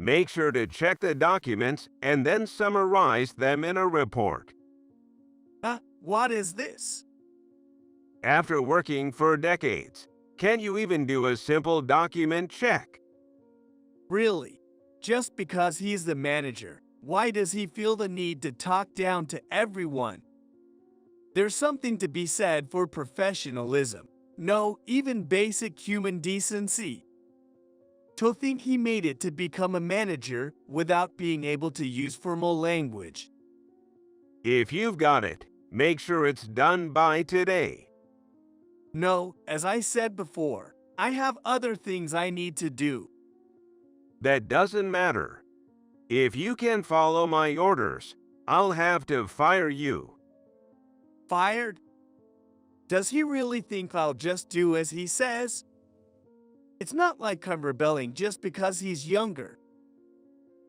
Make sure to check the documents and then summarize them in a report. What is this? After working for decades, can you even do a simple document check? Really? Just because he's the manager, why does he feel the need to talk down to everyone? There's something to be said for professionalism. No, even basic human decency. To think he made it to become a manager without being able to use formal language. If you've got it, make sure it's done by today. No, as I said before, I have other things I need to do. That doesn't matter. If you can follow my orders, I'll have to fire you. Fired? Does he really think I'll just do as he says? It's not like I'm rebelling just because he's younger.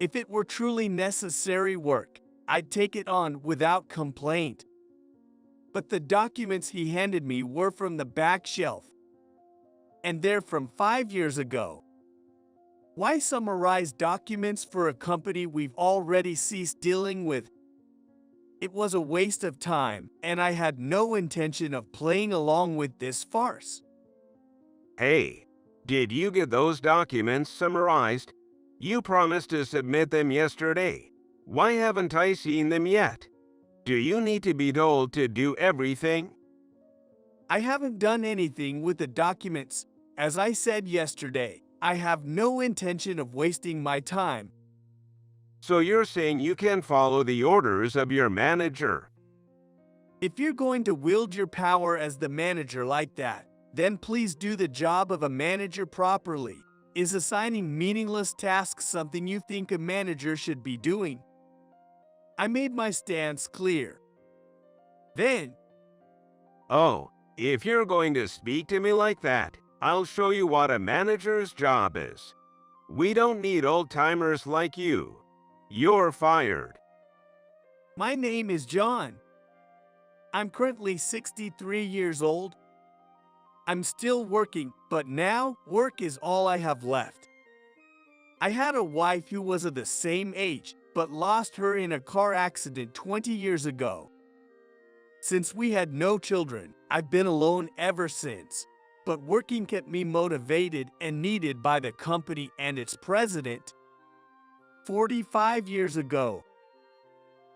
If it were truly necessary work, I'd take it on without complaint. But the documents he handed me were from the back shelf. And they're from 5 years ago. Why summarize documents for a company we've already ceased dealing with? It was a waste of time, and I had no intention of playing along with this farce. Hey, did you get those documents summarized? You promised to submit them yesterday. Why haven't I seen them yet? Do you need to be told to do everything? I haven't done anything with the documents. As I said yesterday, I have no intention of wasting my time. So you're saying you can follow the orders of your manager? If you're going to wield your power as the manager like that, then please do the job of a manager properly. Is assigning meaningless tasks something you think a manager should be doing? I made my stance clear. Then, Oh, if you're going to speak to me like that, I'll show you what a manager's job is. We don't need old-timers like you. You're fired. my name is John. I'm currently 63 years old. I'm still working, but now work is all I have left. I had a wife who was of the same age, but lost her in a car accident 20 years ago. Since we had no children, I've been alone ever since. But working kept me motivated and needed by the company and its president. 45 years ago,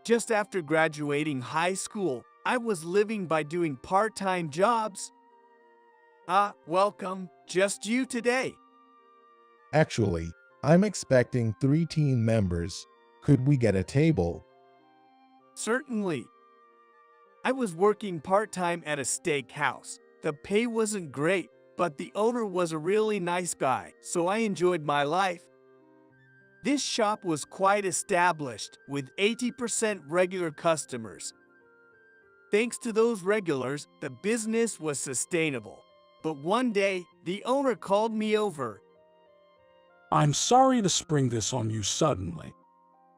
just after graduating high school, I was living by doing part-time jobs. Welcome, just you today. Actually, I'm expecting 3 team members. Could we get a table? Certainly. I was working part-time at a steakhouse. The pay wasn't great, but the owner was a really nice guy, so I enjoyed my life. This shop was quite established, with 80% regular customers. Thanks to those regulars, the business was sustainable. But one day, the owner called me over. I'm sorry to spring this on you suddenly,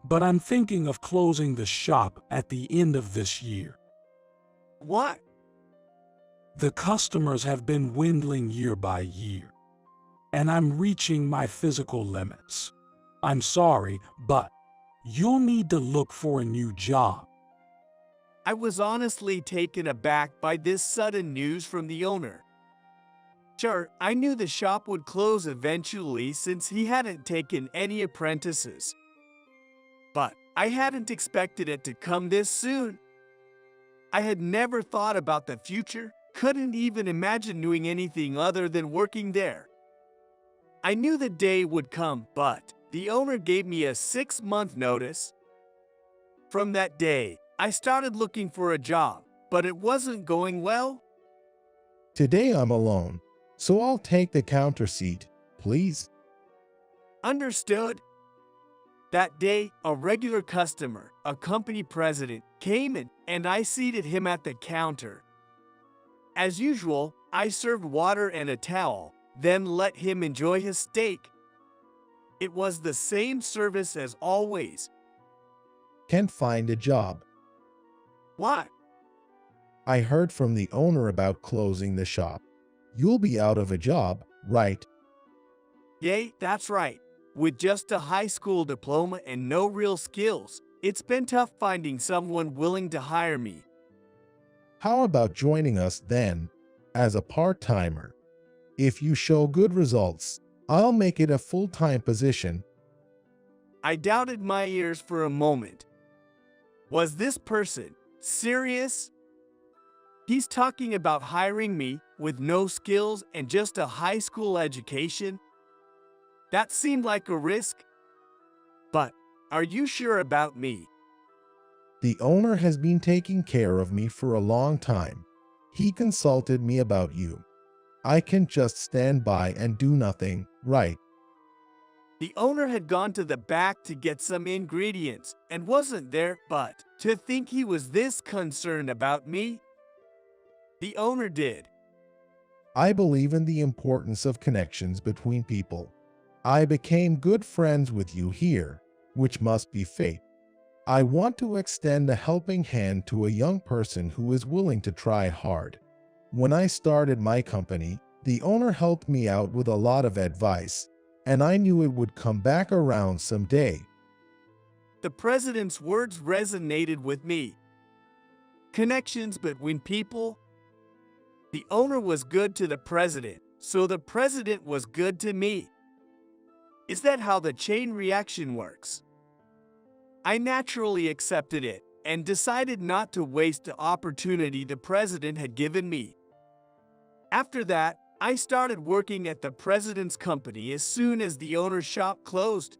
but I'm thinking of closing the shop at the end of this year. What? The customers have been dwindling year by year, and I'm reaching my physical limits. I'm sorry, but you'll need to look for a new job. I was honestly taken aback by this sudden news from the owner. Sure, I knew the shop would close eventually since he hadn't taken any apprentices. But I hadn't expected it to come this soon. I had never thought about the future, couldn't even imagine doing anything other than working there. I knew the day would come, but the owner gave me a 6-month notice. From that day, I started looking for a job, but it wasn't going well. Today I'm alone, so I'll take the counter seat, please. Understood. That day, a regular customer, a company president, came in, and I seated him at the counter. As usual, I served water and a towel, then let him enjoy his steak. It was the same service as always. Can't find a job. What? I heard from the owner about closing the shop. You'll be out of a job, right? Yay, that's right. With just a high school diploma and no real skills, it's been tough finding someone willing to hire me. How about joining us then as a part-timer? If you show good results, I'll make it a full-time position. I doubted my ears for a moment. Was this person serious? He's talking about hiring me with no skills and just a high school education? That seemed like a risk. But are you sure about me? The owner has been taking care of me for a long time. He consulted me about you. I can just stand by and do nothing, right? The owner had gone to the back to get some ingredients and wasn't there, but to think he was this concerned about me? The owner did. I believe in the importance of connections between people. I became good friends with you here, which must be fate. I want to extend a helping hand to a young person who is willing to try hard. When I started my company, the owner helped me out with a lot of advice, and I knew it would come back around someday. The president's words resonated with me. Connections between people. The owner was good to the president, so the president was good to me. Is that how the chain reaction works? I naturally accepted it and decided not to waste the opportunity the president had given me. After that, I started working at the president's company as soon as the owner's shop closed.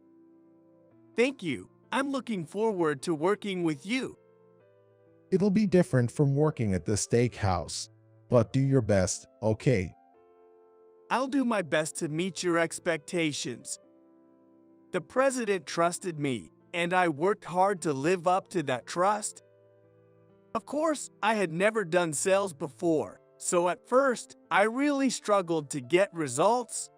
Thank you. I'm looking forward to working with you. It'll be different from working at the steakhouse, but do your best, okay? I'll do my best to meet your expectations. The president trusted me, and I worked hard to live up to that trust. Of course, I had never done sales before, so at first, I really struggled to get results.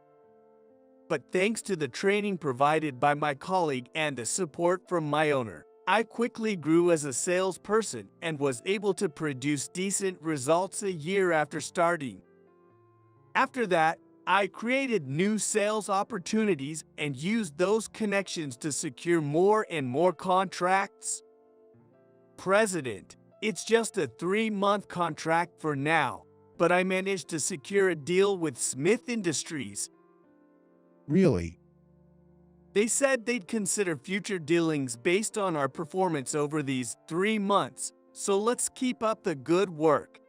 But thanks to the training provided by my colleague and the support from my owner, I quickly grew as a salesperson and was able to produce decent results a year after starting. After that, I created new sales opportunities and used those connections to secure more and more contracts. President, it's just a 3-month contract for now, but I managed to secure a deal with Smith Industries. Really? They said they'd consider future dealings based on our performance over these 3 months, so let's keep up the good work.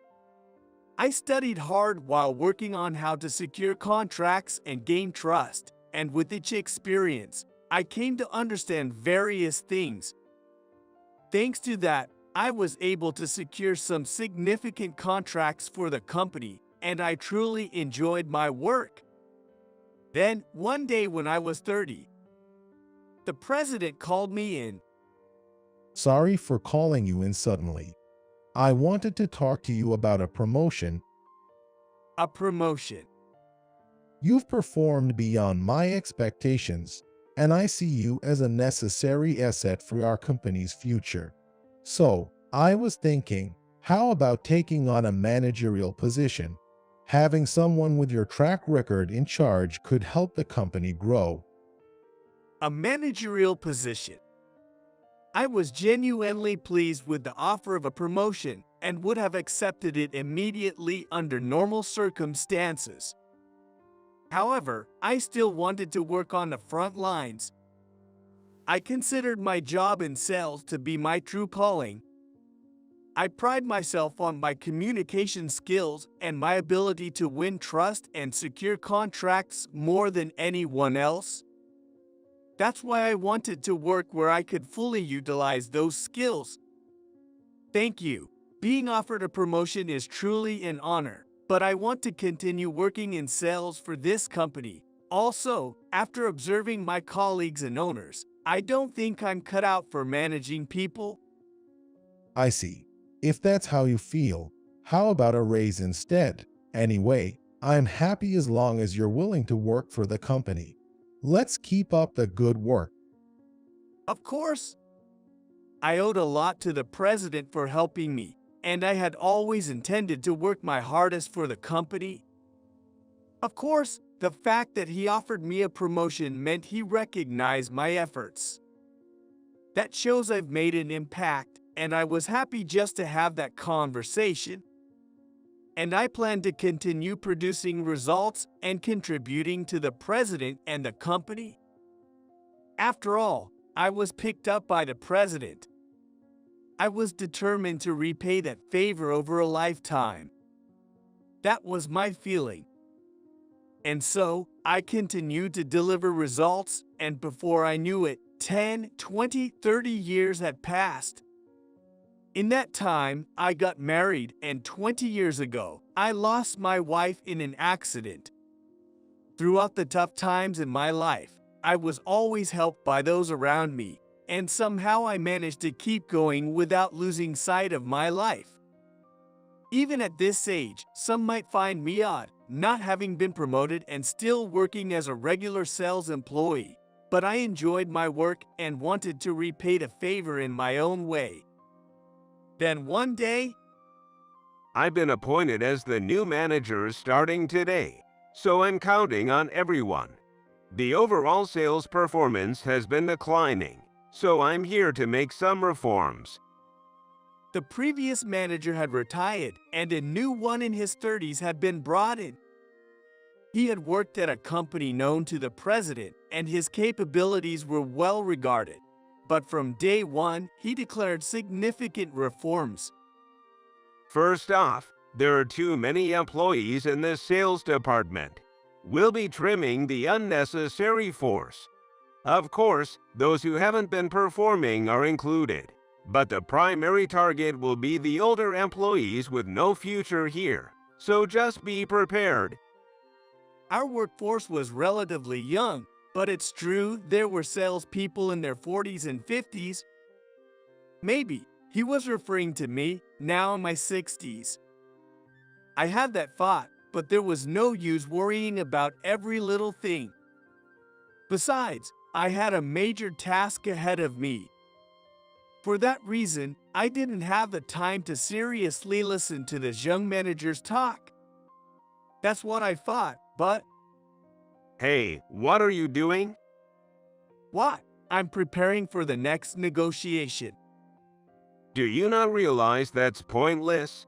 I studied hard while working on how to secure contracts and gain trust, and with each experience, I came to understand various things. Thanks to that, I was able to secure some significant contracts for the company, and I truly enjoyed my work. Then, one day when I was 30, the president called me in. Sorry for calling you in suddenly. I wanted to talk to you about a promotion. A promotion. You've performed beyond my expectations, and I see you as a necessary asset for our company's future. So, I was thinking, how about taking on a managerial position? Having someone with your track record in charge could help the company grow. A managerial position. I was genuinely pleased with the offer of a promotion and would have accepted it immediately under normal circumstances. However, I still wanted to work on the front lines. I considered my job in sales to be my true calling. I pride myself on my communication skills and my ability to win trust and secure contracts more than anyone else. That's why I wanted to work where I could fully utilize those skills. Thank you. Being offered a promotion is truly an honor, but I want to continue working in sales for this company. Also, after observing my colleagues and owners, I don't think I'm cut out for managing people. I see. If that's how you feel, how about a raise instead? Anyway, I'm happy as long as you're willing to work for the company. Let's keep up the good work. Of course. I owed a lot to the president for helping me, and I had always intended to work my hardest for the company. Of course, The fact that he offered me a promotion meant he recognized my efforts. That shows I've made an impact, and I was happy just to have that conversation. And I plan to continue producing results and contributing to the president and the company. After all, I was picked up by the president. I was determined to repay that favor over a lifetime. That was my feeling. And so, I continued to deliver results, and before I knew it, 10, 20, 30 years had passed. In that time, I got married, and 20 years ago, I lost my wife in an accident. Throughout the tough times in my life, I was always helped by those around me, and somehow I managed to keep going without losing sight of my life. Even at this age, some might find me odd, not having been promoted and still working as a regular sales employee, but I enjoyed my work and wanted to repay the favor in my own way. Then one day, I've been appointed as the new manager starting today, so I'm counting on everyone. The overall sales performance has been declining, so I'm here to make some reforms. the previous manager had retired and a new one in his 30s had been brought in. He had worked at a company known to the president, and his capabilities were well regarded. But from day one, he declared significant reforms. First off, there are too many employees in the sales department. We'll be trimming the unnecessary force. Of course, those who haven't been performing are included, but the primary target will be the older employees with no future here, so just be prepared. Our workforce was relatively young, but it's true there were salespeople in their 40s and 50s. Maybe he was referring to me, now in my 60s. I had that thought, but there was no use worrying about every little thing. Besides, I had a major task ahead of me. For that reason, I didn't have the time to seriously listen to this young manager's talk. That's what I thought, but... Hey, what are you doing? What? I'm preparing for the next negotiation. Do you not realize that's pointless?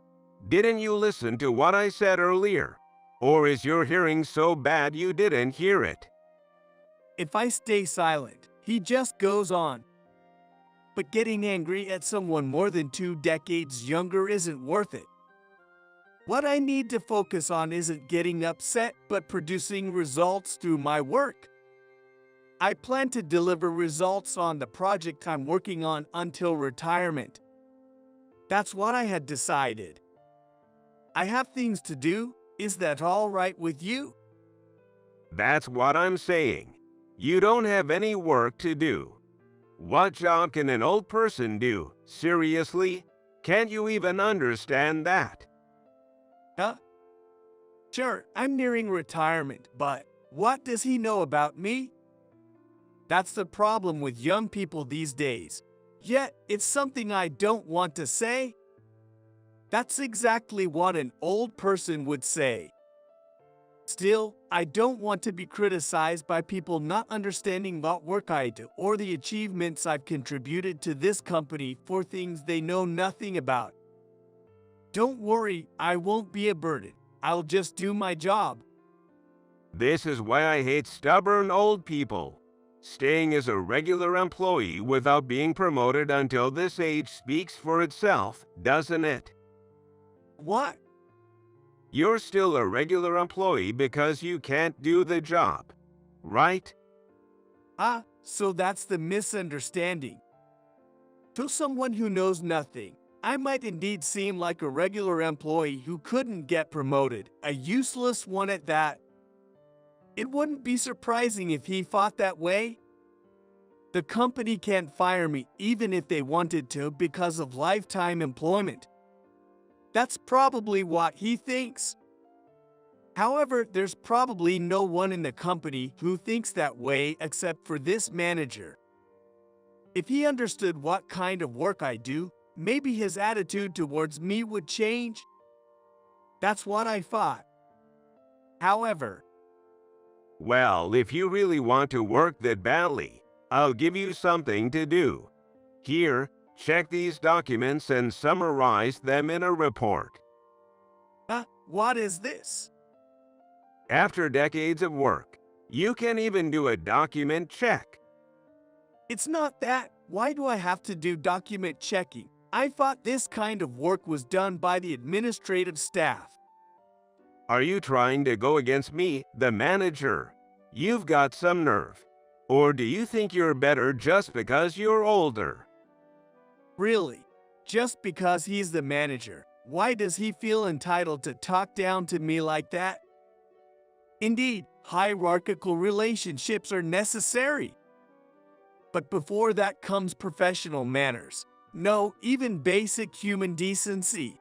Didn't you listen to what I said earlier? Or is your hearing so bad you didn't hear it? If I stay silent, he just goes on. But getting angry at someone more than 2 decades younger isn't worth it. What I need to focus on isn't getting upset, but producing results through my work. I plan to deliver results on the project I'm working on until retirement. That's what I had decided. I have things to do. Is that all right with you? That's what I'm saying. You don't have any work to do. What job can an old person do? Seriously? Can't you even understand that? Huh? Sure, I'm nearing retirement, but what does he know about me? That's the problem with young people these days. Yet, it's something I don't want to say. That's exactly what an old person would say. Still, I don't want to be criticized by people not understanding what work I do or the achievements I've contributed to this company for things they know nothing about. Don't worry, I won't be a burden. I'll just do my job. This is why I hate stubborn old people. Staying as a regular employee without being promoted until this age speaks for itself, doesn't it? What? You're still a regular employee because you can't do the job, right? Ah, so that's the misunderstanding. To someone who knows nothing, I might indeed seem like a regular employee who couldn't get promoted, a useless one at that. It wouldn't be surprising if he thought that way. The company can't fire me even if they wanted to because of lifetime employment. That's probably what he thinks. However, there's probably no one in the company who thinks that way except for this manager. If he understood what kind of work I do, maybe his attitude towards me would change. That's what I thought. However, Well, if you really want to work that badly, I'll give you something to do. Here, check these documents and summarize them in a report. What is this? After decades of work, you can even do a document check. It's not that. Why do I have to do document checking? I thought this kind of work was done by the administrative staff. Are you trying to go against me, the manager? You've got some nerve. Or do you think you're better just because you're older? Really? Just because he's the manager, why does he feel entitled to talk down to me like that? Indeed, hierarchical relationships are necessary. But before that comes professional manners. No, even basic human decency.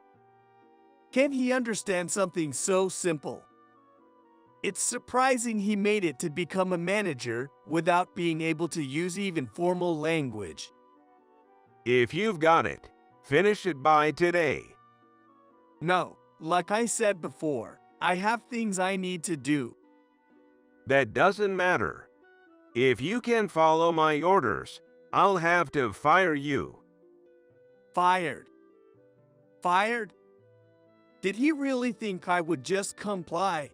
Can't he understand something so simple? It's surprising he made it to become a manager without being able to use even formal language. If you've got it, finish it by today. No, like I said before, I have things I need to do. That doesn't matter. If you can't follow my orders, I'll have to fire you. Fired. Fired? Did he really think I would just comply?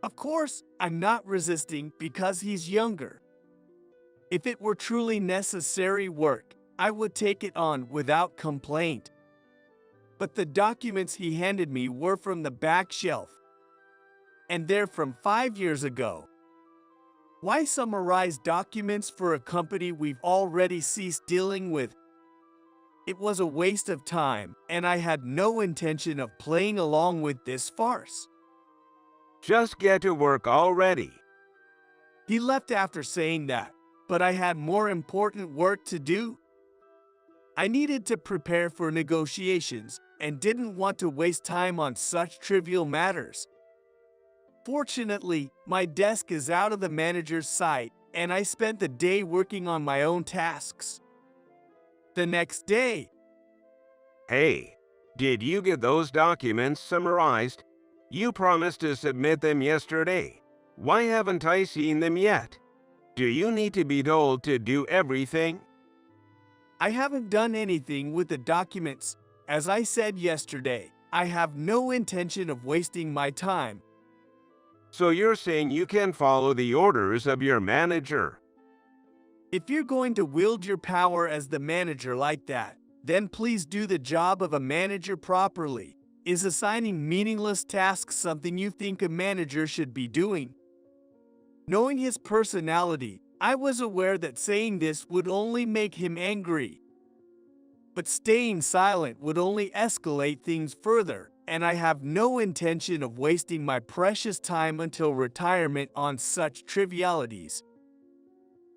Of course, I'm not resisting because he's younger. If it were truly necessary work, I would take it on without complaint. But the documents he handed me were from the back shelf. And they're from 5 years ago. Why summarize documents for a company we've already ceased dealing with? It was a waste of time, and I had no intention of playing along with this farce. Just get to work already. He left after saying that, but I had more important work to do. I needed to prepare for negotiations and didn't want to waste time on such trivial matters. Fortunately, my desk is out of the manager's sight, and I spent the day working on my own tasks. The next day, Hey, did you get those documents summarized? You promised to submit them yesterday. Why haven't I seen them yet? Do you need to be told to do everything? I haven't done anything with the documents. As I said yesterday, I have no intention of wasting my time. So you're saying you can follow the orders of your manager? If you're going to wield your power as the manager like that, then please do the job of a manager properly. Is assigning meaningless tasks something you think a manager should be doing? Knowing his personality, I was aware that saying this would only make him angry. But staying silent would only escalate things further, and I have no intention of wasting my precious time until retirement on such trivialities.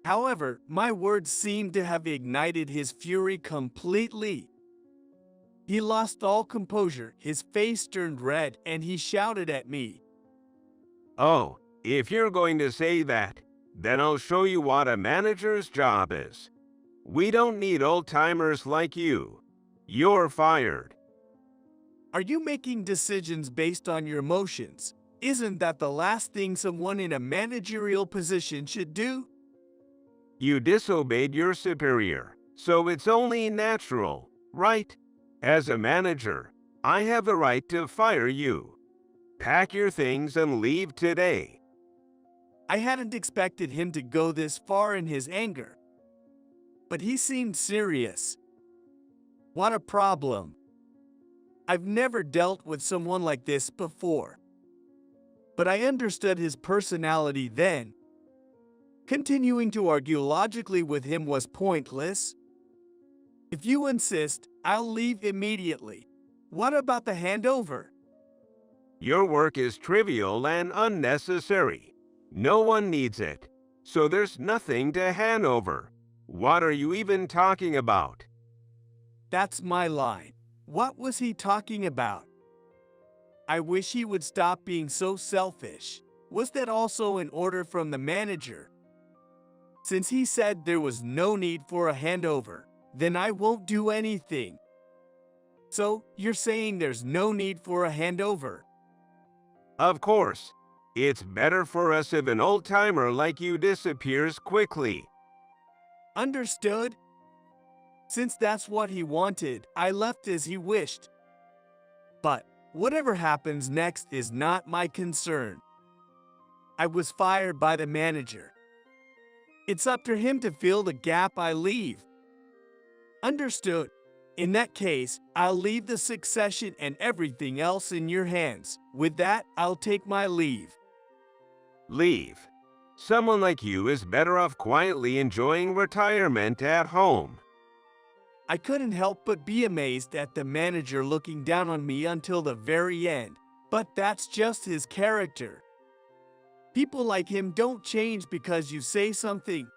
However, my words seemed to have ignited his fury completely. He lost all composure, his face turned red, and he shouted at me. Oh, if you're going to say that, then I'll show you what a manager's job is. We don't need old-timers like you. You're fired. Are you making decisions based on your emotions? Isn't that the last thing someone in a managerial position should do? You disobeyed your superior, so it's only natural, right? As a manager, I have the right to fire you. Pack your things and leave today. I hadn't expected him to go this far in his anger. But he seemed serious. What a problem. I've never dealt with someone like this before. But I understood his personality then. Continuing to argue logically with him was pointless. If you insist, I'll leave immediately. What about the handover? Your work is trivial and unnecessary. No one needs it, so there's nothing to hand over. What are you even talking about? That's my line. What was he talking about? I wish he would stop being so selfish. Was that also an order from the manager? Since he said there was no need for a handover, then I won't do anything. So, you're saying there's no need for a handover? Of course. It's better for us if an old-timer like you disappears quickly. Understood? Since that's what he wanted, I left as he wished. But whatever happens next is not my concern. I was fired by the manager. It's up to him to fill the gap I leave. Understood. In that case, I'll leave the succession and everything else in your hands. With that, I'll take my leave. Leave. Someone like you is better off quietly enjoying retirement at home. I couldn't help but be amazed at the manager looking down on me until the very end, but that's just his character. People like him don't change because you say something.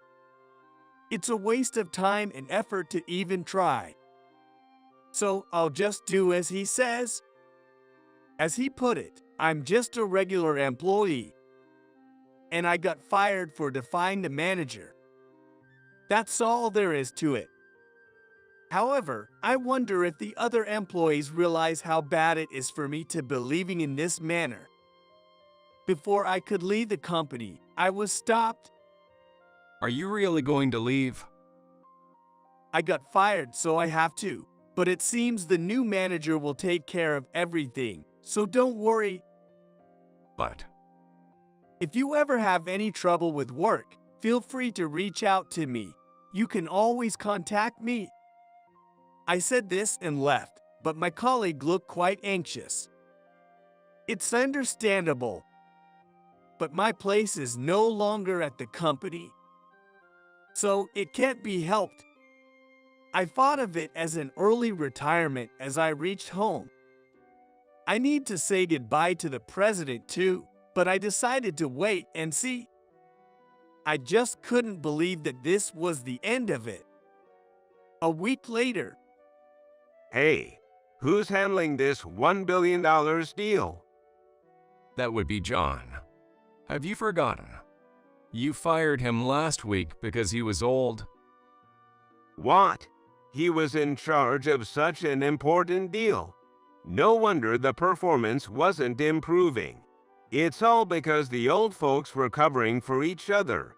It's a waste of time and effort to even try. So I'll just do as he says. As he put it, I'm just a regular employee. And I got fired for defying the manager. That's all there is to it. However, I wonder if the other employees realize how bad it is for me to be leaving in this manner. Before I could leave the company, I was stopped. Are you really going to leave? I got fired, so I have to. But it seems the new manager will take care of everything, so don't worry. But If you ever have any trouble with work, feel free to reach out to me. You can always contact me. I said this and left, but my colleague looked quite anxious. It's understandable. But my place is no longer at the company. So it can't be helped. I thought of it as an early retirement as I reached home. I need to say goodbye to the president too, but I decided to wait and see. I just couldn't believe that this was the end of it. A week later. Hey, who's handling this $1 billion deal? that would be John. Have you forgotten? You fired him last week because he was old. What? He was in charge of such an important deal. No wonder the performance wasn't improving. It's all because the old folks were covering for each other.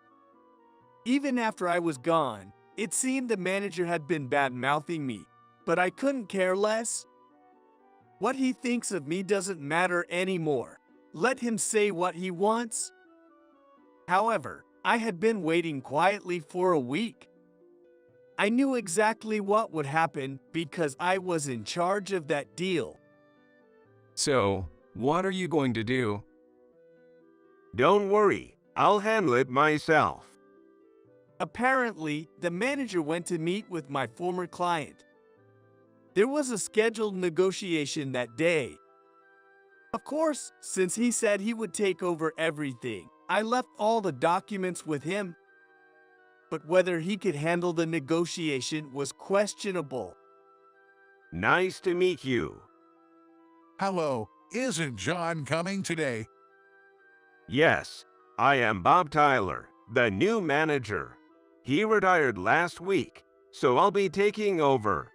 Even after I was gone, it seemed the manager had been bad-mouthing me, but I couldn't care less. What he thinks of me doesn't matter anymore. Let him say what he wants. However, I had been waiting quietly for a week. I knew exactly what would happen because I was in charge of that deal. So, what are you going to do? Don't worry, I'll handle it myself. Apparently, the manager went to meet with my former client. There was a scheduled negotiation that day. Of course, since he said he would take over everything, I left all the documents with him. But whether he could handle the negotiation was questionable. Nice to meet you. Hello, isn't John coming today? Yes, I am Bob Tyler, the new manager. He retired last week, so I'll be taking over.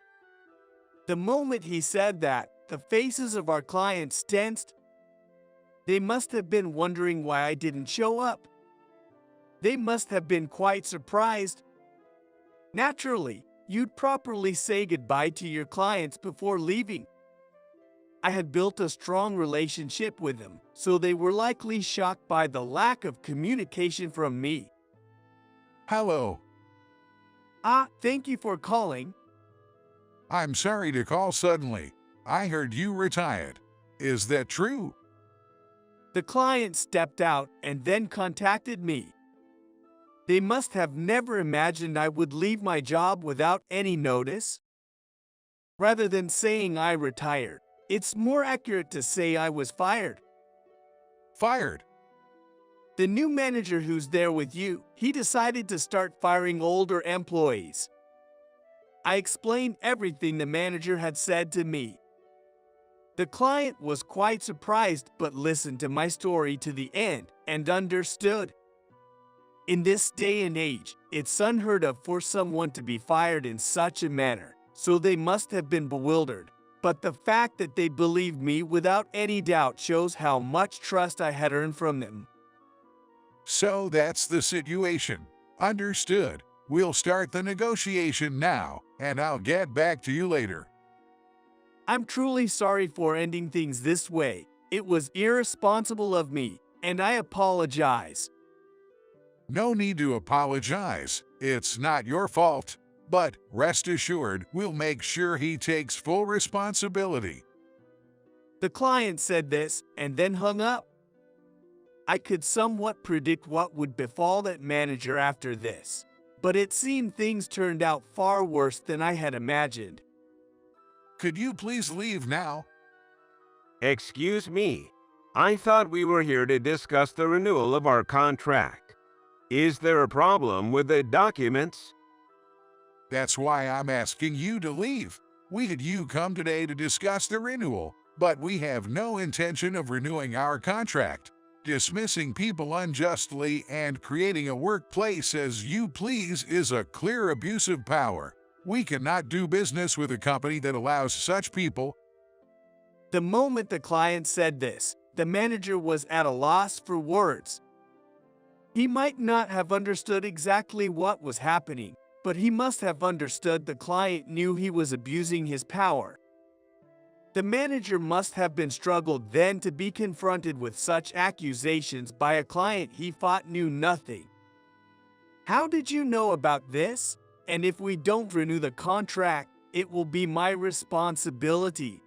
The moment he said that, the faces of our clients tensed. They must have been wondering why I didn't show up. They must have been quite surprised. Naturally, you'd properly say goodbye to your clients before leaving. I had built a strong relationship with them, so they were likely shocked by the lack of communication from me. Hello, Thank you for calling. I'm sorry to call suddenly. I heard you retired. Is that true? The client stepped out and then contacted me. They must have never imagined I would leave my job without any notice. Rather than saying I retired, it's more accurate to say I was fired. Fired? The new manager who's there with you, he decided to start firing older employees. I explained everything the manager had said to me. The client was quite surprised but listened to my story to the end and understood. In this day and age, it's unheard of for someone to be fired in such a manner, so they must have been bewildered. but the fact that they believed me without any doubt shows how much trust I had earned from them. So that's the situation. Understood. We'll start the negotiation now, and I'll get back to you later. I'm truly sorry for ending things this way. It was irresponsible of me, and I apologize. No need to apologize. It's not your fault. But rest assured, we'll make sure he takes full responsibility. The client said this and then hung up. I could somewhat predict what would befall that manager after this, but it seemed things turned out far worse than I had imagined. Could you please leave now? Excuse me. I thought we were here to discuss the renewal of our contract. Is there a problem with the documents? That's why I'm asking you to leave. We had you come today to discuss the renewal, but we have no intention of renewing our contract. Dismissing people unjustly and creating a workplace as you please is a clear abuse of power. We cannot do business with a company that allows such people. The moment the client said this, the manager was at a loss for words. He might not have understood exactly what was happening, but he must have understood the client knew he was abusing his power. The manager must have been struggled then to be confronted with such accusations by a client he thought knew nothing. How did you know about this? And if we don't renew the contract, it will be my responsibility.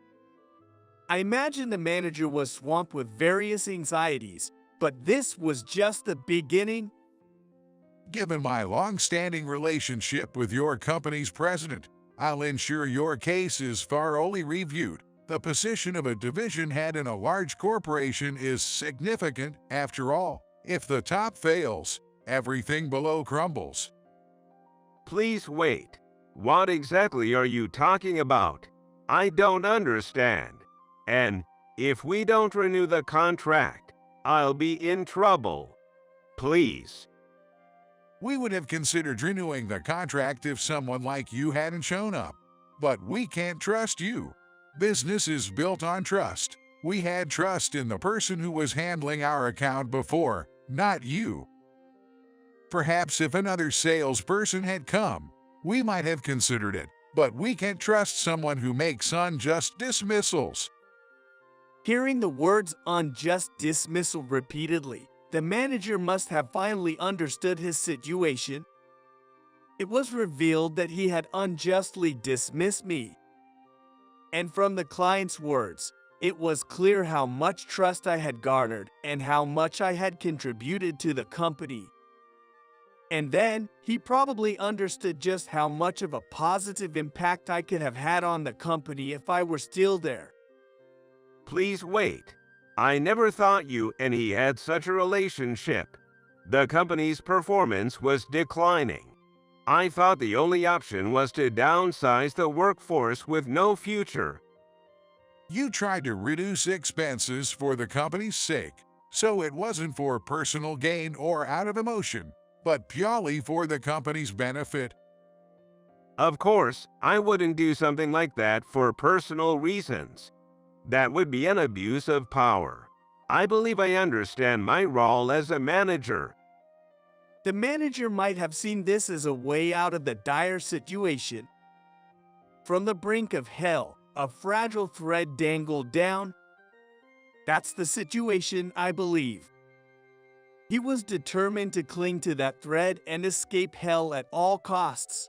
I imagine the manager was swamped with various anxieties, but this was just the beginning. Given my long-standing relationship with your company's president, I'll ensure your case is thoroughly reviewed. The position of a division head in a large corporation is significant. After all, if the top fails, everything below crumbles. Please wait. What exactly are you talking about? I don't understand. And if we don't renew the contract, I'll be in trouble. Please. We would have considered renewing the contract if someone like you hadn't shown up. But we can't trust you. Business is built on trust. We had trust in the person who was handling our account before, not you. Perhaps if another salesperson had come, we might have considered it, but we can't trust someone who makes unjust dismissals. Hearing the words unjust dismissal repeatedly, the manager must have finally understood his situation. It was revealed that he had unjustly dismissed me. And from the client's words, it was clear how much trust I had garnered and how much I had contributed to the company. And then, he probably understood just how much of a positive impact I could have had on the company if I were still there. Please wait. I never thought you and he had such a relationship. The company's performance was declining. I thought the only option was to downsize the workforce with no future. You tried to reduce expenses for the company's sake, so it wasn't for personal gain or out of emotion, but purely for the company's benefit. Of course, I wouldn't do something like that for personal reasons. That would be an abuse of power. I believe I understand my role as a manager. The manager might have seen this as a way out of the dire situation. From the brink of hell, a fragile thread dangled down. That's the situation, I believe. He was determined to cling to that thread and escape hell at all costs.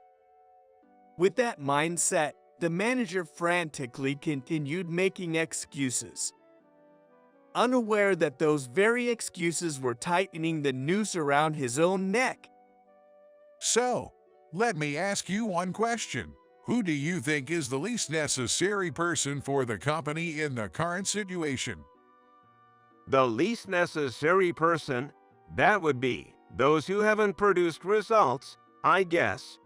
With that mindset, the manager frantically continued making excuses, unaware that those very excuses were tightening the noose around his own neck. So, let me ask you one question. Who do you think is the least necessary person for the company in the current situation? The least necessary person? That would be those who haven't produced results, I guess.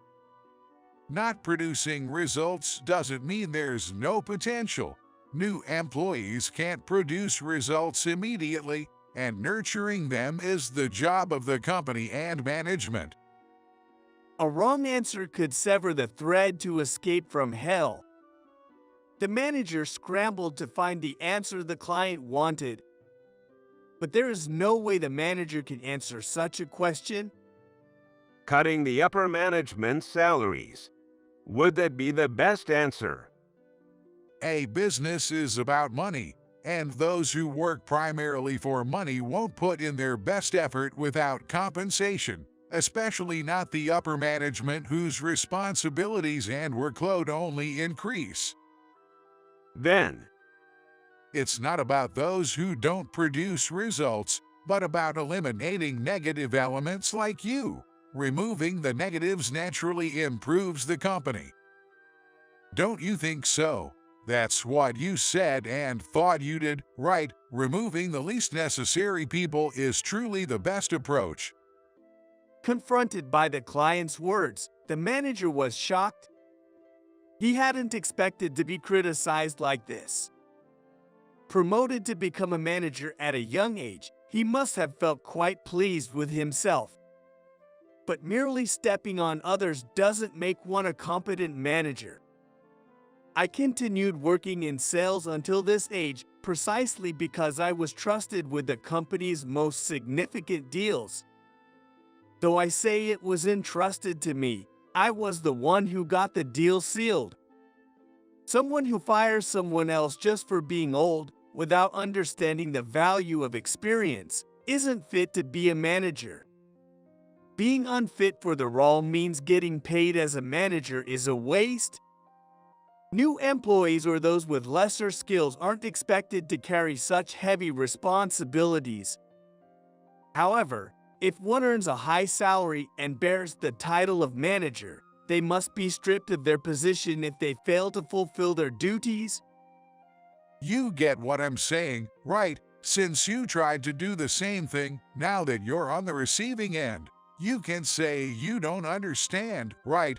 Not producing results doesn't mean there's no potential. New employees can't produce results immediately, and nurturing them is the job of the company and management. A wrong answer could sever the thread to escape from hell. The manager scrambled to find the answer the client wanted. But there is no way the manager can answer such a question. Cutting the upper management's salaries. Would that be the best answer? A business is about money, and those who work primarily for money won't put in their best effort without compensation, especially not the upper management whose responsibilities and workload only increase. Then, It's not about those who don't produce results, but about eliminating negative elements like you. Removing the negatives naturally improves the company. Don't you think so? That's what you said and thought you did, right? Removing the least necessary people is truly the best approach. Confronted by the client's words, the manager was shocked. He hadn't expected to be criticized like this. Promoted to become a manager at a young age, he must have felt quite pleased with himself. But merely stepping on others doesn't make one a competent manager. I continued working in sales until this age precisely because I was trusted with the company's most significant deals. Though I say it was entrusted to me, I was the one who got the deal sealed. Someone who fires someone else just for being old, without understanding the value of experience, isn't fit to be a manager. Being unfit for the role means getting paid as a manager is a waste. New employees or those with lesser skills aren't expected to carry such heavy responsibilities. However, if one earns a high salary and bears the title of manager, they must be stripped of their position if they fail to fulfill their duties. You get what I'm saying, right? Since you tried to do the same thing, now that you're on the receiving end, you can say you don't understand, right?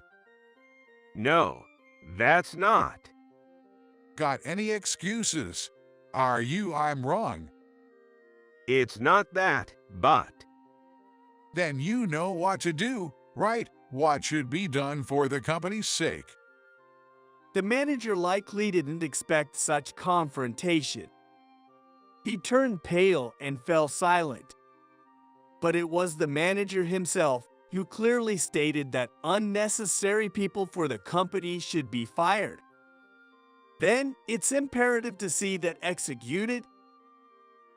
no, that's not. Got any excuses? I'm wrong. It's not that, but Then you know what to do, right? What should be done for the company's sake. The manager likely didn't expect such confrontation. He turned pale and fell silent. But it was the manager himself who clearly stated that unnecessary people for the company should be fired. Then, it's imperative to see that executed.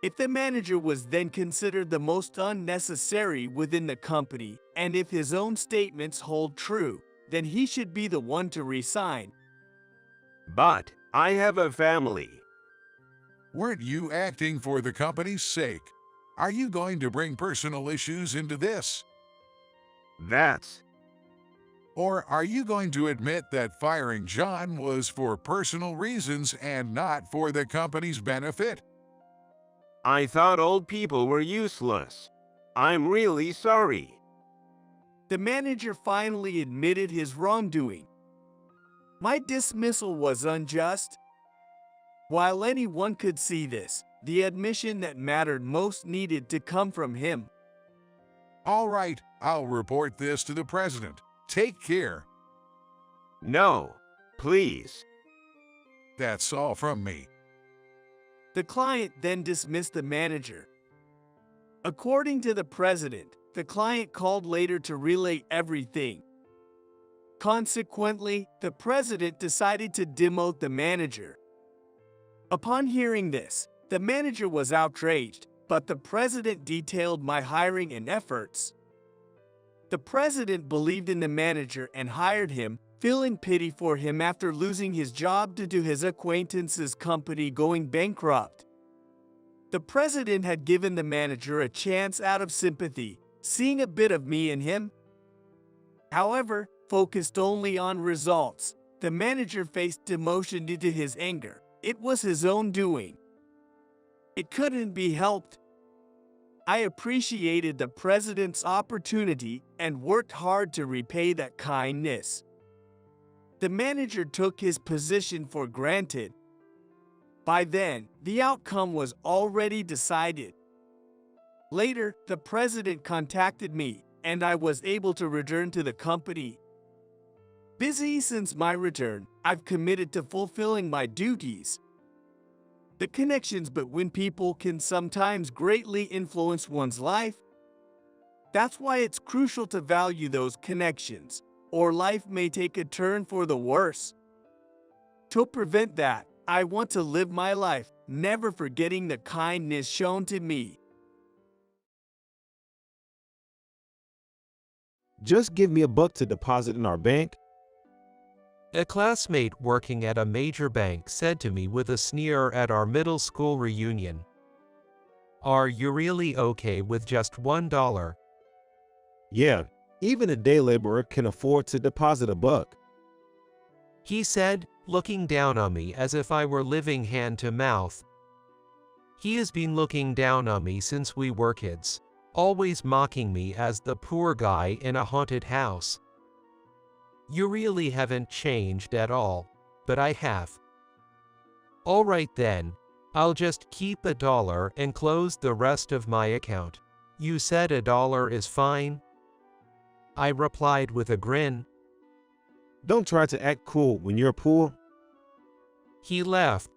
If the manager was then considered the most unnecessary within the company, and if his own statements hold true, then he should be the one to resign. but I have a family. Weren't you acting for the company's sake? Are you going to bring personal issues into this? That's Or are you going to admit that firing John was for personal reasons and not for the company's benefit? I thought old people were useless. I'm really sorry. The manager finally admitted his wrongdoing. My dismissal was unjust. While anyone could see this, the admission that mattered most needed to come from him. All right, I'll report this to the president. Take care. No, please. That's all from me. The client then dismissed the manager. According to the president, the client called later to relay everything. Consequently, the president decided to demote the manager. Upon hearing this, the manager was outraged, but the president detailed my hiring and efforts. The president believed in the manager and hired him, feeling pity for him after losing his job due to his acquaintance's company going bankrupt. The president had given the manager a chance out of sympathy, seeing a bit of me in him. However, focused only on results, the manager faced demotion due to his anger. It was his own doing. It couldn't be helped. I appreciated the president's opportunity and worked hard to repay that kindness. The manager took his position for granted. By then, the outcome was already decided. Later, the president contacted me, and I was able to return to the company. Busy since my return, I've committed to fulfilling my duties. The connections between people can sometimes greatly influence one's life. That's why it's crucial to value those connections, or life may take a turn for the worse. To prevent that, I want to live my life, never forgetting the kindness shown to me. Just give me $1 to deposit in our bank. A classmate working at a major bank said to me with a sneer at our middle school reunion, "Are you really okay with just $1? Yeah, even a day laborer can afford to deposit $1. He said, looking down on me as if I were living hand to mouth. He has been looking down on me since we were kids, always mocking me as the poor guy in a haunted house. You really haven't changed at all, but I have. All right then, I'll just keep $1 and close the rest of my account. You said $1 is fine?" I replied with a grin. Don't try to act cool when you're poor. He laughed.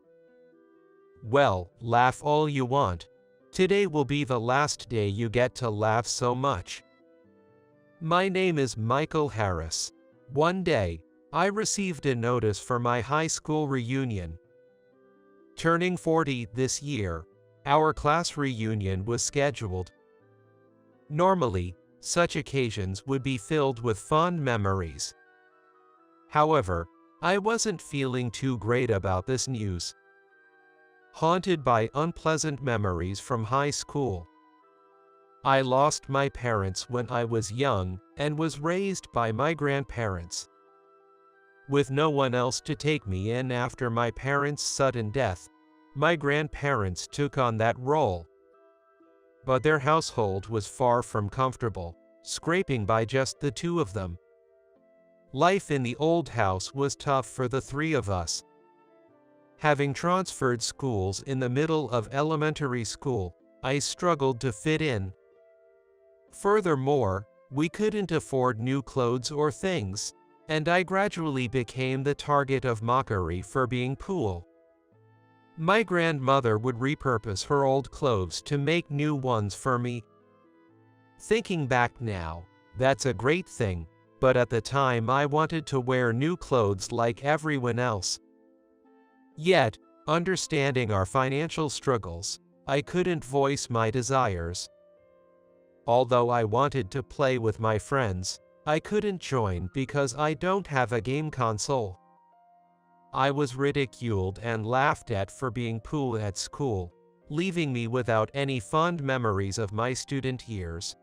Well, laugh all you want. Today will be the last day you get to laugh so much. My name is Michael Harris. One day, I received a notice for my high school reunion. Turning 40 this year, our class reunion was scheduled. Normally, such occasions would be filled with fond memories. However, I wasn't feeling too great about this news. Haunted by unpleasant memories from high school. I lost my parents when I was young and was raised by my grandparents. With no one else to take me in after my parents' sudden death, my grandparents took on that role. But their household was far from comfortable, scraping by just the two of them. Life in the old house was tough for the three of us. Having transferred schools in the middle of elementary school, I struggled to fit in. Furthermore, we couldn't afford new clothes or things, and I gradually became the target of mockery for being cool. My grandmother would repurpose her old clothes to make new ones for me. Thinking back now, that's a great thing, but at the time I wanted to wear new clothes like everyone else. Yet, understanding our financial struggles, I couldn't voice my desires. Although I wanted to play with my friends, I couldn't join because I don't have a game console. I was ridiculed and laughed at for being cool at school, leaving me without any fond memories of my student years.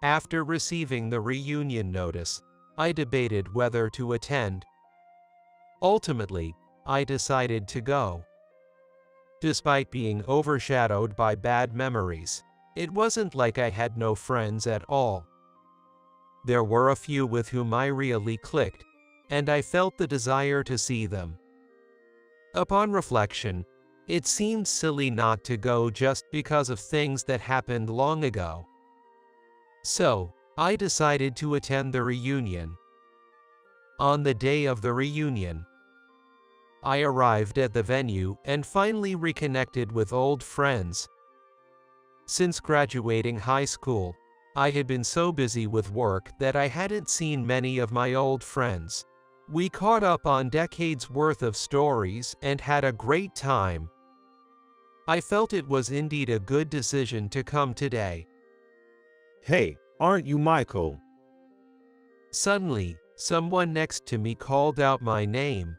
After receiving the reunion notice, I debated whether to attend. Ultimately, I decided to go. Despite being overshadowed by bad memories, it wasn't like I had no friends at all. There were a few with whom I really clicked, and I felt the desire to see them. Upon reflection, it seemed silly not to go just because of things that happened long ago. So, I decided to attend the reunion. On the day of the reunion, I arrived at the venue and finally reconnected with old friends. Since graduating high school, I had been so busy with work that I hadn't seen many of my old friends. We caught up on decades worth of stories and had a great time. I felt it was indeed a good decision to come today. Hey, aren't you Michael? Suddenly, someone next to me called out my name.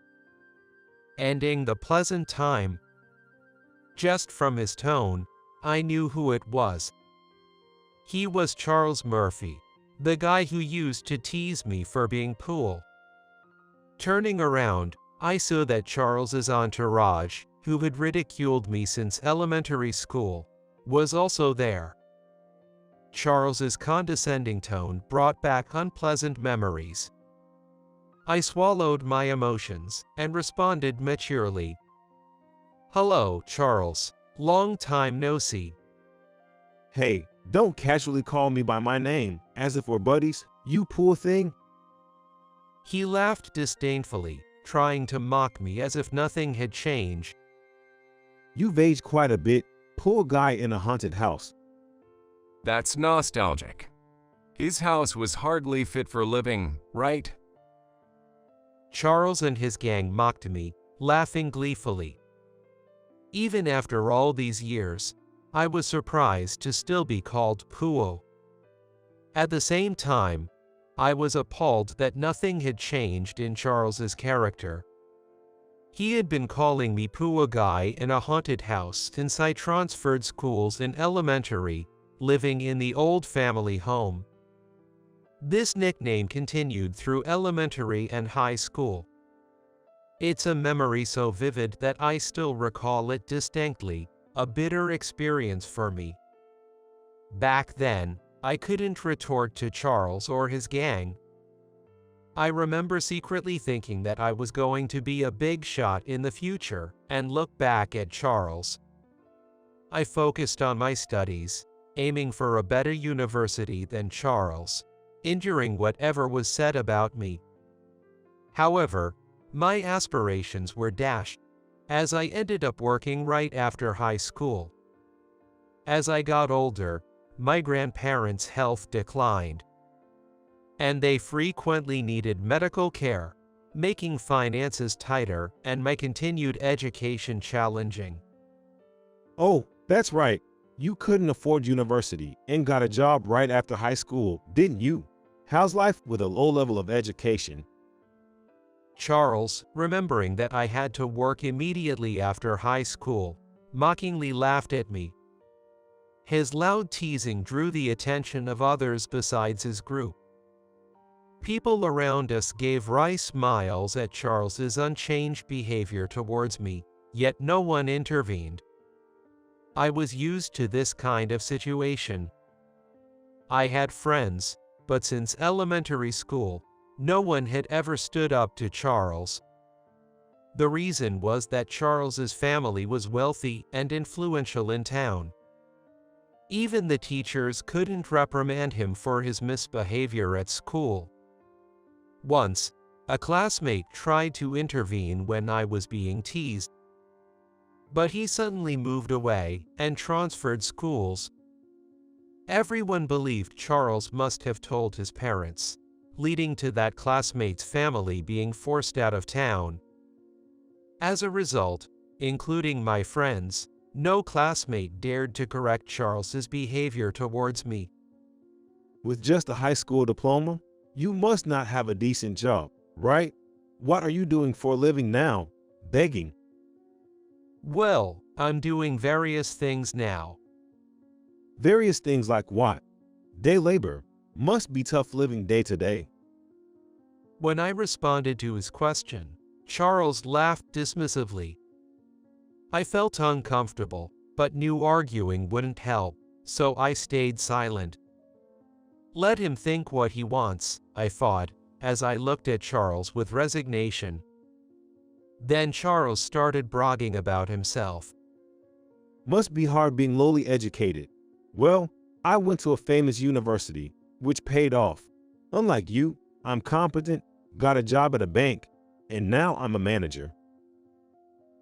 Ending the pleasant time. Just from his tone, I knew who it was. He was Charles Murphy, the guy who used to tease me for being cool. Turning around, I saw that Charles's entourage, who had ridiculed me since elementary school, was also there. Charles's condescending tone brought back unpleasant memories. I swallowed my emotions and responded maturely. "Hello, Charles. Long time no see." Hey, don't casually call me by my name, as if we're buddies, you poor thing. He laughed disdainfully, trying to mock me as if nothing had changed. You've aged quite a bit. Poor guy in a haunted house. That's nostalgic. His house was hardly fit for living, right? Charles and his gang mocked me, laughing gleefully. Even after all these years, I was surprised to still be called Puo. At the same time, I was appalled that nothing had changed in Charles's character. He had been calling me Puo guy in a haunted house since I transferred schools in elementary, living in the old family home. This nickname continued through elementary and high school. It's a memory so vivid that I still recall it distinctly, a bitter experience for me. Back then, I couldn't retort to Charles or his gang. I remember secretly thinking that I was going to be a big shot in the future and look back at Charles. I focused on my studies, aiming for a better university than Charles, enduring whatever was said about me. However, my aspirations were dashed, as I ended up working right after high school. As I got older, my grandparents' health declined, and they frequently needed medical care, making finances tighter and my continued education challenging. Oh, that's right. You couldn't afford university and got a job right after high school, didn't you? How's life with a low level of education? Charles, remembering that I had to work immediately after high school, mockingly laughed at me. His loud teasing drew the attention of others besides his group. People around us gave wry smiles at Charles's unchanged behavior towards me, yet no one intervened. I was used to this kind of situation. I had friends, but since elementary school, no one had ever stood up to Charles. The reason was that Charles's family was wealthy and influential in town. Even the teachers couldn't reprimand him for his misbehavior at school. Once, a classmate tried to intervene when I was being teased, but he suddenly moved away and transferred schools. Everyone believed Charles must have told his parents, leading to that classmate's family being forced out of town. As a result, including my friends, no classmate dared to correct Charles's behavior towards me. With just a high school diploma, you must not have a decent job, right? What are you doing for a living now? Begging. Well, I'm doing various things now. Various things like what? Day labor. Must be tough living day to day. When I responded to his question, Charles laughed dismissively. I felt uncomfortable, but knew arguing wouldn't help, so I stayed silent. Let him think what he wants, I thought, as I looked at Charles with resignation. Then Charles started bragging about himself. Must be hard being lowly educated. Well, I went to a famous university, which paid off. Unlike you, I'm competent, got a job at a bank, and now I'm a manager.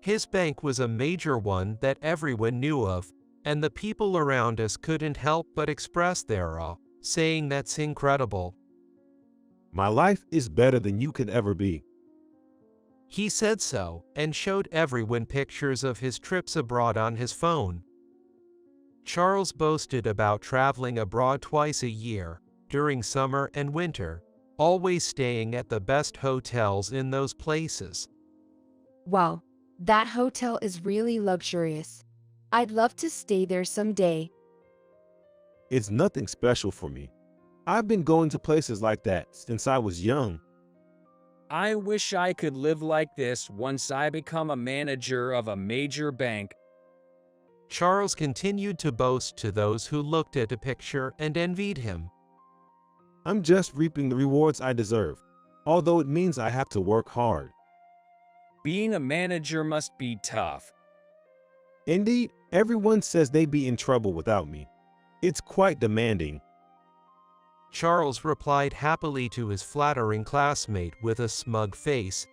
His bank was a major one that everyone knew of, and the people around us couldn't help but express their awe, saying that's incredible. My life is better than you could ever be. He said so, and showed everyone pictures of his trips abroad on his phone. Charles boasted about traveling abroad twice a year, during summer and winter, always staying at the best hotels in those places. Wow, that hotel is really luxurious. I'd love to stay there someday. It's nothing special for me. I've been going to places like that since I was young. I wish I could live like this once I become a manager of a major bank. Charles continued to boast to those who looked at the picture and envied him. I'm just reaping the rewards I deserve, although it means I have to work hard. Being a manager must be tough. Indeed, everyone says they'd be in trouble without me. It's quite demanding. Charles replied happily to his flattering classmate with a smug face.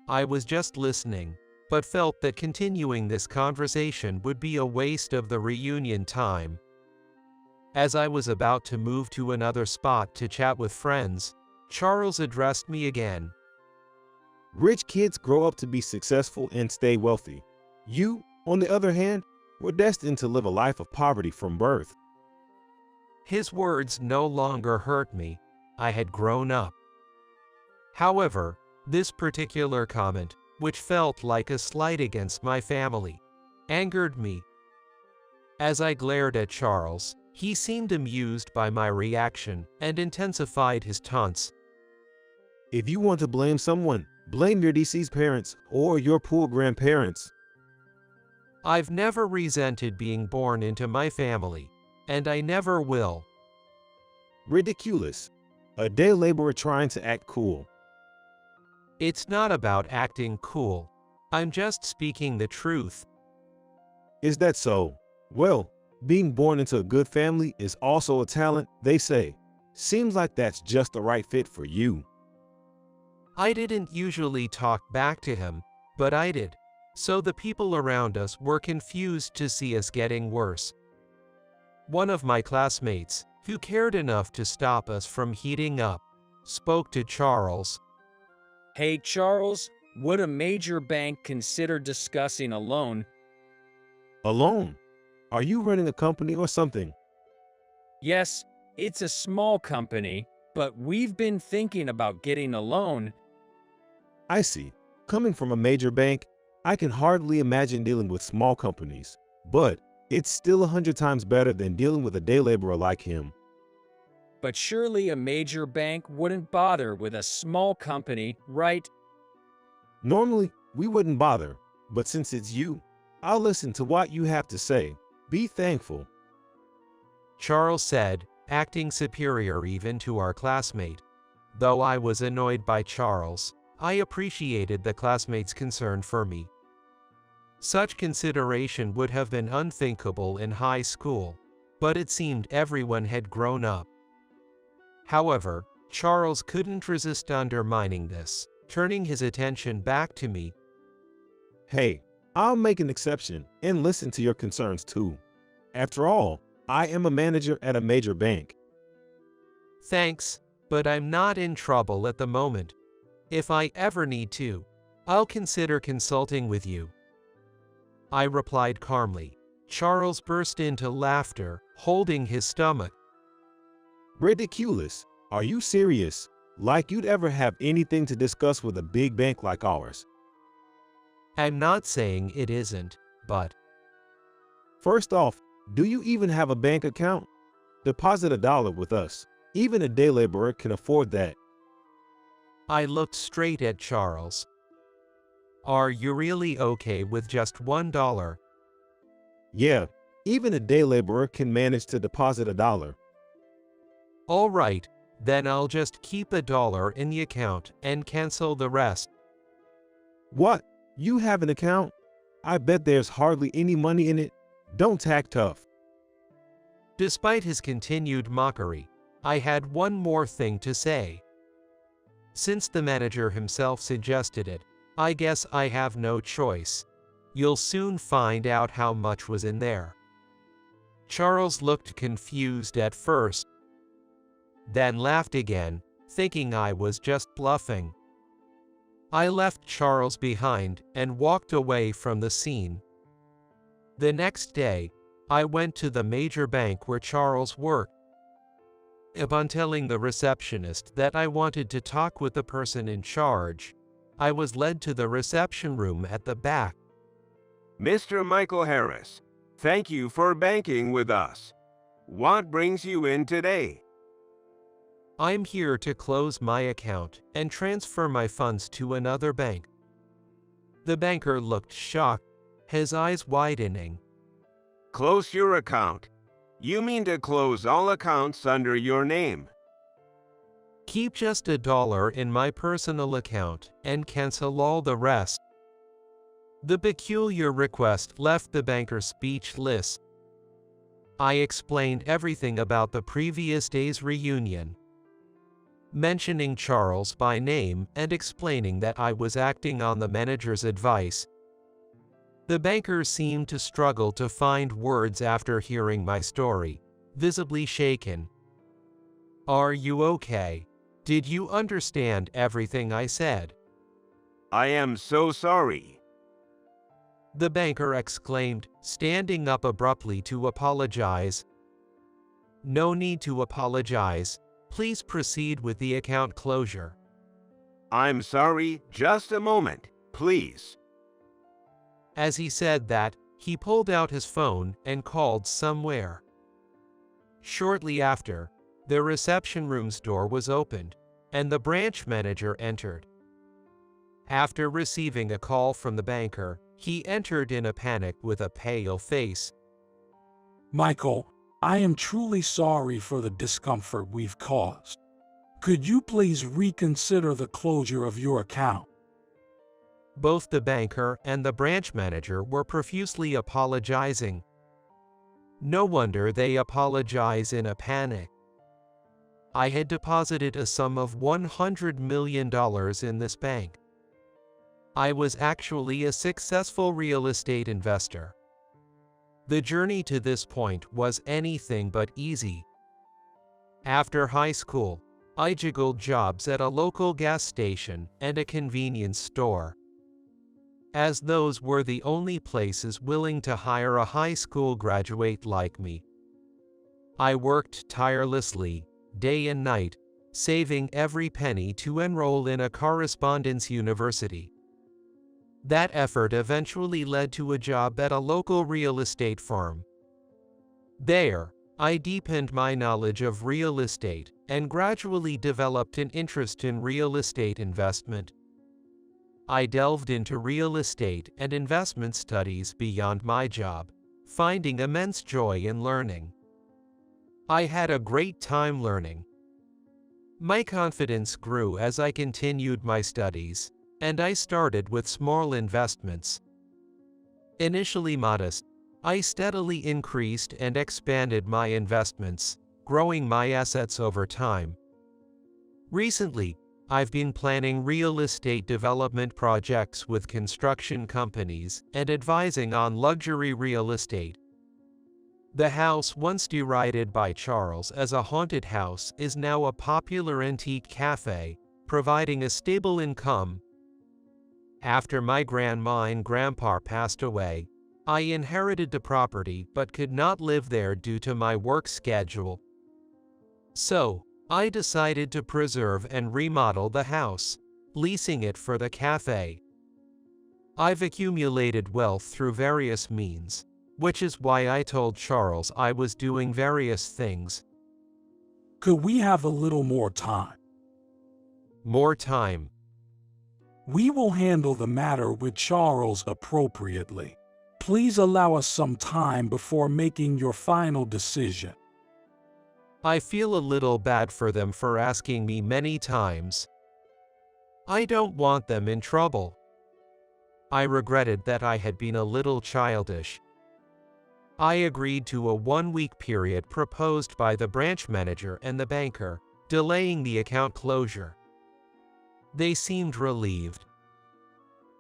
I was just listening, but felt that continuing this conversation would be a waste of the reunion time. As I was about to move to another spot to chat with friends, Charles addressed me again. Rich kids grow up to be successful and stay wealthy. You, on the other hand, were destined to live a life of poverty from birth. His words no longer hurt me. I had grown up. However, this particular comment, which felt like a slight against my family, angered me. As I glared at Charles, he seemed amused by my reaction and intensified his taunts. If you want to blame someone, blame your deceased parents or your poor grandparents. I've never resented being born into my family, and I never will. Ridiculous. A day laborer trying to act cool. It's not about acting cool. I'm just speaking the truth. Is that so? Well, being born into a good family is also a talent, they say. Seems like that's just the right fit for you. I didn't usually talk back to him, but I did. So the people around us were confused to see us getting worse. One of my classmates, who cared enough to stop us from heating up, spoke to Charles. Hey Charles, would a major bank consider discussing a loan? A loan? Are you running a company or something? Yes, it's a small company, but we've been thinking about getting a loan. I see. Coming from a major bank, I can hardly imagine dealing with small companies, but it's still 100 times better than dealing with a day laborer like him. But surely a major bank wouldn't bother with a small company, right? Normally, we wouldn't bother, but since it's you, I'll listen to what you have to say. Be thankful. Charles said, acting superior even to our classmate. Though I was annoyed by Charles, I appreciated the classmate's concern for me. Such consideration would have been unthinkable in high school, but it seemed everyone had grown up. However, Charles couldn't resist undermining this, turning his attention back to me. Hey, I'll make an exception and listen to your concerns too. After all, I am a manager at a major bank. Thanks, but I'm not in trouble at the moment. If I ever need to, I'll consider consulting with you. I replied calmly. Charles burst into laughter, holding his stomach. Ridiculous. Are you serious? Like you'd ever have anything to discuss with a big bank like ours. I'm not saying it isn't, but... First off, do you even have a bank account? Deposit $1 with us. Even a day laborer can afford that. I looked straight at Charles. Are you really okay with just $1? Yeah, even a day laborer can manage to deposit $1. All right, then I'll just keep $1 in the account and cancel the rest. What? You have an account? I bet there's hardly any money in it. Don't act tough. Despite his continued mockery, I had one more thing to say. Since the manager himself suggested it, I guess I have no choice. You'll soon find out how much was in there. Charles looked confused at first, then laughed again, thinking I was just bluffing. I left Charles behind and walked away from the scene. The next day, I went to the major bank where Charles worked. Upon telling the receptionist that I wanted to talk with the person in charge, I was led to the reception room at the back. Mr. Michael Harris, thank you for banking with us. What brings you in today? I'm here to close my account and transfer my funds to another bank. The banker looked shocked, his eyes widening. Close your account? You mean to close all accounts under your name? Keep just $1 in my personal account and cancel all the rest. The peculiar request left the banker speechless. I explained everything about the previous day's reunion, mentioning Charles by name and explaining that I was acting on the manager's advice. The banker seemed to struggle to find words after hearing my story, visibly shaken. "Are you okay? Did you understand everything I said?" I am so sorry. the banker exclaimed, standing up abruptly to apologize. "No need to apologize. Please proceed with the account closure." I'm sorry, just a moment, please. As he said that, he pulled out his phone and called somewhere. Shortly after, the reception room's door was opened, and the branch manager entered. After receiving a call from the banker, he entered in a panic with a pale face. Michael, I am truly sorry for the discomfort we've caused. Could you please reconsider the closure of your account? Both the banker and the branch manager were profusely apologizing. No wonder they apologize in a panic. I had deposited a sum of $100 million in this bank. I was actually a successful real estate investor. The journey to this point was anything but easy. After high school, I juggled jobs at a local gas station and a convenience store, as those were the only places willing to hire a high school graduate like me. I worked tirelessly, day and night, saving every penny to enroll in a correspondence university. That effort eventually led to a job at a local real estate firm. There, I deepened my knowledge of real estate and gradually developed an interest in real estate investment. I delved into real estate and investment studies beyond my job, finding immense joy in learning. I had a great time learning. My confidence grew as I continued my studies, and I started with small investments. Initially modest, I steadily increased and expanded my investments, growing my assets over time. Recently, I've been planning real estate development projects with construction companies and advising on luxury real estate. The house once derided by Charles as a haunted house is now a popular antique cafe, providing a stable income. After my grandma and grandpa passed away, I inherited the property but could not live there due to my work schedule. So, I decided to preserve and remodel the house, leasing it for the cafe. I've accumulated wealth through various means, which is why I told Charles I was doing various things. Could we have a little more time? More time. We will handle the matter with Charles appropriately. Please allow us some time before making your final decision. I feel a little bad for them for asking me many times. I don't want them in trouble. I regretted that I had been a little childish. I agreed to a 1-week period proposed by the branch manager and the banker, delaying the account closure. They seemed relieved.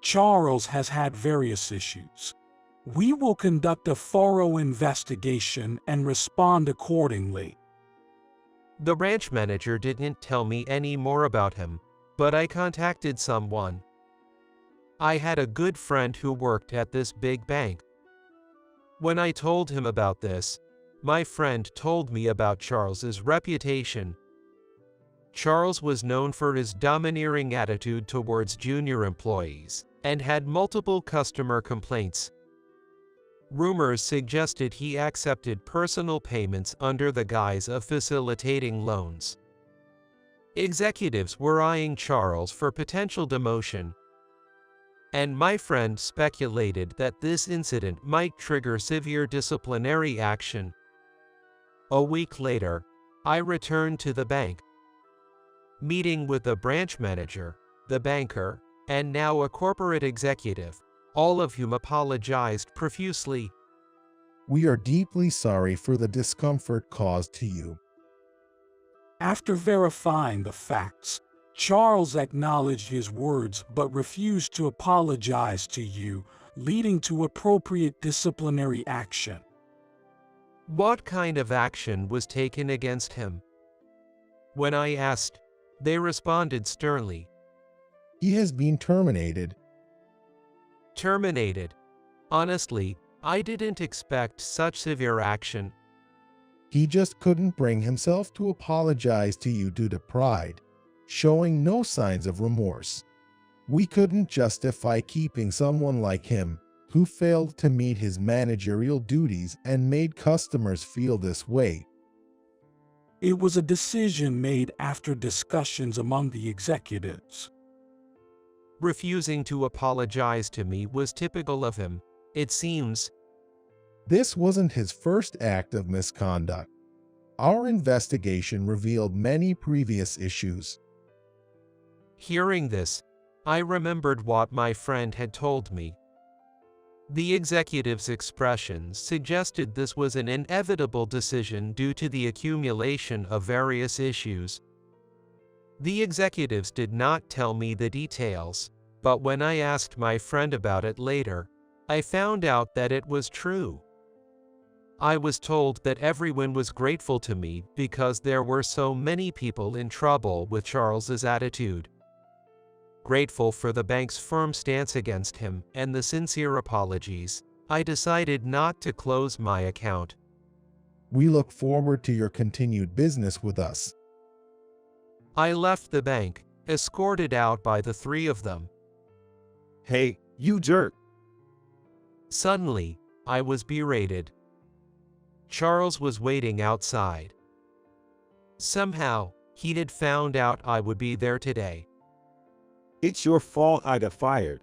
Charles has had various issues. We will conduct a thorough investigation and respond accordingly. The branch manager didn't tell me any more about him, but I contacted someone. I had a good friend who worked at this big bank. When I told him about this, my friend told me about Charles's reputation. Charles was known for his domineering attitude towards junior employees and had multiple customer complaints. Rumors suggested he accepted personal payments under the guise of facilitating loans. Executives were eyeing Charles for potential demotion, and my friend speculated that this incident might trigger severe disciplinary action. A week later, I returned to the bank, meeting with the branch manager, the banker, and now a corporate executive, all of whom apologized profusely. We are deeply sorry for the discomfort caused to you. After verifying the facts, Charles acknowledged his words but refused to apologize to you, leading to appropriate disciplinary action. What kind of action was taken against him? When I asked, they responded sternly. He has been terminated. Terminated. Honestly, I didn't expect such severe action. He just couldn't bring himself to apologize to you due to pride, showing no signs of remorse. We couldn't justify keeping someone like him, who failed to meet his managerial duties and made customers feel this way. It was a decision made after discussions among the executives. Refusing to apologize to me was typical of him, it seems. This wasn't his first act of misconduct. Our investigation revealed many previous issues. Hearing this, I remembered what my friend had told me. The executive's expressions suggested this was an inevitable decision due to the accumulation of various issues. The executives did not tell me the details, but when I asked my friend about it later, I found out that it was true. I was told that everyone was grateful to me because there were so many people in trouble with Charles's attitude. Grateful for the bank's firm stance against him and the sincere apologies, I decided not to close my account. We look forward to your continued business with us. I left the bank, escorted out by the three of them. Hey, you jerk. Suddenly, I was berated. Charles was waiting outside. Somehow, he had found out I would be there today. It's your fault I got fired.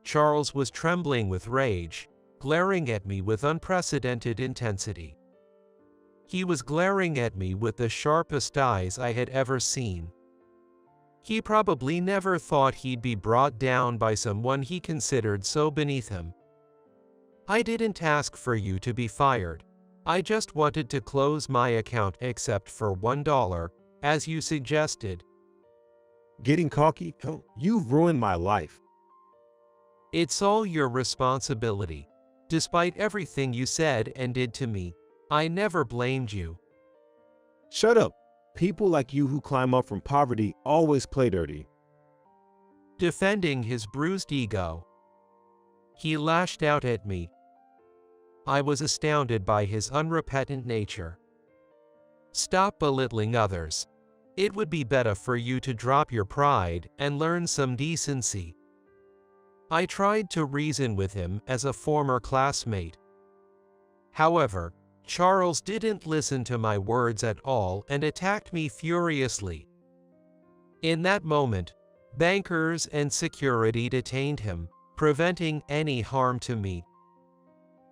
Charles was trembling with rage, glaring at me with unprecedented intensity. He was glaring at me with the sharpest eyes I had ever seen. He probably never thought he'd be brought down by someone he considered so beneath him. I didn't ask for you to be fired. I just wanted to close my account except for $1, as you suggested. Getting cocky? You've ruined my life. It's all your responsibility. Despite everything you said and did to me, I never blamed you. Shut up. People like you who climb up from poverty always play dirty. Defending his bruised ego, he lashed out at me. I was astounded by his unrepentant nature. Stop belittling others. It would be better for you to drop your pride and learn some decency. I tried to reason with him as a former classmate. However, Charles didn't listen to my words at all and attacked me furiously. In that moment, bankers and security detained him, preventing any harm to me.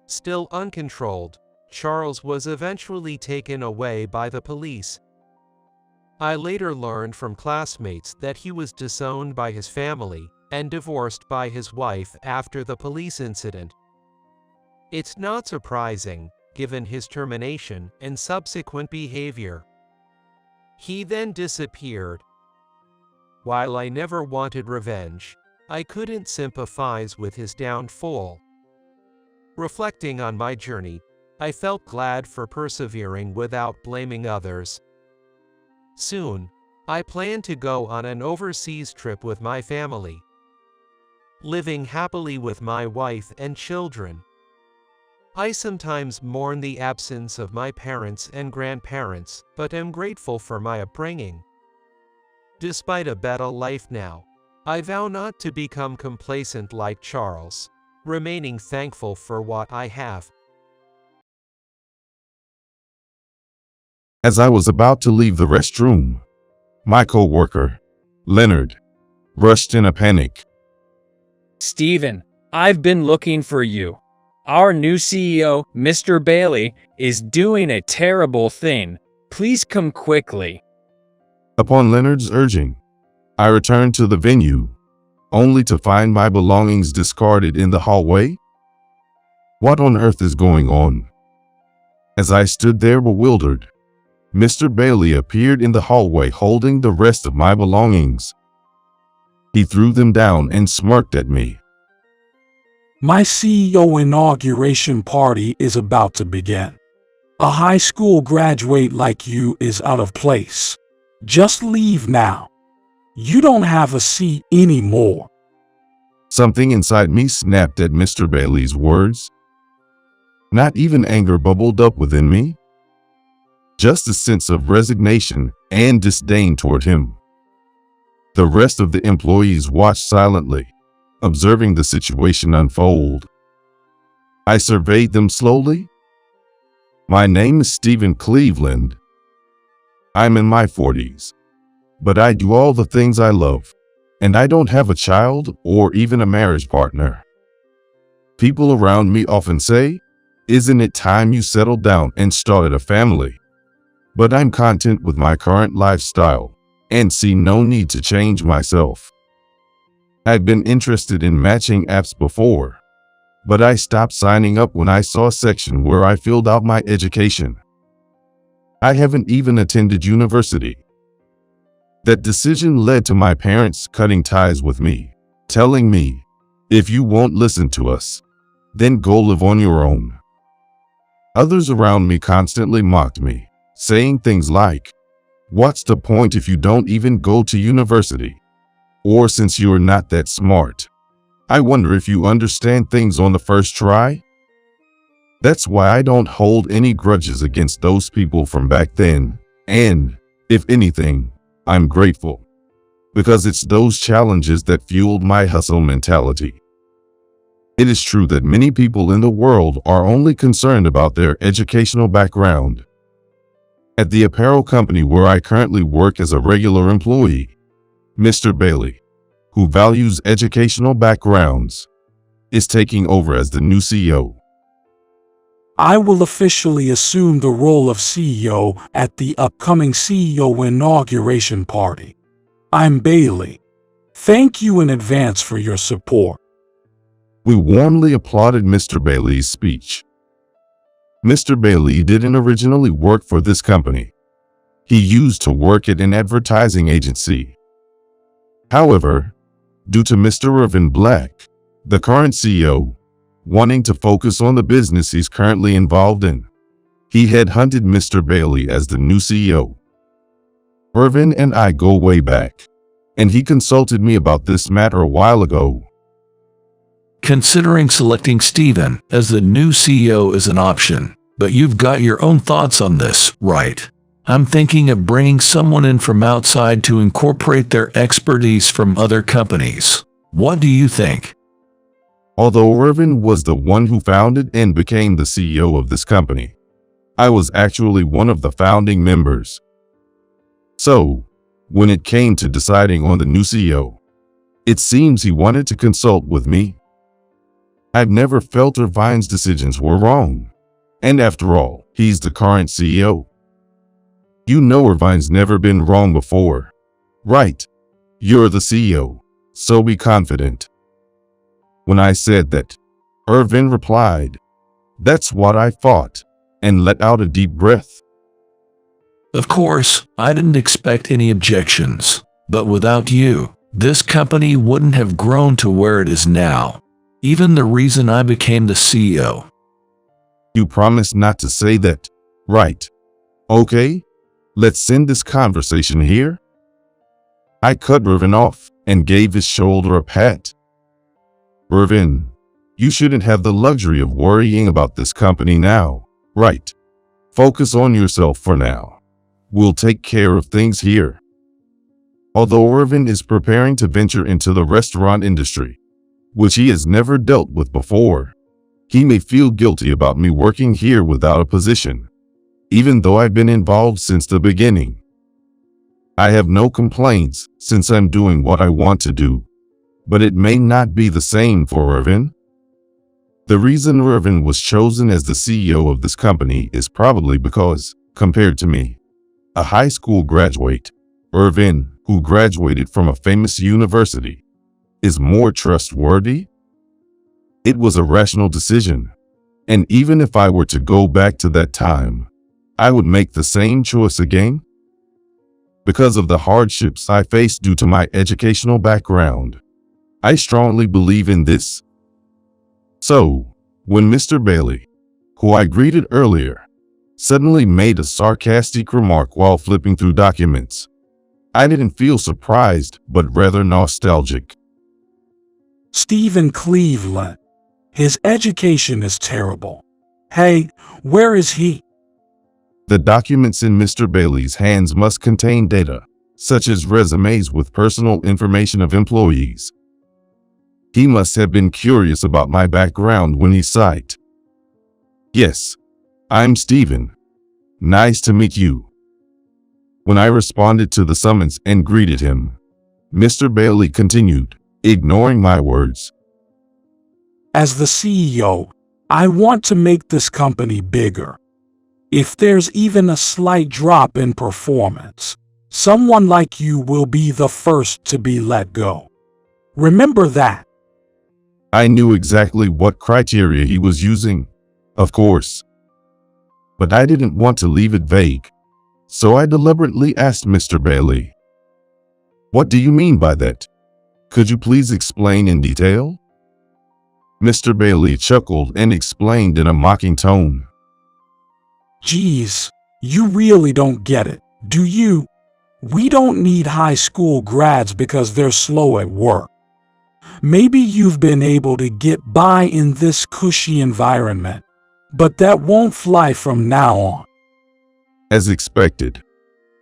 Still uncontrolled, Charles was eventually taken away by the police. I later learned from classmates that he was disowned by his family and divorced by his wife after the police incident. It's not surprising, given his termination and subsequent behavior. He then disappeared. While I never wanted revenge, I couldn't sympathize with his downfall. Reflecting on my journey, I felt glad for persevering without blaming others. Soon, I plan to go on an overseas trip with my family, living happily with my wife and children. I sometimes mourn the absence of my parents and grandparents, but am grateful for my upbringing. Despite a better life now, I vow not to become complacent like Charles, remaining thankful for what I have. As I was about to leave the restroom, my co-worker, Leonard, rushed in a panic. Steven, I've been looking for you. Our new CEO, Mr. Bailey, is doing a terrible thing. Please come quickly. Upon Leonard's urging, I returned to the venue, only to find my belongings discarded in the hallway. What on earth is going on? As I stood there bewildered, Mr. Bailey appeared in the hallway holding the rest of my belongings. He threw them down and smirked at me. My CEO inauguration party is about to begin. A high school graduate like you is out of place. Just leave now. You don't have a seat anymore. Something inside me snapped at Mr. Bailey's words. Not even anger bubbled up within me. Just a sense of resignation and disdain toward him. The rest of the employees watched silently, observing the situation unfold. I surveyed them slowly. My name is Stephen Cleveland. I'm in my 40s, but I do all the things I love, and I don't have a child or even a marriage partner. People around me often say, "Isn't it time you settled down and started a family?" But I'm content with my current lifestyle and see no need to change myself. I've been interested in matching apps before, but I stopped signing up when I saw a section where I filled out my education. I haven't even attended university. That decision led to my parents cutting ties with me, telling me, "If you won't listen to us, then go live on your own." Others around me constantly mocked me, saying things like, "What's the point if you don't even go to university? Or since you're not that smart, I wonder if you understand things on the first try?" That's why I don't hold any grudges against those people from back then, and, if anything, I'm grateful, because it's those challenges that fueled my hustle mentality. It is true that many people in the world are only concerned about their educational background. At the apparel company where I currently work as a regular employee, Mr. Bailey, who values educational backgrounds, is taking over as the new CEO. I will officially assume the role of CEO at the upcoming CEO inauguration party. I'm Bailey. Thank you in advance for your support. We warmly applauded Mr. Bailey's speech. Mr. Bailey didn't originally work for this company. He used to work at an advertising agency. However, due to Mr. Irvin Black, the current CEO, wanting to focus on the business he's currently involved in, he headhunted Mr. Bailey as the new CEO. Irvin and I go way back, and he consulted me about this matter a while ago. Considering selecting Stephen as the new CEO is an option, but you've got your own thoughts on this, right? I'm thinking of bringing someone in from outside to incorporate their expertise from other companies. What do you think? Although Irvin was the one who founded and became the CEO of this company, I was actually one of the founding members. So, when it came to deciding on the new CEO, it seems he wanted to consult with me. I've never felt Irvine's decisions were wrong. And after all, he's the current CEO. You know Irvine's never been wrong before. Right? You're the CEO, so be confident. When I said that, Irvin replied, "That's what I thought," and let out a deep breath. Of course, I didn't expect any objections, but without you, this company wouldn't have grown to where it is now. Even the reason I became the CEO. You promised not to say that, right? Okay, let's end this conversation here. I cut Irvin off and gave his shoulder a pat. Irvin, you shouldn't have the luxury of worrying about this company now, right? Focus on yourself for now. We'll take care of things here. Although Irvin is preparing to venture into the restaurant industry, which he has never dealt with before, he may feel guilty about me working here without a position, even though I've been involved since the beginning. I have no complaints since I'm doing what I want to do, but it may not be the same for Irvin. The reason Irvin was chosen as the CEO of this company is probably because, compared to me, a high school graduate, Irvin, who graduated from a famous university, is more trustworthy. It was a rational decision, And even if I were to go back to that time, I would make the same choice again? Because of the hardships I faced due to my educational background, I strongly believe in this. So, when Mr. Bailey, who I greeted earlier, suddenly made a sarcastic remark while flipping through documents, I didn't feel surprised, but rather nostalgic. Stephen Cleveland. His education is terrible. Hey, where is he? The documents in Mr. Bailey's hands must contain data, such as resumes with personal information of employees. He must have been curious about my background when he sighed. Yes, I'm Stephen. Nice to meet you. When I responded to the summons and greeted him, Mr. Bailey continued, ignoring my words. As the CEO, I want to make this company bigger. If there's even a slight drop in performance, someone like you will be the first to be let go. Remember that. I knew exactly what criteria he was using, of course. But I didn't want to leave it vague, so I deliberately asked Mr. Bailey, "What do you mean by that? Could you please explain in detail?" Mr. Bailey chuckled and explained in a mocking tone. Geez, you really don't get it, do you? We don't need high school grads because they're slow at work. Maybe you've been able to get by in this cushy environment, but that won't fly from now on. As expected,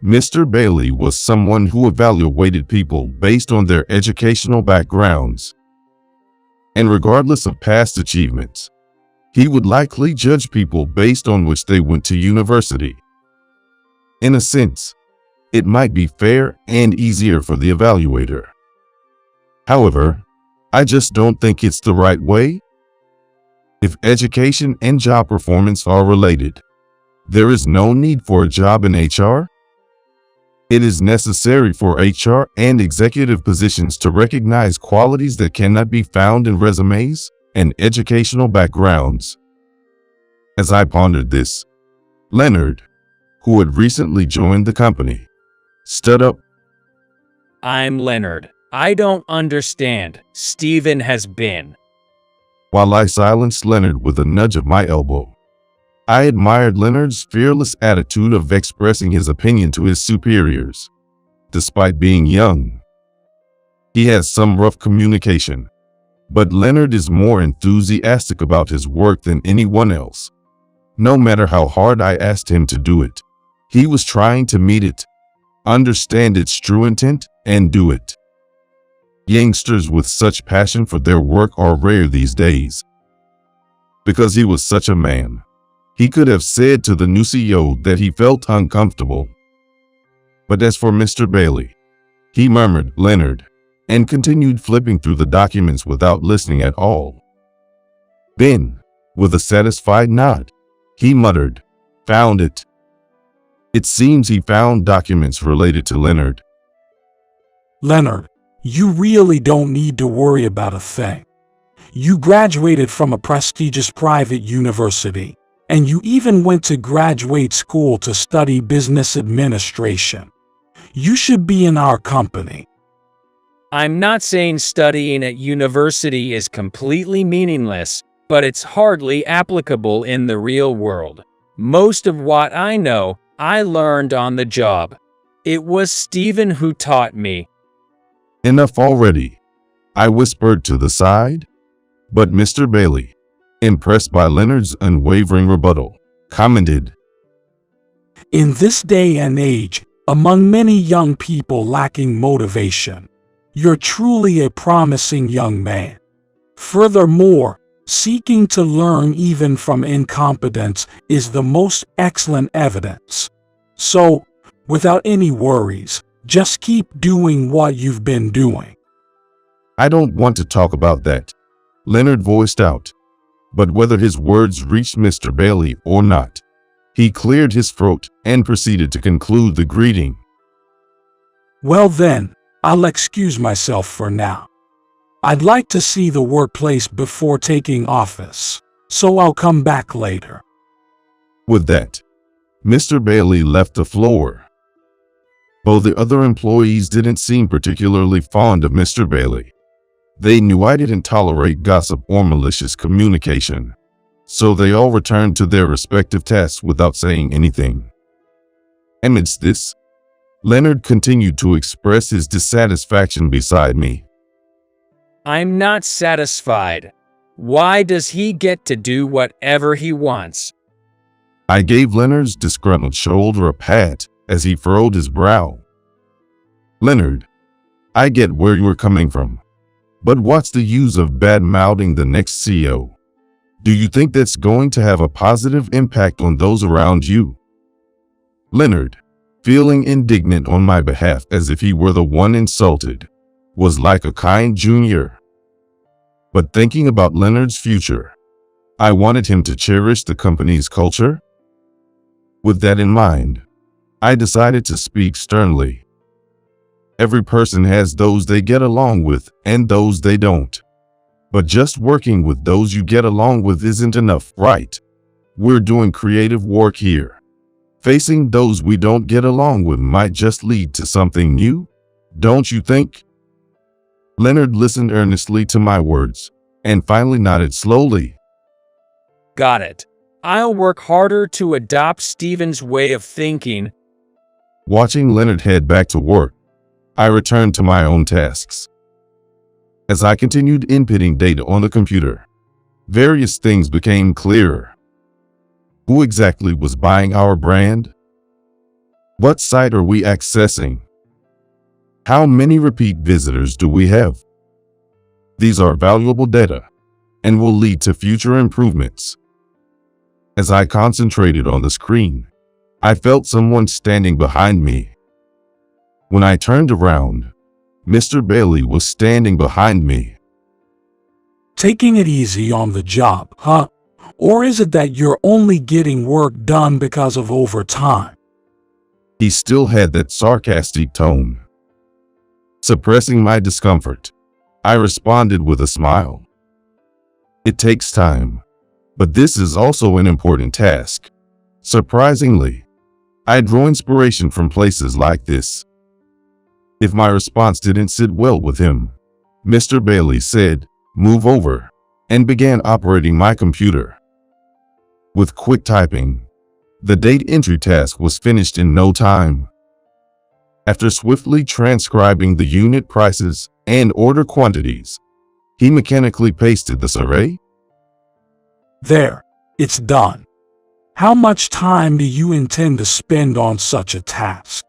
Mr. Bailey was someone who evaluated people based on their educational backgrounds. And regardless of past achievements, he would likely judge people based on which they went to university. In a sense, it might be fair and easier for the evaluator. However, I just don't think it's the right way. If education and job performance are related, there is no need for a job in HR. It is necessary for HR and executive positions to recognize qualities that cannot be found in resumes and educational backgrounds. As I pondered this, Leonard, who had recently joined the company, stood up. I'm Leonard. I don't understand. Stephen has been. While I silenced Leonard with a nudge of my elbow. I admired Leonard's fearless attitude of expressing his opinion to his superiors. Despite being young, he has some rough communication, but Leonard is more enthusiastic about his work than anyone else. No matter how hard I asked him to do it, he was trying to meet it, understand its true intent, and do it. Youngsters with such passion for their work are rare these days. Because he was such a man, he could have said to the new CEO that he felt uncomfortable. But as for Mr. Bailey, he murmured Leonard and continued flipping through the documents without listening at all. Then, with a satisfied nod, he muttered, "Found it." It seems he found documents related to Leonard. Leonard, you really don't need to worry about a thing. You graduated from a prestigious private university, and you even went to graduate school to study business administration. You should be in our company. I'm not saying studying at university is completely meaningless, but it's hardly applicable in the real world. Most of what I know, I learned on the job. It was Stephen who taught me. Enough already, I whispered to the side. But Mr. Bailey, impressed by Leonard's unwavering rebuttal, commented, In this day and age, among many young people lacking motivation, you're truly a promising young man. Furthermore, seeking to learn even from incompetence is the most excellent evidence. So, without any worries, just keep doing what you've been doing. I don't want to talk about that, Leonard voiced out. But whether his words reached Mr. Bailey or not, he cleared his throat and proceeded to conclude the greeting. Well then, I'll excuse myself for now. I'd like to see the workplace before taking office. so I'll come back later. With that, Mr. Bailey left the floor. Though the other employees didn't seem particularly fond of Mr. Bailey, they knew I didn't tolerate gossip or malicious communication, so they all returned to their respective tasks without saying anything. Amidst this, Leonard continued to express his dissatisfaction beside me. I'm not satisfied. Why does he get to do whatever he wants? I gave Leonard's disgruntled shoulder a pat as he furrowed his brow. Leonard, I get where you're coming from, but what's the use of bad-mouthing the next CEO? Do you think that's going to have a positive impact on those around you? Leonard, feeling indignant on my behalf as if he were the one insulted, was like a kind junior. But thinking about Leonard's future, I wanted him to cherish the company's culture. With that in mind, I decided to speak sternly. Every person has those they get along with and those they don't. But just working with those you get along with isn't enough, right? We're doing creative work here. Facing those we don't get along with might just lead to something new, don't you think? Leonard listened earnestly to my words and finally nodded slowly. Got it. I'll work harder to adopt Steven's way of thinking. Watching Leonard head back to work, I returned to my own tasks. As I continued inputting data on the computer, various things became clearer. Who exactly was buying our brand? What site are we accessing? How many repeat visitors do we have? These are valuable data and will lead to future improvements. As I concentrated on the screen, I felt someone standing behind me. When I turned around, Mr. Bailey was standing behind me. Taking it easy on the job, huh? Or is it that you're only getting work done because of overtime? He still had that sarcastic tone. Suppressing my discomfort, I responded with a smile. It takes time, but this is also an important task. Surprisingly, I draw inspiration from places like this. If my response didn't sit well with him, Mr. Bailey said, "Move over," and began operating my computer. With quick typing, the date entry task was finished in no time. After swiftly transcribing the unit prices and order quantities, he mechanically pasted this array. There, it's done. How much time do you intend to spend on such a task?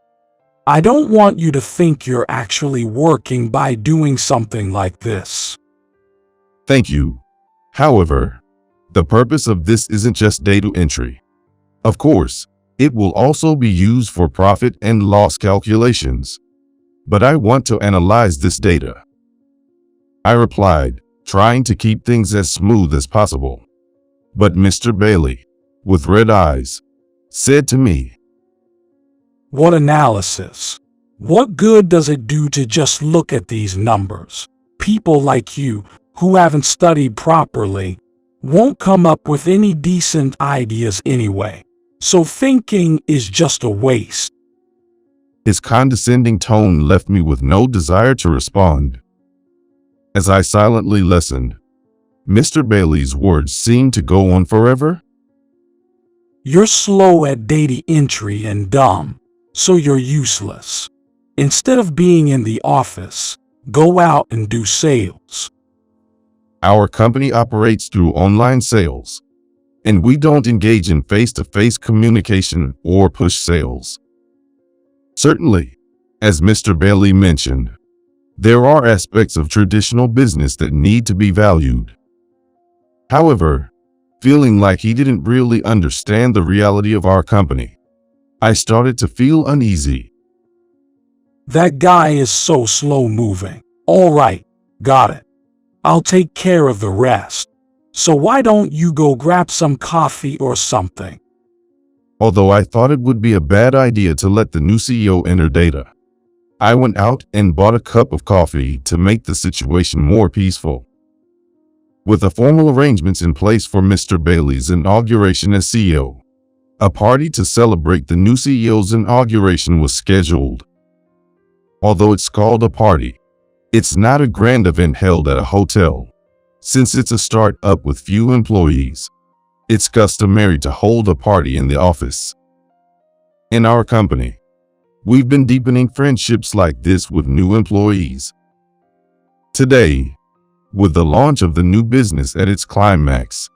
I don't want you to think you're actually working by doing something like this. Thank you. However, the purpose of this isn't just data entry. Of course, it will also be used for profit and loss calculations. But I want to analyze this data. I replied, trying to keep things as smooth as possible. But Mr. Bailey, with red eyes, said to me, "What analysis? What good does it do to just look at these numbers? People like you, who haven't studied properly, won't come up with any decent ideas anyway. So thinking is just a waste." His condescending tone left me with no desire to respond. As I silently listened, Mr. Bailey's words seemed to go on forever. "You're slow at data entry and dumb, so you're useless. Instead of being in the office, go out and do sales." Our company operates through online sales, and we don't engage in face-to-face communication or push sales. Certainly, as Mr. Bailey mentioned, there are aspects of traditional business that need to be valued. However, feeling like he didn't really understand the reality of our company, I started to feel uneasy. "That guy is so slow-moving. All right, got it. I'll take care of the rest. So why don't you go grab some coffee or something?" Although I thought it would be a bad idea to let the new CEO enter data, I went out and bought a cup of coffee to make the situation more peaceful. With the formal arrangements in place for Mr. Bailey's inauguration as CEO, a party to celebrate the new CEO's inauguration was scheduled. Although it's called a party, it's not a grand event held at a hotel. Since it's a start-up with few employees, it's customary to hold a party in the office. In our company, we've been deepening friendships like this with new employees. Today, with the launch of the new business at its climax,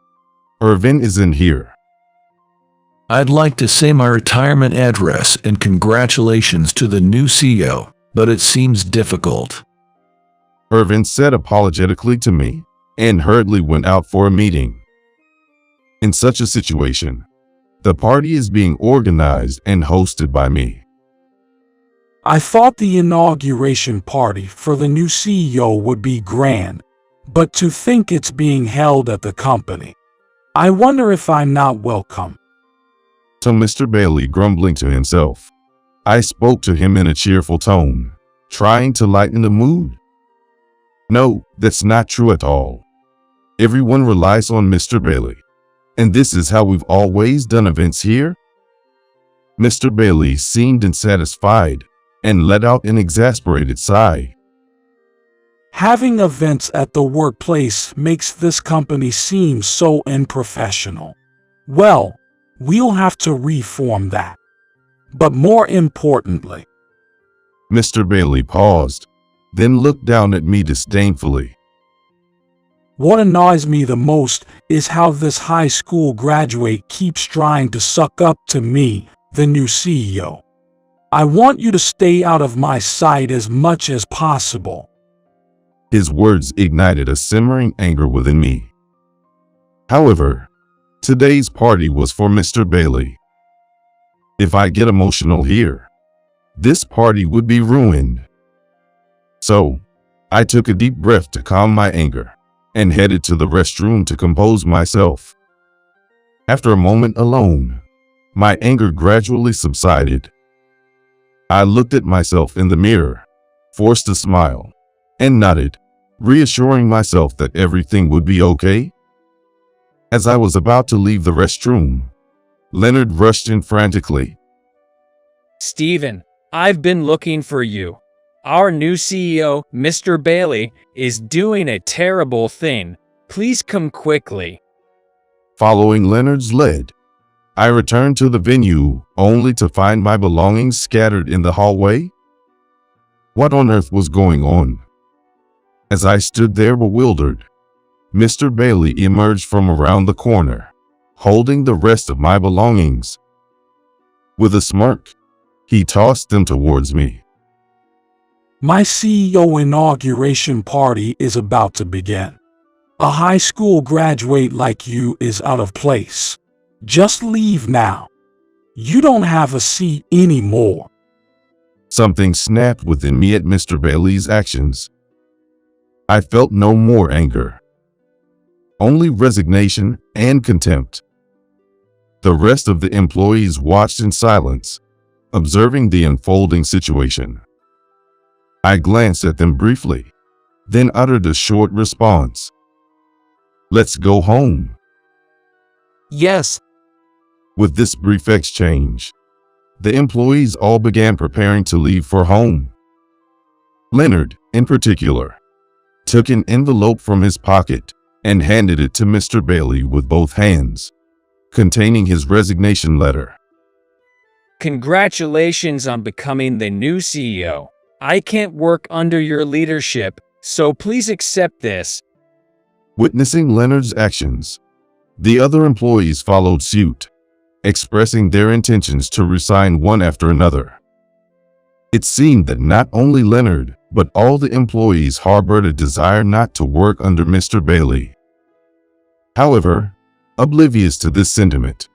Irvin isn't here. I'd like to say my retirement address and congratulations to the new CEO, but it seems difficult. Irvin said apologetically to me and hurriedly went out for a meeting. In such a situation, the party is being organized and hosted by me. I thought the inauguration party for the new CEO would be grand, but to think it's being held at the company. I wonder if I'm not welcome. To Mr. Bailey, grumbling to himself, I spoke to him in a cheerful tone, trying to lighten the mood. No, that's not true at all. Everyone relies on Mr. Bailey, and this is how we've always done events here. Mr. Bailey seemed unsatisfied and let out an exasperated sigh. Having events at the workplace makes this company seem so unprofessional. Well, we'll have to reform that. But more importantly, Mr. Bailey paused, then looked down at me disdainfully. What annoys me the most is how this high school graduate keeps trying to suck up to me, the new CEO. I want you to stay out of my sight as much as possible. His words ignited a simmering anger within me. However, today's party was for Mr. Bailey. If I get emotional here, this party would be ruined. So, I took a deep breath to calm my anger and headed to the restroom to compose myself. After a moment alone, my anger gradually subsided. I looked at myself in the mirror, forced a smile, and nodded, reassuring myself that everything would be okay. As I was about to leave the restroom, Leonard rushed in frantically. Steven, I've been looking for you. Our new CEO, Mr. Bailey, is doing a terrible thing. Please come quickly. Following Leonard's lead, I returned to the venue only to find my belongings scattered in the hallway. What on earth was going on? As I stood there bewildered, Mr. Bailey emerged from around the corner, holding the rest of my belongings. With a smirk, he tossed them towards me. My CEO inauguration party is about to begin. A high school graduate like you is out of place. Just leave now. You don't have a seat anymore. Something snapped within me at Mr. Bailey's actions. I felt no more anger, only resignation and contempt. The rest of the employees watched in silence, observing the unfolding situation. I glanced at them briefly, then uttered a short response. Let's go home. Yes. With this brief exchange, the employees all began preparing to leave for home. Leonard, in particular, took an envelope from his pocket and handed it to Mr. Bailey with both hands, containing his resignation letter. Congratulations on becoming the new CEO. I can't work under your leadership, so please accept this. Witnessing Leonard's actions, the other employees followed suit, expressing their intentions to resign one after another. It seemed that not only Leonard, but all the employees harbored a desire not to work under Mr. Bailey. However, oblivious to this sentiment,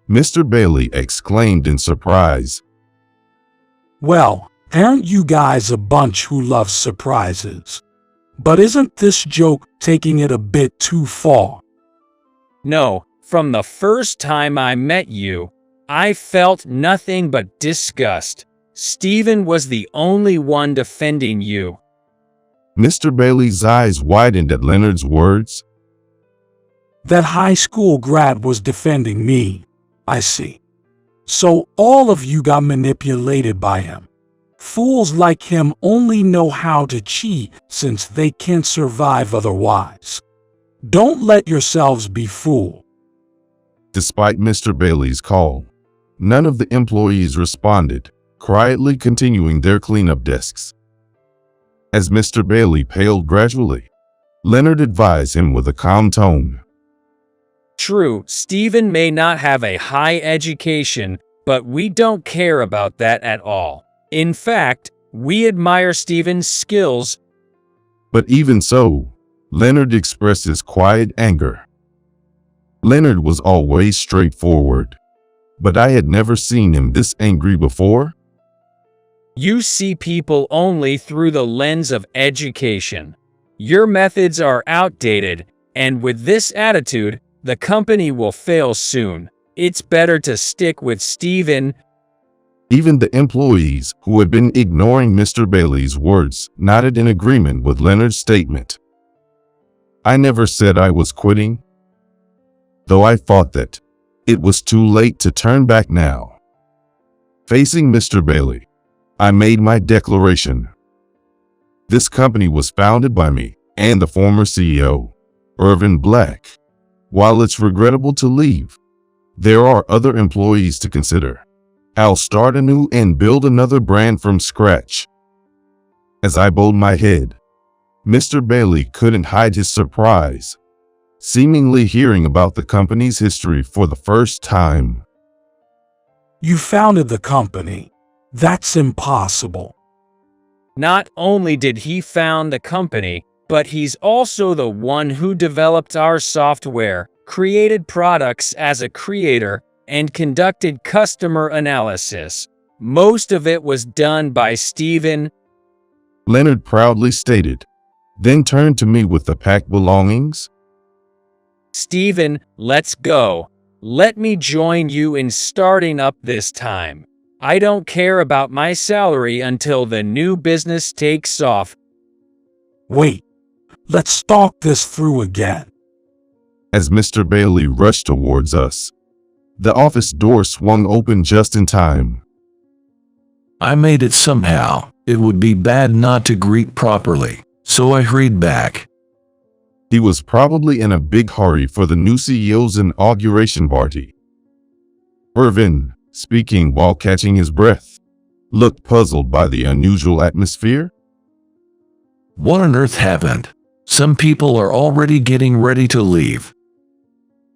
Mr. Bailey exclaimed in surprise, Well, aren't you guys a bunch who loves surprises? But isn't this joke taking it a bit too far? No, from the first time I met you, I felt nothing but disgust. Steven was the only one defending you. Mr. Bailey's eyes widened at Leonard's words, That high school grad was defending me. I see. So all of you got manipulated by him. Fools like him only know how to cheat since they can't survive otherwise. Don't let yourselves be fooled. Despite Mr. Bailey's call, none of the employees responded, quietly continuing their cleanup desks. As Mr. Bailey paled gradually, Leonard advised him with a calm tone. True, Stephen may not have a high education, but we don't care about that at all. In fact, we admire Stephen's skills. But even so, Leonard expressed his quiet anger. Leonard was always straightforward, but I had never seen him this angry before. You see people only through the lens of education. Your methods are outdated, and with this attitude, the company will fail soon. It's better to stick with Stephen. Even the employees who had been ignoring Mr. Bailey's words nodded in agreement with Leonard's statement. I never said I was quitting, though I thought that it was too late to turn back now. Facing Mr. Bailey, I made my declaration. This company was founded by me and the former CEO, Irvin Black. While it's regrettable to leave, there are other employees to consider. I'll start anew and build another brand from scratch. As I bowed my head, Mr. Bailey couldn't hide his surprise, seemingly hearing about the company's history for the first time. You founded the company. That's impossible. Not only did he found the company, but he's also the one who developed our software, created products as a creator, and conducted customer analysis. Most of it was done by Stephen. Leonard proudly stated, then turned to me with the packed belongings. Stephen, let's go. Let me join you in starting up this time. I don't care about my salary until the new business takes off. Wait, let's talk this through again. As Mr. Bailey rushed towards us, the office door swung open just in time. I made it somehow. It would be bad not to greet properly, so I hurried back. He was probably in a big hurry for the new CEO's inauguration party. Irvin, speaking while catching his breath, looked puzzled by the unusual atmosphere. What on earth happened? Some people are already getting ready to leave.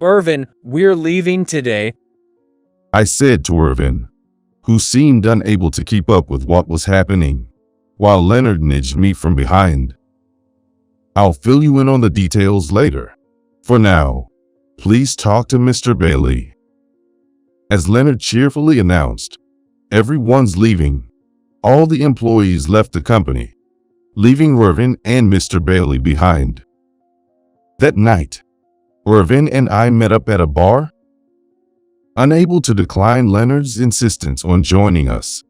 Irvin, we're leaving today. I said to Irvin, who seemed unable to keep up with what was happening, while Leonard nudged me from behind. I'll fill you in on the details later. For now, please talk to Mr. Bailey. As Leonard cheerfully announced, everyone's leaving. All the employees left the company, leaving Irvin and Mr. Bailey behind. That night, Irvin and I met up at a bar. Unable to decline Leonard's insistence on joining us,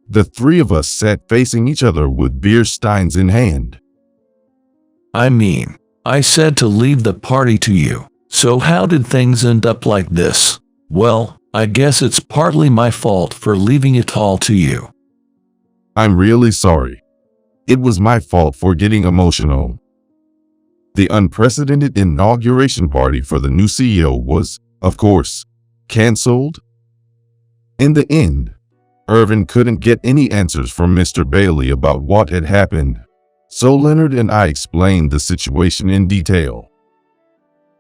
the three of us sat facing each other with beer steins in hand. I mean, I said to leave the party to you, so how did things end up like this? Well, I guess it's partly my fault for leaving it all to you. I'm really sorry. It was my fault for getting emotional. The unprecedented inauguration party for the new CEO was, of course, canceled. In the end, Irvin couldn't get any answers from Mr. Bailey about what had happened, so Leonard and I explained the situation in detail.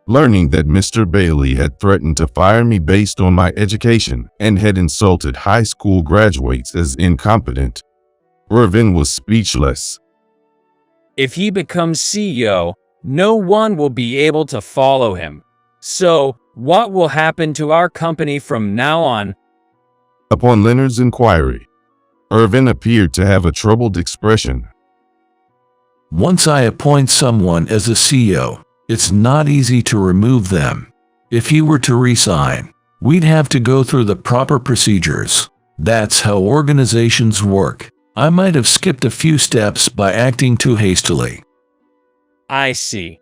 Learning that Mr. Bailey had threatened to fire me based on my education and had insulted high school graduates as incompetent, Irvin was speechless. If he becomes CEO, no one will be able to follow him. So, what will happen to our company from now on? Upon Leonard's inquiry, Irvin appeared to have a troubled expression. Once I appoint someone as a CEO, it's not easy to remove them. If he were to resign, we'd have to go through the proper procedures. That's how organizations work. I might have skipped a few steps by acting too hastily. I see.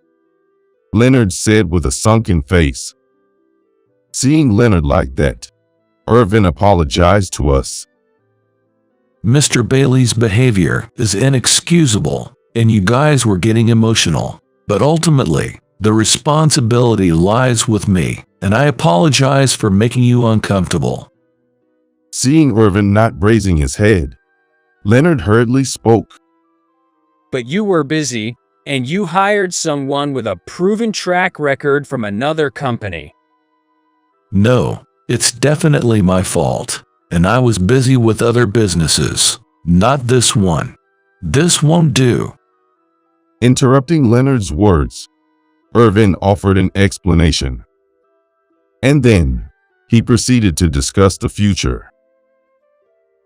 Leonard said with a sunken face. Seeing Leonard like that, Irvin apologized to us. Mr. Bailey's behavior is inexcusable, and you guys were getting emotional. But ultimately, the responsibility lies with me, and I apologize for making you uncomfortable. Seeing Irvin not raising his head, Leonard hurriedly spoke. But you were busy, and you hired someone with a proven track record from another company. No, it's definitely my fault, and I was busy with other businesses, not this one. This won't do. Interrupting Leonard's words, Irvin offered an explanation. And then, he proceeded to discuss the future.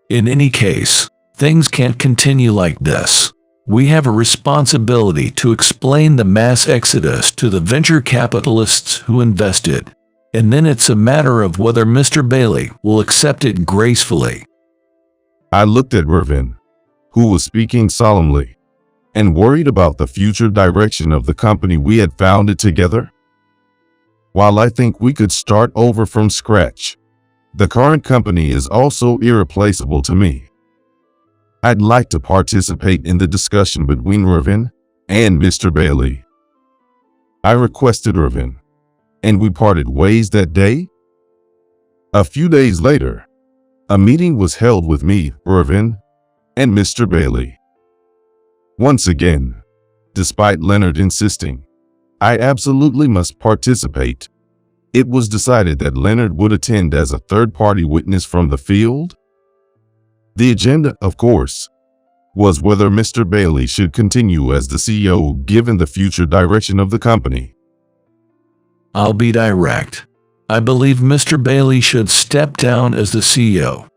In any case, things can't continue like this. We have a responsibility to explain the mass exodus to the venture capitalists who invested, and then it's a matter of whether Mr. Bailey will accept it gracefully. I looked at Irvin, who was speaking solemnly, and worried about the future direction of the company we had founded together. While I think we could start over from scratch, the current company is also irreplaceable to me. I'd like to participate in the discussion between Irvin and Mr. Bailey. I requested Irvin, and we parted ways that day. A few days later, a meeting was held with me, Irvin, and Mr. Bailey. Once again, despite Leonard insisting, I absolutely must participate. It was decided that Leonard would attend as a third-party witness from the field. The agenda, of course, was whether Mr. Bailey should continue as the CEO given the future direction of the company. I'll be direct. I believe Mr. Bailey should step down as the CEO.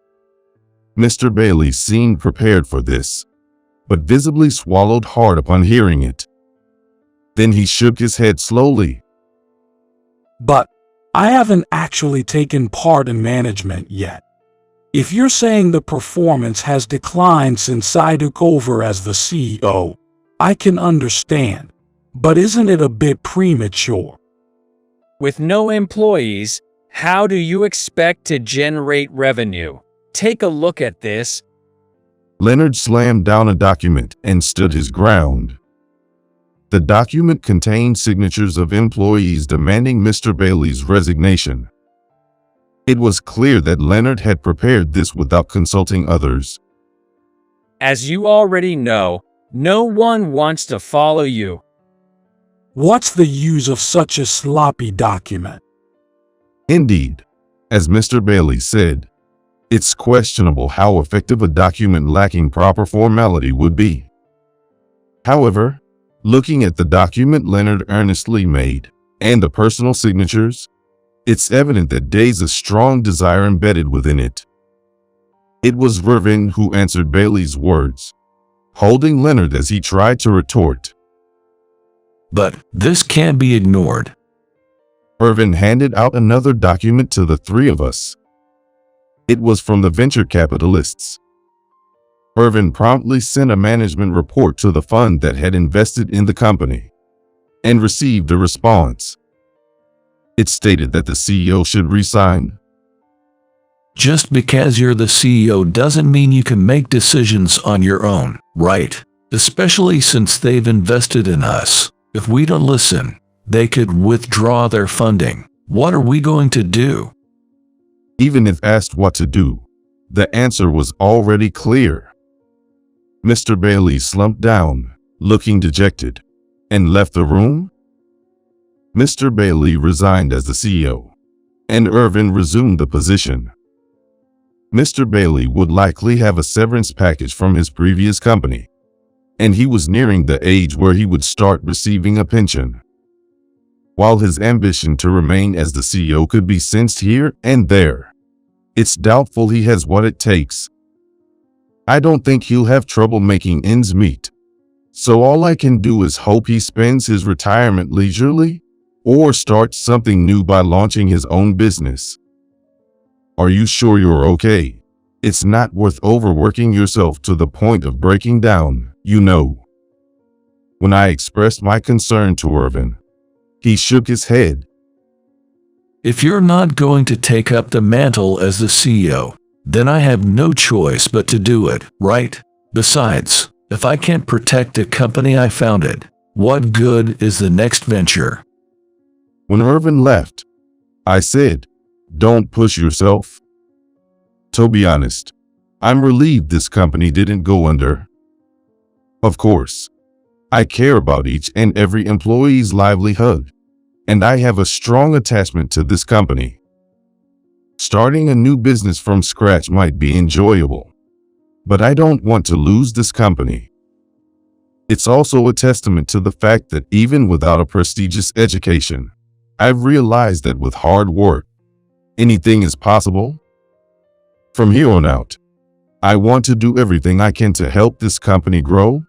Mr. Bailey seemed prepared for this, but visibly swallowed hard upon hearing it. Then he shook his head slowly. But I haven't actually taken part in management yet. If you're saying the performance has declined since I took over as the CEO, I can understand. But isn't it a bit premature? With no employees, how do you expect to generate revenue? Take a look at this. Leonard slammed down a document and stood his ground. The document contained signatures of employees demanding Mr. Bailey's resignation. It was clear that Leonard had prepared this without consulting others. As you already know, no one wants to follow you. What's the use of such a sloppy document? Indeed, as Mr. Bailey said, it's questionable how effective a document lacking proper formality would be. However, looking at the document Leonard earnestly made, and the personal signatures, it's evident that there's a strong desire embedded within it. It was Irvin who answered Bailey's words, holding Leonard as he tried to retort. But this can't be ignored. Irvin handed out another document to the three of us. It was from the venture capitalists. Irvin promptly sent a management report to the fund that had invested in the company, and received a response. It stated that the CEO should resign. Just because you're the CEO doesn't mean you can make decisions on your own, right? Especially since they've invested in us. If we don't listen, they could withdraw their funding. What are we going to do? Even if asked what to do, the answer was already clear. Mr. Bailey slumped down, looking dejected, and left the room. Mr. Bailey resigned as the CEO, and Irvin resumed the position. Mr. Bailey would likely have a severance package from his previous company, and he was nearing the age where he would start receiving a pension. While his ambition to remain as the CEO could be sensed here and there, it's doubtful he has what it takes. I don't think he'll have trouble making ends meet, so all I can do is hope he spends his retirement leisurely, or starts something new by launching his own business. Are you sure you're okay? It's not worth overworking yourself to the point of breaking down, you know. When I expressed my concern to Irvin, He shook his head. If you're not going to take up the mantle as the CEO, then I have no choice but to do it, right? Besides, if I can't protect the company I founded, what good is the next venture? When Irvin left, I said, "Don't push yourself." To be honest, I'm relieved this company didn't go under. Of course, I care about each and every employee's livelihood, and I have a strong attachment to this company. Starting a new business from scratch might be enjoyable, but I don't want to lose this company. It's also a testament to the fact that even without a prestigious education, I've realized that with hard work, anything is possible. From here on out, I want to do everything I can to help this company grow.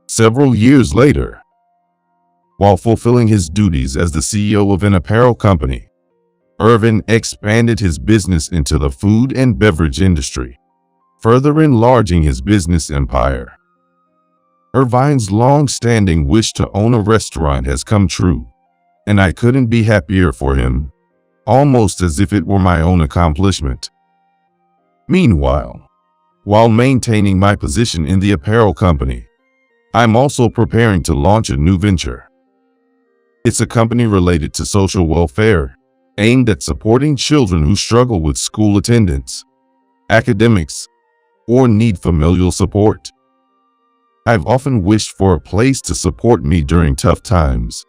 Several years later, while fulfilling his duties as the CEO of an apparel company, Irvin expanded his business into the food and beverage industry, further enlarging his business empire. Irvin's long-standing wish to own a restaurant has come true, and I couldn't be happier for him, almost as if it were my own accomplishment. Meanwhile, while maintaining my position in the apparel company, I'm also preparing to launch a new venture. It's a company related to social welfare, aimed at supporting children who struggle with school attendance, academics, or need familial support. I've often wished for a place to support me during tough times.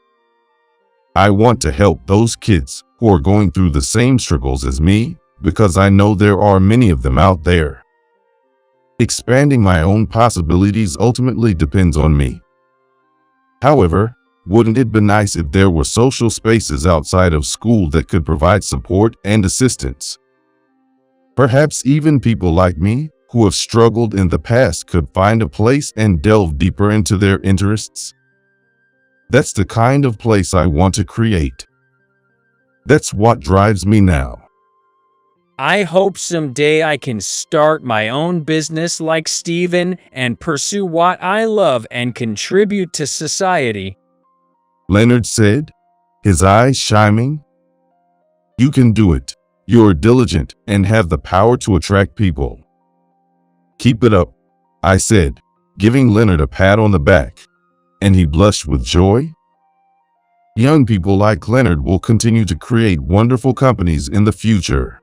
I want to help those kids who are going through the same struggles as me, because I know there are many of them out there. Expanding my own possibilities ultimately depends on me. However, wouldn't it be nice if there were social spaces outside of school that could provide support and assistance? Perhaps even people like me, who have struggled in the past, could find a place and delve deeper into their interests. That's the kind of place I want to create. That's what drives me now. I hope someday I can start my own business like Steven and pursue what I love and contribute to society. Leonard said, his eyes shining. You can do it. You're diligent and have the power to attract people. Keep it up, I said, giving Leonard a pat on the back, and he blushed with joy. Young people like Leonard will continue to create wonderful companies in the future.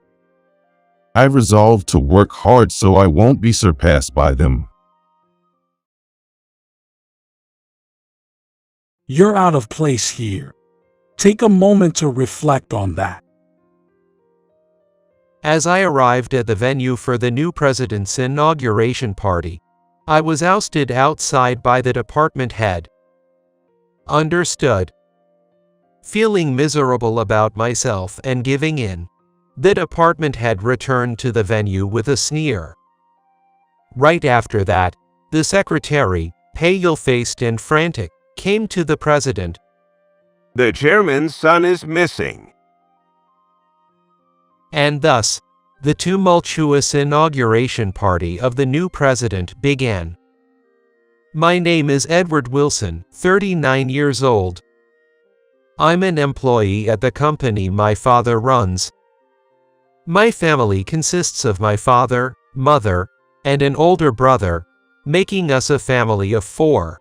I resolved to work hard so I won't be surpassed by them. You're out of place here. Take a moment to reflect on that. As I arrived at the venue for the new president's inauguration party, I was ousted outside by the department head. Understood. Feeling miserable about myself and giving in, the department head returned to the venue with a sneer. Right after that, the secretary, pale-faced and frantic, came to the president. The chairman's son is missing. And thus, the tumultuous inauguration party of the new president began. My name is Edward Wilson, 39 years old. I'm an employee at the company my father runs. My family consists of my father, mother, and an older brother, making us a family of 4.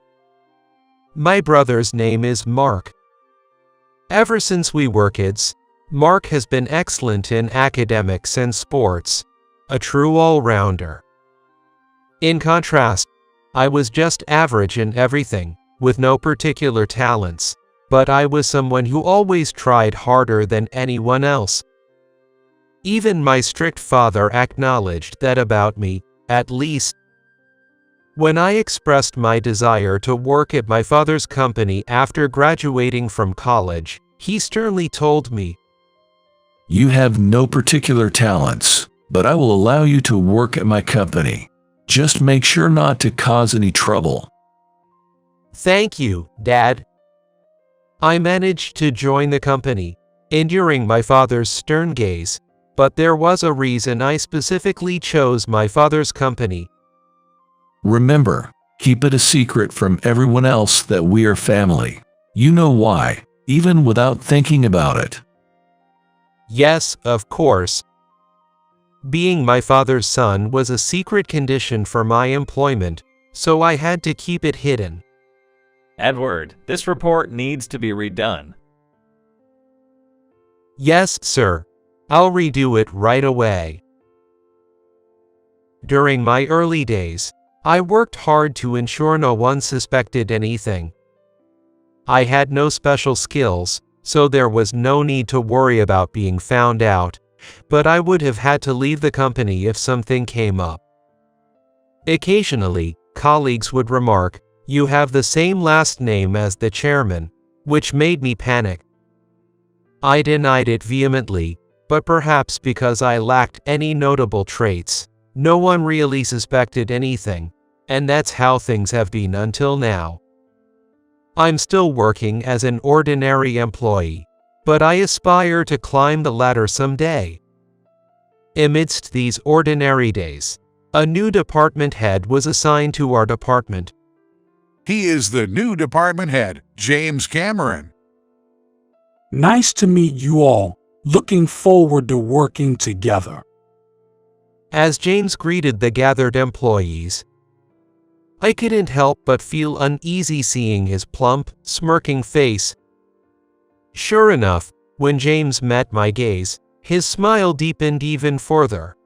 My brother's name is Mark. Ever since we were kids, Mark has been excellent in academics and sports, a true all-rounder. In contrast, I was just average in everything, with no particular talents, but I was someone who always tried harder than anyone else. Even my strict father acknowledged that about me, at least. When I expressed my desire to work at my father's company after graduating from college, he sternly told me, You have no particular talents, but I will allow you to work at my company. Just make sure not to cause any trouble. Thank you, Dad. I managed to join the company, enduring my father's stern gaze, but there was a reason I specifically chose my father's company. Remember, keep it a secret from everyone else that we are family. You know why. even without thinking about it? Yes, of course. Being my father's son was a secret condition for my employment, so I had to keep it hidden. Edward, this report needs to be redone. Yes, sir. I'll redo it right away. During my early days, I worked hard to ensure no one suspected anything. I had no special skills, so there was no need to worry about being found out, but I would have had to leave the company if something came up. Occasionally, colleagues would remark, "You have the same last name as the chairman," which made me panic. I denied it vehemently, but perhaps because I lacked any notable traits, no one really suspected anything, and that's how things have been until now. I'm still working as an ordinary employee, but I aspire to climb the ladder someday. Amidst these ordinary days, a new department head was assigned to our department. He is the new department head, James Cameron. Nice to meet you all. Looking forward to working together. As James greeted the gathered employees, I couldn't help but feel uneasy seeing his plump, smirking face. Sure enough, when James met my gaze, his smile deepened even further.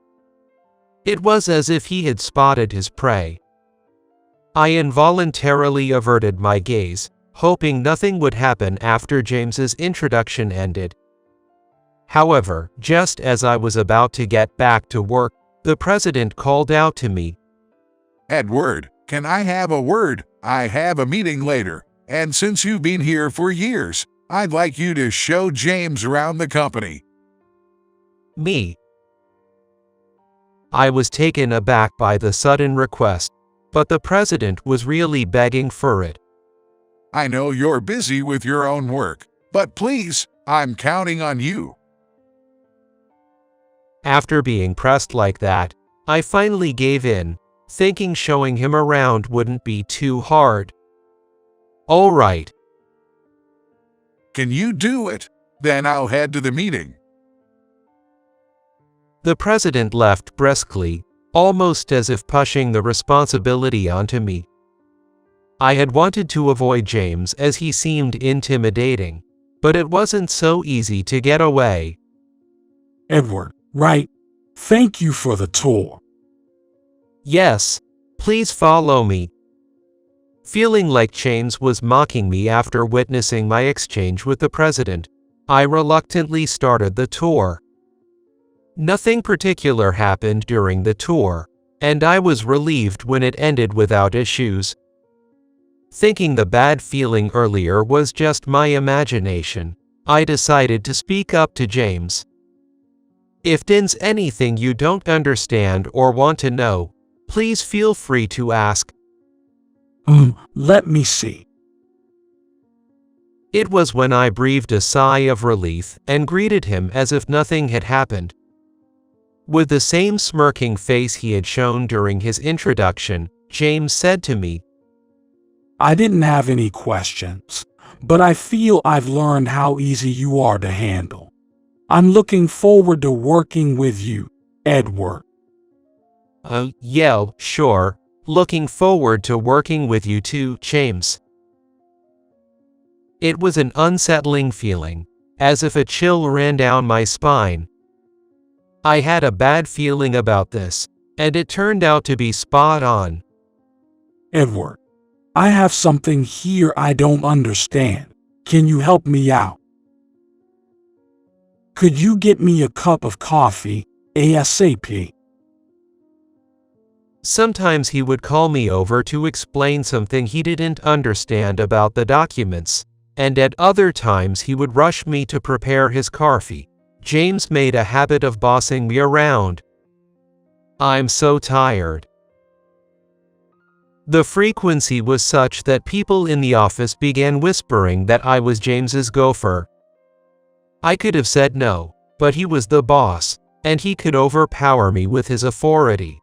It was as if he had spotted his prey. I involuntarily averted my gaze, hoping nothing would happen after James's introduction ended. However, just as I was about to get back to work, the president called out to me, "Edward, can I have a word? I have a meeting later, and since you've been here for years, I'd like you to show James around the company." Me. I was taken aback by the sudden request, but the president was really begging for it. "I know you're busy with your own work, but please, I'm counting on you." After being pressed like that, I finally gave in, thinking showing him around wouldn't be too hard. All right. "Can you do it? Then I'll head to the meeting." The president left briskly, almost as if pushing the responsibility onto me. I had wanted to avoid James as he seemed intimidating, but it wasn't so easy to get away. Edward, right? Thank you for the tour. Yes, please follow me. Feeling like James was mocking me after witnessing my exchange with the president, I reluctantly started the tour. Nothing particular happened during the tour, and I was relieved when it ended without issues. Thinking the bad feeling earlier was just my imagination, I decided to speak up to James. If there's anything you don't understand or want to know, please feel free to ask. Let me see. It was when I breathed a sigh of relief and greeted him as if nothing had happened. With the same smirking face he had shown during his introduction, James said to me, "I didn't have any questions, but I feel I've learned how easy you are to handle. I'm looking forward to working with you, Edward." Yeah, sure. Looking forward to working with you too, James. It was an unsettling feeling, as if a chill ran down my spine. I had a bad feeling about this, and it turned out to be spot on. Edward, I have something here I don't understand. Can you help me out? Could you get me a cup of coffee, ASAP? Sometimes he would call me over to explain something he didn't understand about the documents, and at other times he would rush me to prepare his coffee. James made a habit of bossing me around. I'm so tired. The frequency was such that people in the office began whispering that I was James's gopher. I could have said no, but he was the boss, and he could overpower me with his authority.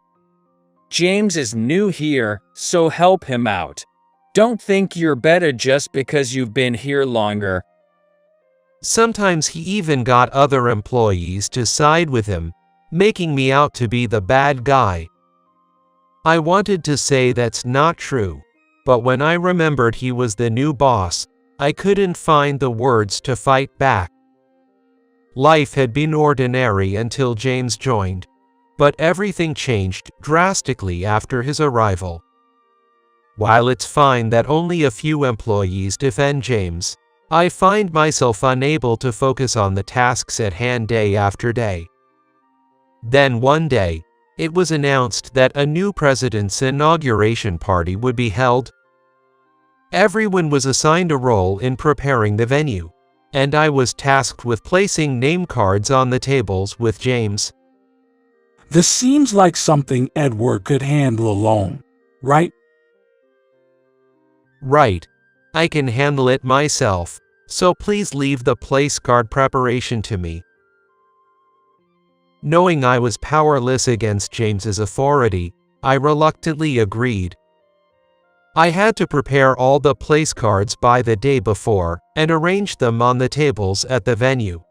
James is new here, so help him out. Don't think you're better just because you've been here longer. Sometimes he even got other employees to side with him, making me out to be the bad guy. I wanted to say that's not true, but when I remembered he was the new boss, I couldn't find the words to fight back. Life had been ordinary until James joined, but everything changed drastically after his arrival. While it's fine that only a few employees defend James, I find myself unable to focus on the tasks at hand day after day. Then one day, it was announced that a new president's inauguration party would be held. Everyone was assigned a role in preparing the venue, and I was tasked with placing name cards on the tables with James. This seems like something Edward could handle alone, right? Right. I can handle it myself, so please leave the place card preparation to me. Knowing I was powerless against James's authority, I reluctantly agreed. I had to prepare all the place cards by the day before and arrange them on the tables at the venue.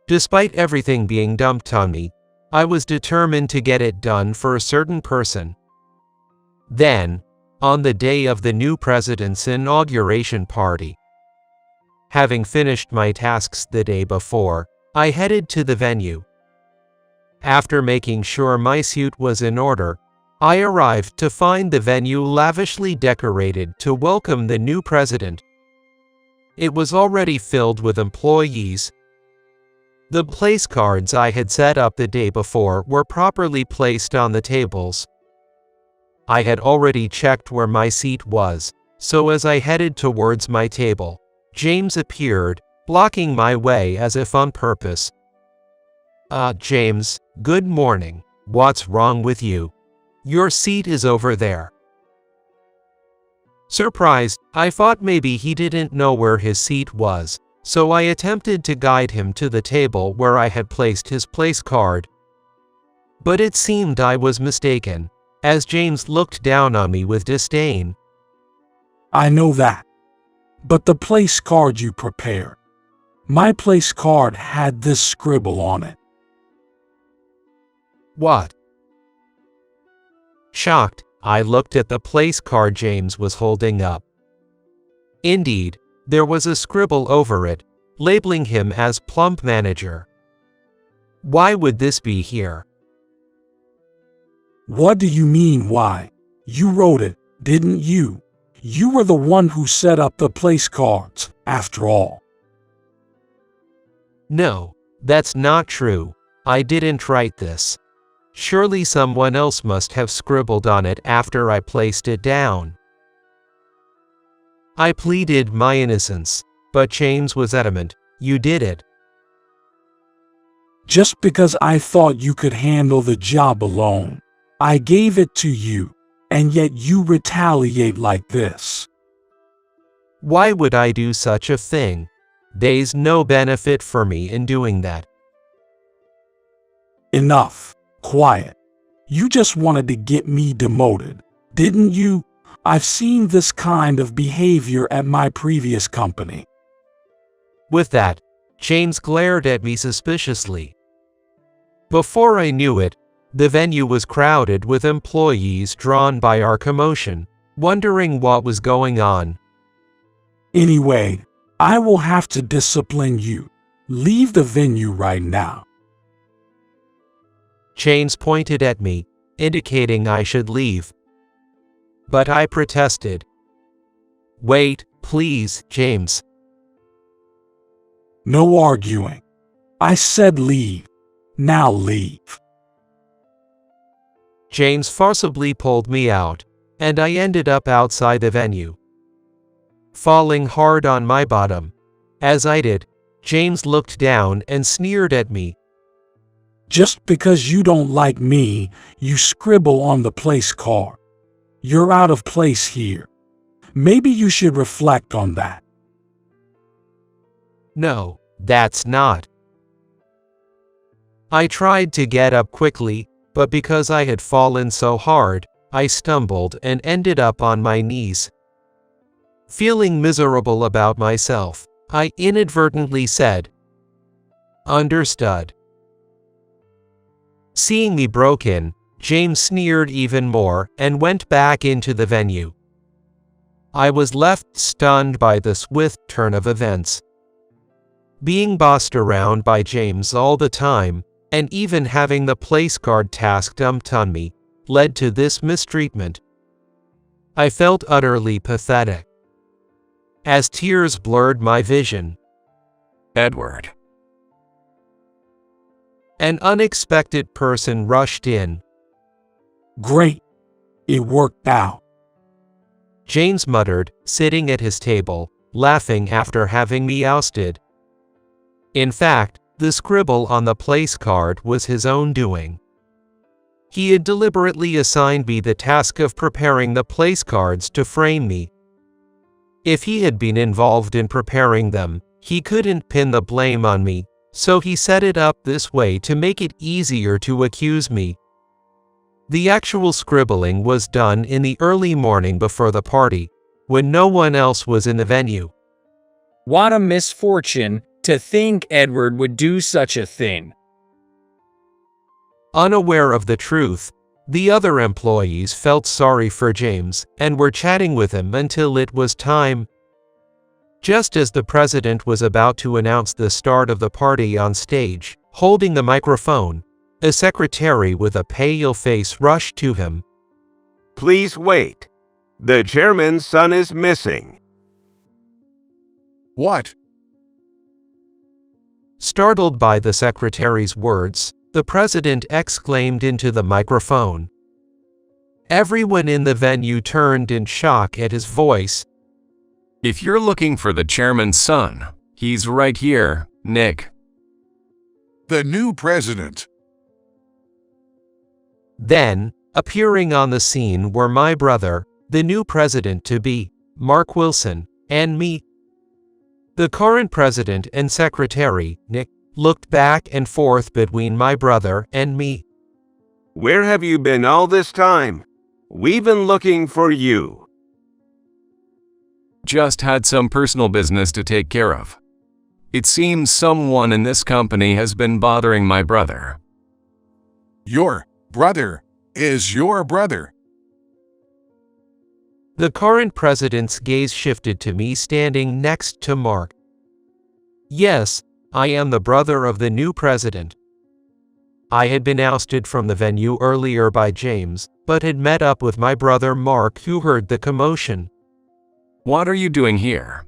Despite everything being dumped on me, I was determined to get it done for a certain person. Then, on the day of the new president's inauguration party, having finished my tasks the day before, I headed to the venue. After making sure my suit was in order, I arrived to find the venue lavishly decorated to welcome the new president. It was already filled with employees. The place cards I had set up the day before were properly placed on the tables. I had already checked where my seat was, so as I headed towards my table, James appeared, blocking my way as if on purpose. James, good morning. What's wrong with you? Your seat is over there. Surprised, I thought maybe he didn't know where his seat was, so I attempted to guide him to the table where I had placed his place card. But it seemed I was mistaken, as James looked down on me with disdain. I know that. But the place card you prepared. My place card had this scribble on it. What? Shocked, I looked at the place card James was holding up. Indeed, there was a scribble over it, labeling him as plump manager. Why would this be here? What do you mean why? You wrote it, didn't you? You were the one who set up the place cards, after all. No, that's not true. I didn't write this. Surely someone else must have scribbled on it after I placed it down. I pleaded my innocence, but James was adamant. You did it. Just because I thought you could handle the job alone. I gave it to you, and yet you retaliate like this. Why would I do such a thing? There's no benefit for me in doing that. Enough. Quiet. You just wanted to get me demoted, didn't you? I've seen this kind of behavior at my previous company. With that, James glared at me suspiciously. Before I knew it, the venue was crowded with employees drawn by our commotion, wondering what was going on. Anyway, I will have to discipline you. Leave the venue right now. James pointed at me, indicating I should leave. But I protested. Wait, please, James. No arguing. I said leave. Now leave. James forcibly pulled me out, and I ended up outside the venue, falling hard on my bottom. As I did, James looked down and sneered at me. Just because you don't like me, you scribble on the place card. You're out of place here. Maybe you should reflect on that. No, that's not. I tried to get up quickly, but because I had fallen so hard, I stumbled and ended up on my knees. Feeling miserable about myself, I inadvertently said. Understood. Seeing me broken, James sneered even more and went back into the venue. I was left stunned by the swift turn of events. Being bossed around by James all the time, and even having the place card task dumped on me, led to this mistreatment. I felt utterly pathetic. As tears blurred my vision, Edward. an unexpected person rushed in. Great. It worked out. James muttered, sitting at his table, laughing after having me ousted. In fact, the scribble on the place card was his own doing. He had deliberately assigned me the task of preparing the place cards to frame me. If he had been involved in preparing them, he couldn't pin the blame on me, so he set it up this way to make it easier to accuse me. The actual scribbling was done in the early morning before the party, when no one else was in the venue. What a misfortune to think Edward would do such a thing. Unaware of the truth, the other employees felt sorry for James and were chatting with him until it was time. Just as the president was about to announce the start of the party on stage, holding the microphone, a secretary with a pale face rushed to him. Please wait. The chairman's son is missing. What? Startled by the secretary's words, the president exclaimed into the microphone. Everyone in the venue turned in shock at his voice. If you're looking for the chairman's son, he's right here, Nick. The new president. Then, appearing on the scene were my brother, the new president-to-be, Mark Wilson, and me. The current president and secretary, Nick, looked back and forth between my brother and me. Where have you been all this time? We've been looking for you. Just had some personal business to take care of. It seems someone in this company has been bothering my brother. Your brother is your brother. The current president's gaze shifted to me standing next to Mark. Yes, I am the brother of the new president. I had been ousted from the venue earlier by James, but had met up with my brother Mark, who heard the commotion. What are you doing here?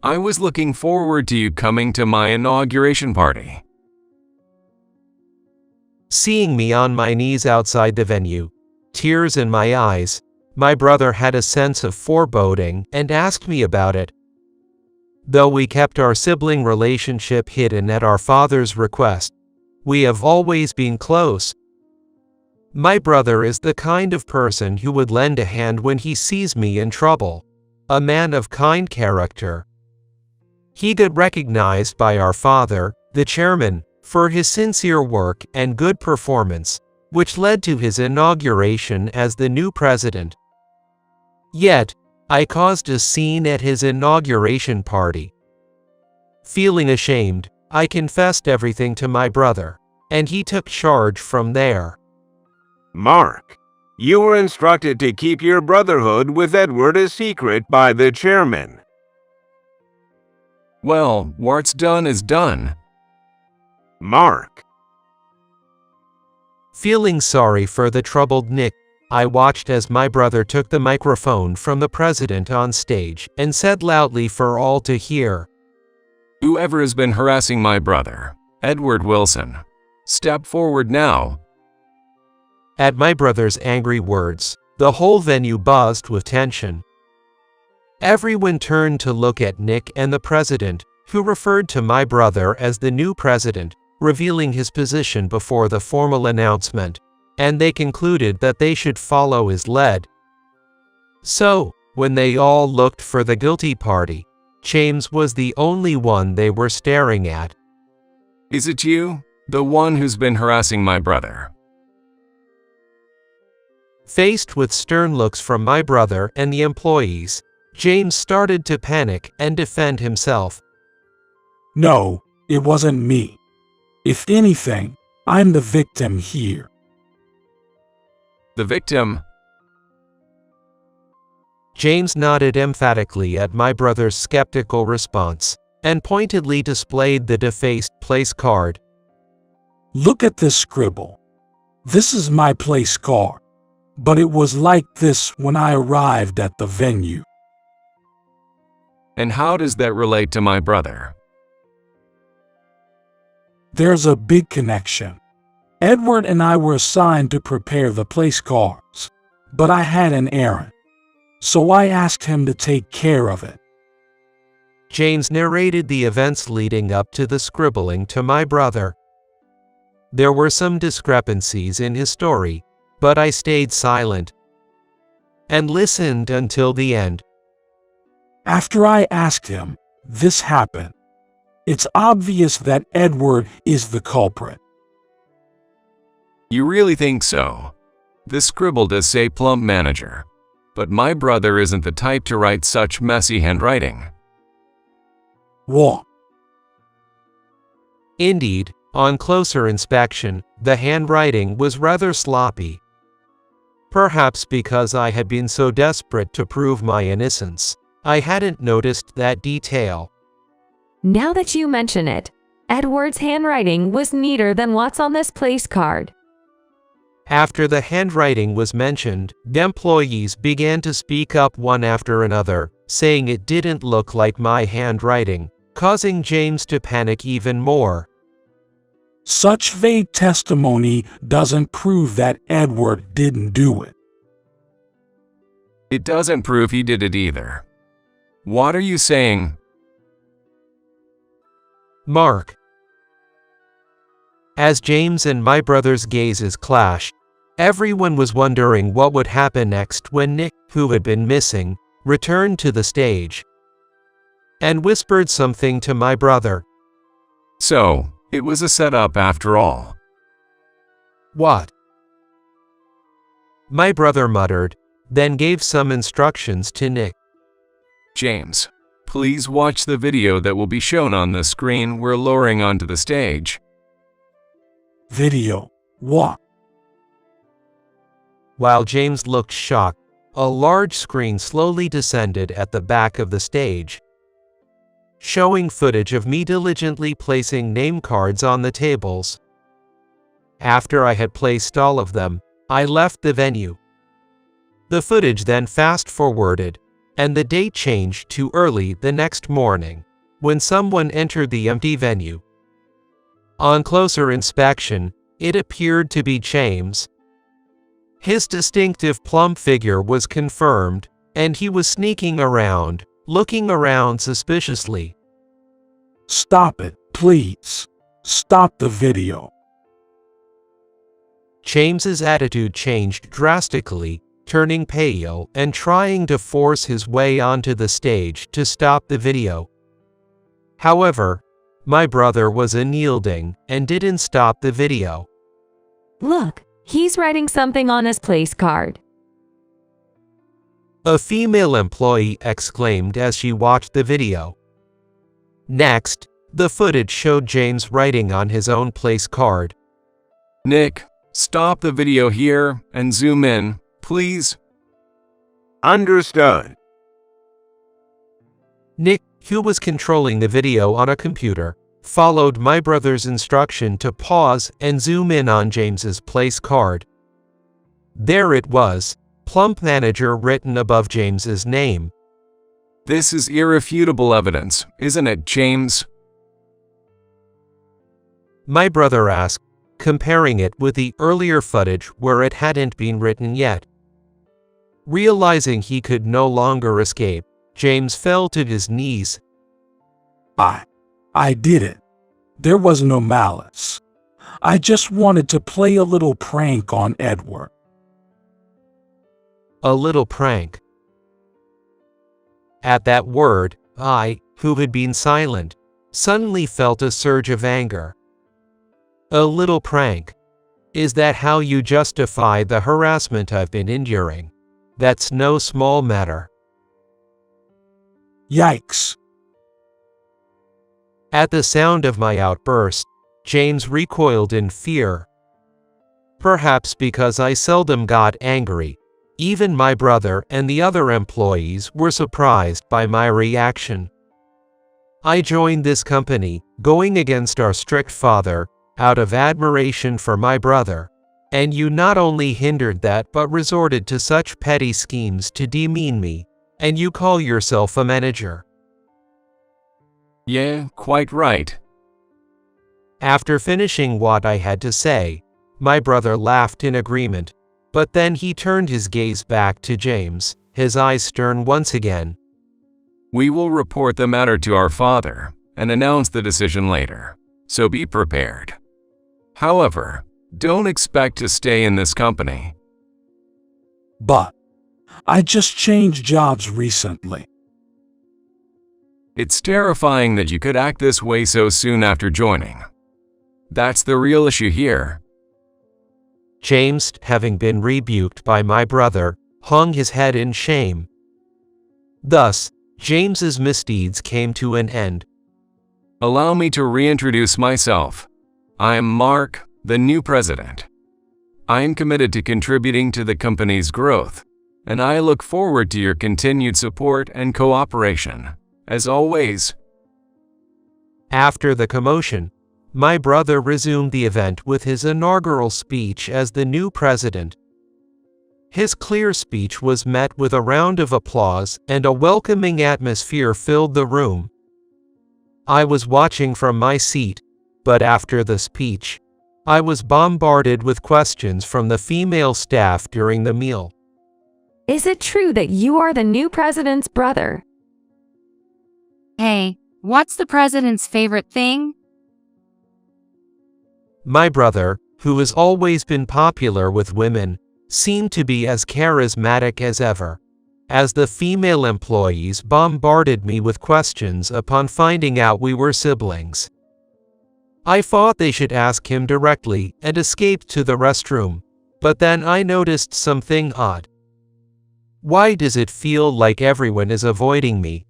I was looking forward to you coming to my inauguration party. Seeing me on my knees outside the venue, tears in my eyes, my brother had a sense of foreboding and asked me about it. Though we kept our sibling relationship hidden at our father's request, we have always been close. My brother is the kind of person who would lend a hand when he sees me in trouble, a man of kind character. He got recognized by our father, the chairman, for his sincere work and good performance, which led to his inauguration as the new president. Yet, I caused a scene at his inauguration party. Feeling ashamed, I confessed everything to my brother, and he took charge from there. Mark, you were instructed to keep your brotherhood with Edward a secret by the chairman. Well, what's done is done. Mark. Feeling sorry for the troubled Nick, I watched as my brother took the microphone from the president on stage and said loudly for all to hear, Whoever has been harassing my brother, Edward Wilson, step forward now. At my brother's angry words, the whole venue buzzed with tension. Everyone turned to look at Nick and the president, who referred to my brother as the new president, revealing his position before the formal announcement, and they concluded that they should follow his lead. So, when they all looked for the guilty party, James was the only one they were staring at. Is it you, the one who's been harassing my brother? Faced with stern looks from my brother and the employees, James started to panic and defend himself. No, it wasn't me. If anything, I'm the victim here. The victim? James nodded emphatically at my brother's skeptical response and pointedly displayed the defaced place card. Look at this scribble. This is my place card, but it was like this when I arrived at the venue. And how does that relate to my brother? There's a big connection. Edward and I were assigned to prepare the place cards, but I had an errand, so I asked him to take care of it. James narrated the events leading up to the scribbling to my brother. There were some discrepancies in his story, but I stayed silent and listened until the end. After I asked him, this happened. It's obvious that Edward is the culprit. You really think so? This scribble does say plump manager, but my brother isn't the type to write such messy handwriting. What? Indeed, on closer inspection, the handwriting was rather sloppy. Perhaps because I had been so desperate to prove my innocence, I hadn't noticed that detail. Now that you mention it, Edward's handwriting was neater than what's on this place card. After the handwriting was mentioned, the employees began to speak up one after another, saying it didn't look like my handwriting, causing James to panic even more. Such vague testimony doesn't prove that Edward didn't do it. It doesn't prove he did it either. What are you saying? Mark. As James and my brother's gazes clashed, everyone was wondering what would happen next when Nick, who had been missing, returned to the stage and whispered something to my brother. So, it was a setup after all. What? My brother muttered, then gave some instructions to Nick. James, please watch the video that will be shown on the screen we're lowering onto the stage. Video? What? While James looked shocked, a large screen slowly descended at the back of the stage, showing footage of me diligently placing name cards on the tables. After I had placed all of them, I left the venue. The footage then fast-forwarded, and the date changed to early the next morning, when someone entered the empty venue. On closer inspection, it appeared to be James. His distinctive plump figure was confirmed, and he was sneaking around, looking around suspiciously. Stop it, please. Stop the video. James's attitude changed drastically, turning pale and trying to force his way onto the stage to stop the video. However, my brother was unyielding and didn't stop the video. Look, he's writing something on his place card. A female employee exclaimed as she watched the video. Next, the footage showed James writing on his own place card. Nick, stop the video here and zoom in, please. Understood. Nick, who was controlling the video on a computer, followed my brother's instruction to pause and zoom in on James's place card. There it was, plump manager written above James's name. This is irrefutable evidence, isn't it, James? My brother asked, comparing it with the earlier footage where it hadn't been written yet. Realizing he could no longer escape, James fell to his knees. I did it. There was no malice. I just wanted to play a little prank on Edward. A little prank. At that word, I, who had been silent, suddenly felt a surge of anger. A little prank. Is that how you justify the harassment I've been enduring? That's no small matter. Yikes. At the sound of my outburst, James recoiled in fear. Perhaps because I seldom got angry, even my brother and the other employees were surprised by my reaction. I joined this company, going against our strict father, out of admiration for my brother, and you not only hindered that but resorted to such petty schemes to demean me, and you call yourself a manager. Yeah, quite right. After finishing what I had to say, my brother laughed in agreement, but then he turned his gaze back to James, his eyes stern once again. We will report the matter to our father and announce the decision later, so be prepared. However, don't expect to stay in this company. But I just changed jobs recently. It's terrifying that you could act this way so soon after joining. That's the real issue here. James, having been rebuked by my brother, hung his head in shame. Thus, James's misdeeds came to an end. Allow me to reintroduce myself. I am Mark, the new president. I am committed to contributing to the company's growth, and I look forward to your continued support and cooperation, as always. After the commotion, my brother resumed the event with his inaugural speech as the new president. His clear speech was met with a round of applause, and a welcoming atmosphere filled the room. I was watching from my seat, but after the speech, I was bombarded with questions from the female staff during the meal. Is it true that you are the new president's brother? Hey, what's the president's favorite thing? My brother, who has always been popular with women, seemed to be as charismatic as ever, as the female employees bombarded me with questions upon finding out we were siblings. I thought they should ask him directly and escaped to the restroom, but then I noticed something odd. Why does it feel like everyone is avoiding me?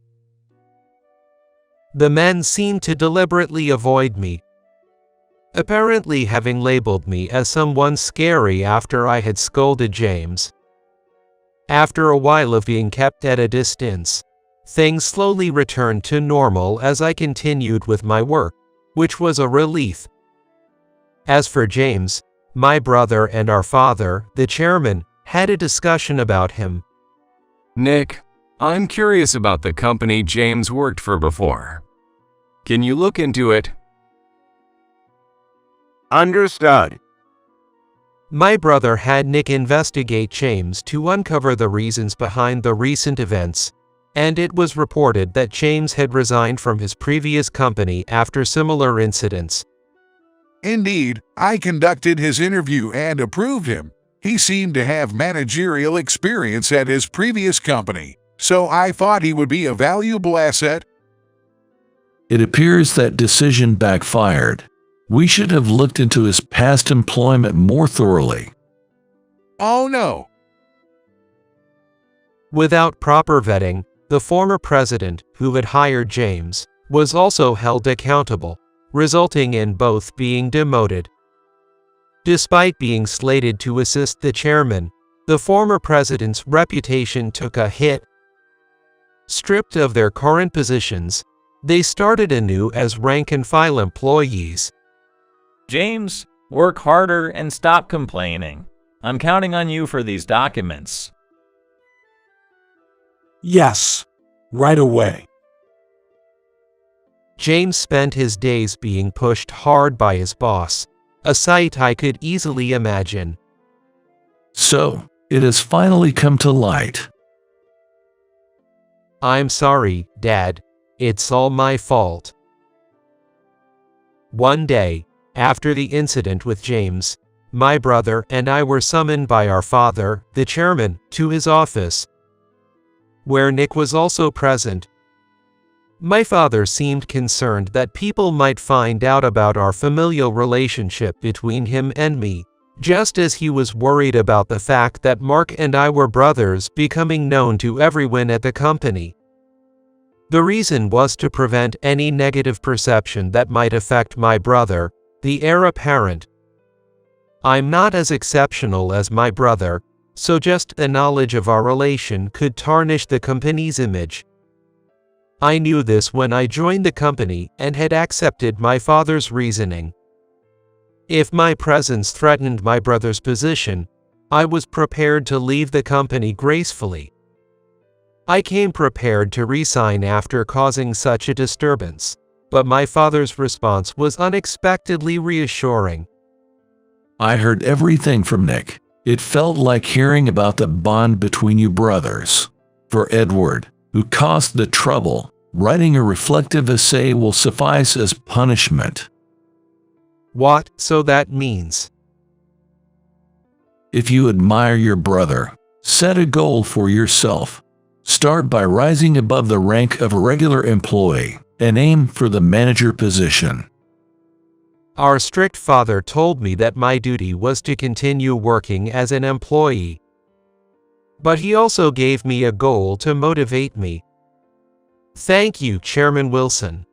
The men seemed to deliberately avoid me, apparently having labeled me as someone scary after I had scolded James. After a while of being kept at a distance, things slowly returned to normal as I continued with my work, which was a relief. As for James, my brother and our father, the chairman, had a discussion about him. Nick, I'm curious about the company James worked for before. Can you look into it? Understood. My brother had Nick investigate James to uncover the reasons behind the recent events, and it was reported that James had resigned from his previous company after similar incidents. Indeed, I conducted his interview and approved him. He seemed to have managerial experience at his previous company, so I thought he would be a valuable asset. It appears that decision backfired. We should have looked into his past employment more thoroughly. Oh no! Without proper vetting, the former president, who had hired James, was also held accountable, resulting in both being demoted. Despite being slated to assist the chairman, the former president's reputation took a hit. Stripped of their current positions, they started anew as rank-and-file employees. James, work harder and stop complaining. I'm counting on you for these documents. Yes, right away. James spent his days being pushed hard by his boss, a sight I could easily imagine. So, it has finally come to light. I'm sorry, Dad. It's all my fault. One day, after the incident with James, my brother and I were summoned by our father, the chairman, to his office, where Nick was also present. My father seemed concerned that people might find out about our familial relationship between him and me, just as he was worried about the fact that Mark and I were brothers becoming known to everyone at the company. The reason was to prevent any negative perception that might affect my brother, the heir apparent. I'm not as exceptional as my brother, so just the knowledge of our relation could tarnish the company's image. I knew this when I joined the company and had accepted my father's reasoning. If my presence threatened my brother's position, I was prepared to leave the company gracefully. I came prepared to resign after causing such a disturbance, but my father's response was unexpectedly reassuring. I heard everything from Nick. It felt like hearing about the bond between you brothers. For Edward, who caused the trouble, writing a reflective essay will suffice as punishment. What so that means? If you admire your brother, set a goal for yourself. Start by rising above the rank of a regular employee and aim for the manager position. Our strict father told me that my duty was to continue working as an employee. But he also gave me a goal to motivate me. Thank you, Chairman Wilson.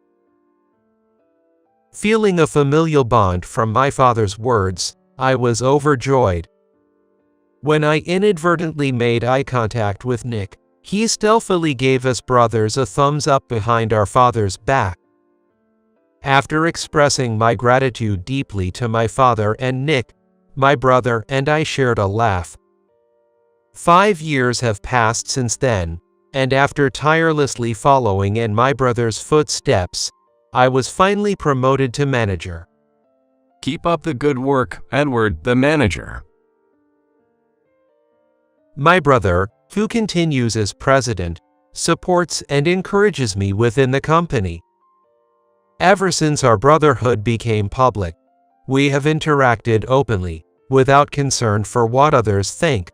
Feeling a familial bond from my father's words, I was overjoyed. When I inadvertently made eye contact with Nick, he stealthily gave us brothers a thumbs up behind our father's back. After expressing my gratitude deeply to my father and Nick, my brother and I shared a laugh. 5 years have passed since then, and after tirelessly following in my brother's footsteps, I was finally promoted to manager. Keep up the good work, Edward, the manager. My brother, who continues as president, supports and encourages me within the company. Ever since our brotherhood became public, we have interacted openly, without concern for what others think.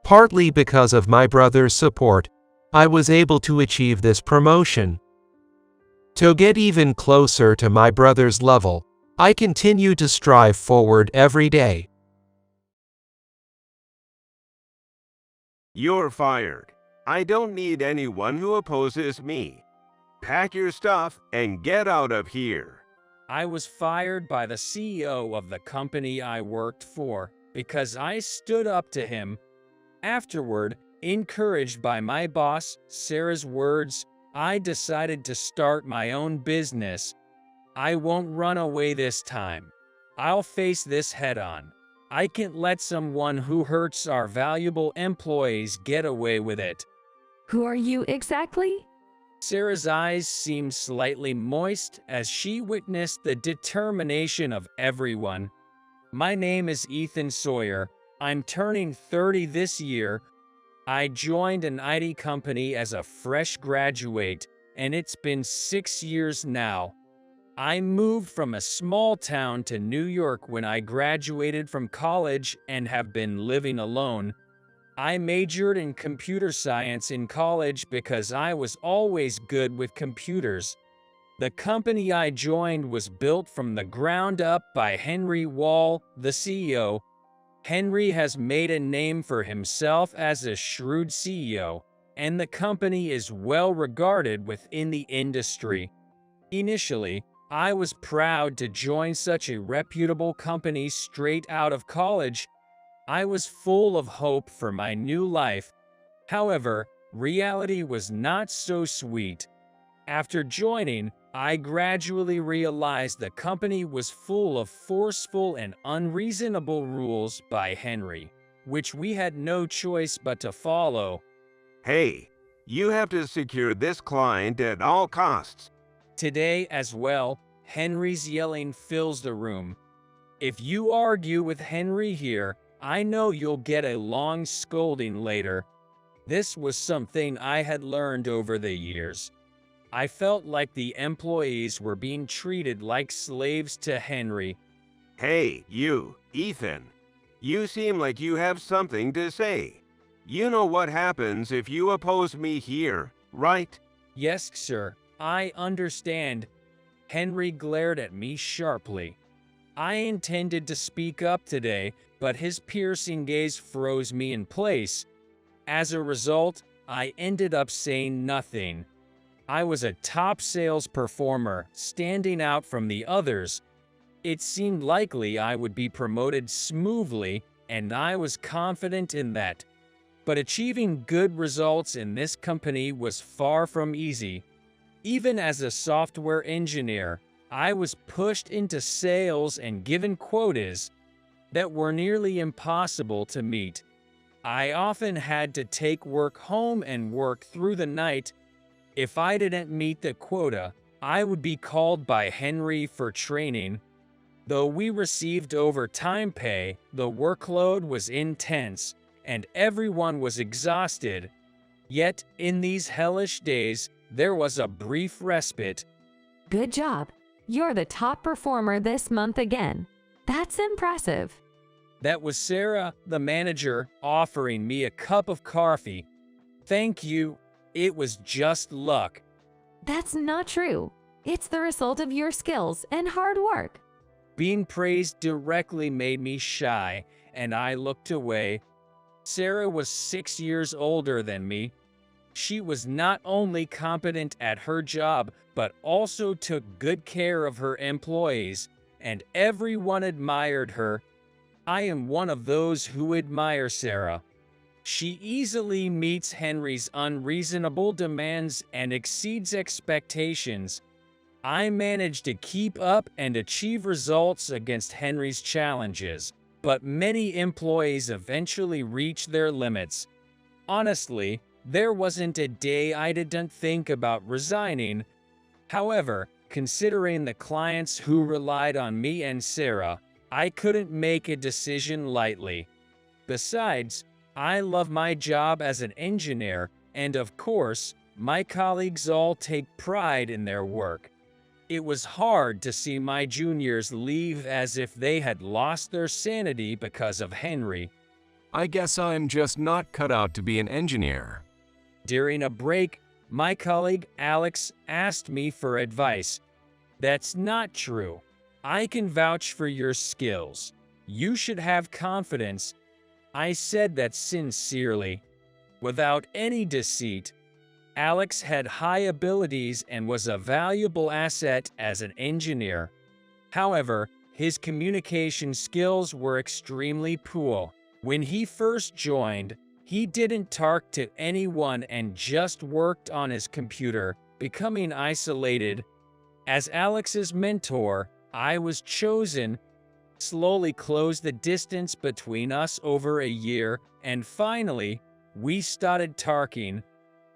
Partly because of my brother's support, I was able to achieve this promotion. To get even closer to my brother's level, I continue to strive forward every day. You're fired. I don't need anyone who opposes me. Pack your stuff and get out of here. I was fired by the CEO of the company I worked for because I stood up to him. Afterward, encouraged by my boss, Sarah's words, I decided to start my own business. I won't run away this time. I'll face this head on. I can't let someone who hurts our valuable employees get away with it. Who are you exactly? Sarah's eyes seemed slightly moist as she witnessed the determination of everyone. My name is Ethan Sawyer. I'm turning 30 this year. I joined an IT company as a fresh graduate, and it's been 6 years now. I moved from a small town to New York when I graduated from college and have been living alone. I majored in computer science in college because I was always good with computers. The company I joined was built from the ground up by Henry Wall, the CEO. Henry has made a name for himself as a shrewd CEO, and the company is well regarded within the industry. Initially, I was proud to join such a reputable company straight out of college. I was full of hope for my new life. However, reality was not so sweet. After joining, I gradually realized the company was full of forceful and unreasonable rules by Henry, which we had no choice but to follow. Hey, you have to secure this client at all costs. Today as well, Henry's yelling fills the room. If you argue with Henry here, I know you'll get a long scolding later. This was something I had learned over the years. I felt like the employees were being treated like slaves to Henry. Hey, you, Ethan. You seem like you have something to say. You know what happens if you oppose me here, right? Yes, sir, I understand. Henry glared at me sharply. I intended to speak up today, but his piercing gaze froze me in place. As a result, I ended up saying nothing. I was a top sales performer, standing out from the others. It seemed likely I would be promoted smoothly, and I was confident in that. But achieving good results in this company was far from easy. Even as a software engineer, I was pushed into sales and given quotas that were nearly impossible to meet. I often had to take work home and work through the night. If I didn't meet the quota, I would be called by Henry for training. Though we received overtime pay, the workload was intense, and everyone was exhausted. Yet, in these hellish days, there was a brief respite. Good job. You're the top performer this month again. That's impressive. That was Sarah, the manager, offering me a cup of coffee. Thank you. It was just luck. That's not true. It's the result of your skills and hard work. Being praised directly made me shy, and I looked away. Sarah was 6 years older than me. She was not only competent at her job, but also took good care of her employees, and everyone admired her. I am one of those who admire Sarah. She easily meets Henry's unreasonable demands and exceeds expectations. I managed to keep up and achieve results against Henry's challenges, but many employees eventually reach their limits. Honestly, there wasn't a day I didn't think about resigning. However, considering the clients who relied on me and Sarah, I couldn't make a decision lightly. Besides, I love my job as an engineer, and of course, my colleagues all take pride in their work. It was hard to see my juniors leave as if they had lost their sanity because of Henry. I guess I'm just not cut out to be an engineer. During a break, my colleague Alex asked me for advice. That's not true. I can vouch for your skills. You should have confidence. I said that sincerely, without any deceit. Alex had high abilities and was a valuable asset as an engineer. However, his communication skills were extremely poor. When he first joined, he didn't talk to anyone and just worked on his computer, becoming isolated. As Alex's mentor, I was chosen, slowly closed the distance between us over a year, and finally, we started talking.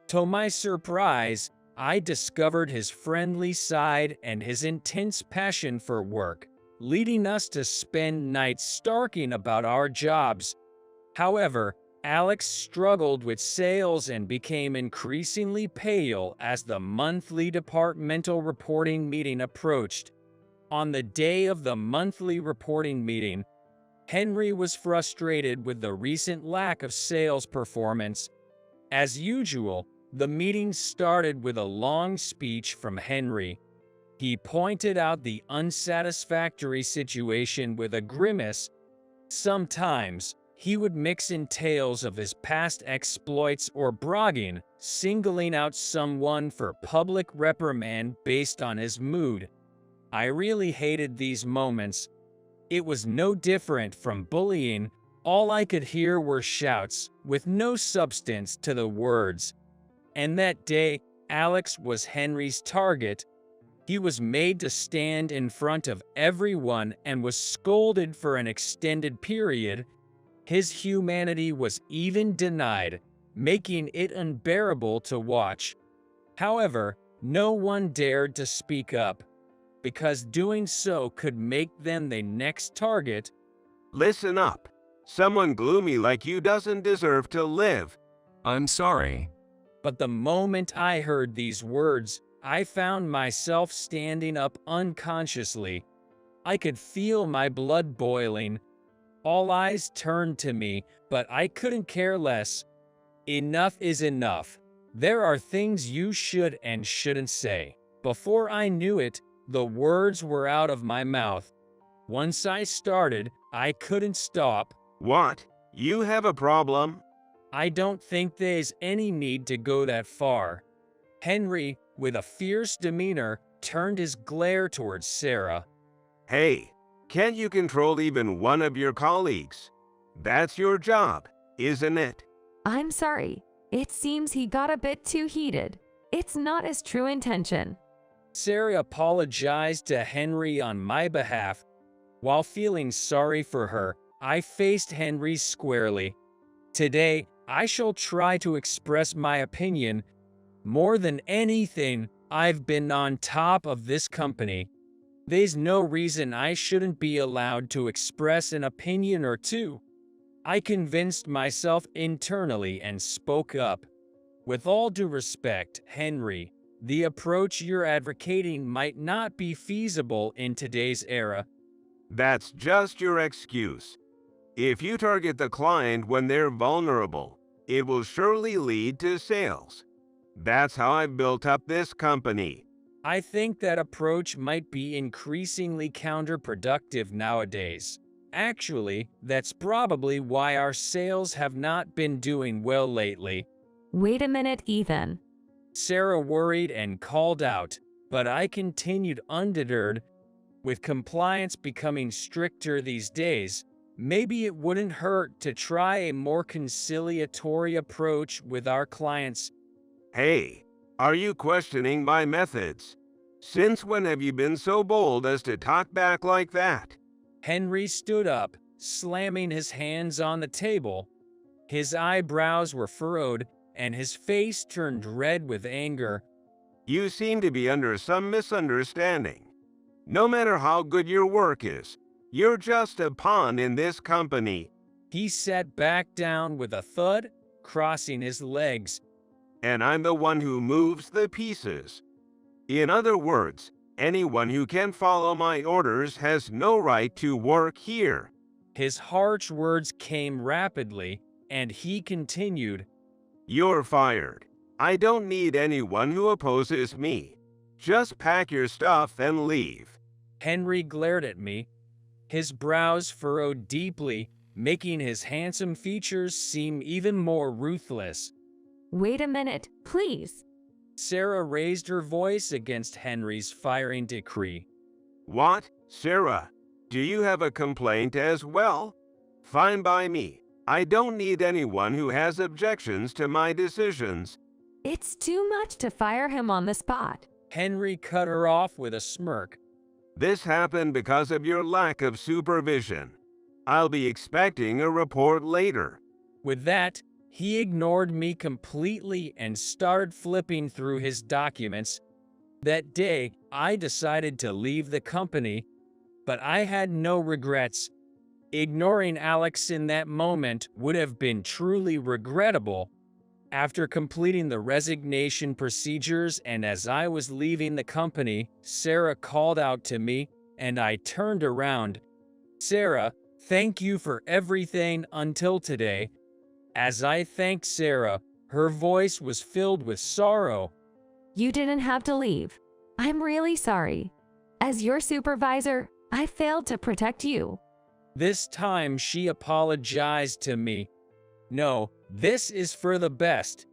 To my surprise, I discovered his friendly side and his intense passion for work, leading us to spend nights talking about our jobs. However, Alex struggled with sales and became increasingly pale as the monthly departmental reporting meeting approached. On the day of the monthly reporting meeting, Henry was frustrated with the recent lack of sales performance. As usual, the meeting started with a long speech from Henry. He pointed out the unsatisfactory situation with a grimace. Sometimes, he would mix in tales of his past exploits or bragging, singling out someone for public reprimand based on his mood. I really hated these moments. It was no different from bullying. All I could hear were shouts, with no substance to the words. And that day, Alex was Henry's target. He was made to stand in front of everyone and was scolded for an extended period. His humanity was even denied, making it unbearable to watch. However, no one dared to speak up, because doing so could make them the next target. Listen up. Someone gloomy like you doesn't deserve to live. I'm sorry. But the moment I heard these words, I found myself standing up unconsciously. I could feel my blood boiling. All eyes turned to me, but I couldn't care less. Enough is enough. There are things you should and shouldn't say. Before I knew it, the words were out of my mouth. Once I started, I couldn't stop. What? You have a problem? I don't think there's any need to go that far. Henry, with a fierce demeanor, turned his glare towards Sarah. Hey, can't you control even one of your colleagues? That's your job, isn't it? I'm sorry. It seems he got a bit too heated. It's not his true intention. Sarah apologized to Henry on my behalf. While feeling sorry for her, I faced Henry squarely. Today, I shall try to express my opinion. More than anything, I've been on top of this company. There's no reason I shouldn't be allowed to express an opinion or two. I convinced myself internally and spoke up. With all due respect, Henry, the approach you're advocating might not be feasible in today's era. That's just your excuse. If you target the client when they're vulnerable, it will surely lead to sales. That's how I've built up this company. I think that approach might be increasingly counterproductive nowadays. Actually, that's probably why our sales have not been doing well lately. Wait a minute, Ethan. Sarah worried and called out, but I continued undeterred. With compliance becoming stricter these days, maybe it wouldn't hurt to try a more conciliatory approach with our clients. Hey, are you questioning my methods? Since when have you been so bold as to talk back like that? Henry stood up, slamming his hands on the table. His eyebrows were furrowed, and his face turned red with anger. You seem to be under some misunderstanding. No matter how good your work is, you're just a pawn in this company. He sat back down with a thud, crossing his legs. And I'm the one who moves the pieces. In other words, anyone who can follow my orders has no right to work here. His harsh words came rapidly, and he continued, You're fired. I don't need anyone who opposes me. Just pack your stuff and leave. Henry glared at me. His brows furrowed deeply, making his handsome features seem even more ruthless. Wait a minute, please. Sarah raised her voice against Henry's firing decree. What, Sarah? Do you have a complaint as well? Fine by me. I don't need anyone who has objections to my decisions. It's too much to fire him on the spot. Henry cut her off with a smirk. This happened because of your lack of supervision. I'll be expecting a report later. With that, he ignored me completely and started flipping through his documents. That day, I decided to leave the company, but I had no regrets. Ignoring Alex in that moment would have been truly regrettable. After completing the resignation procedures and as I was leaving the company, Sarah called out to me, and I turned around. Sarah, thank you for everything until today. As I thanked Sarah, her voice was filled with sorrow. You didn't have to leave. I'm really sorry. As your supervisor, I failed to protect you. This time she apologized to me. No, this is for the best.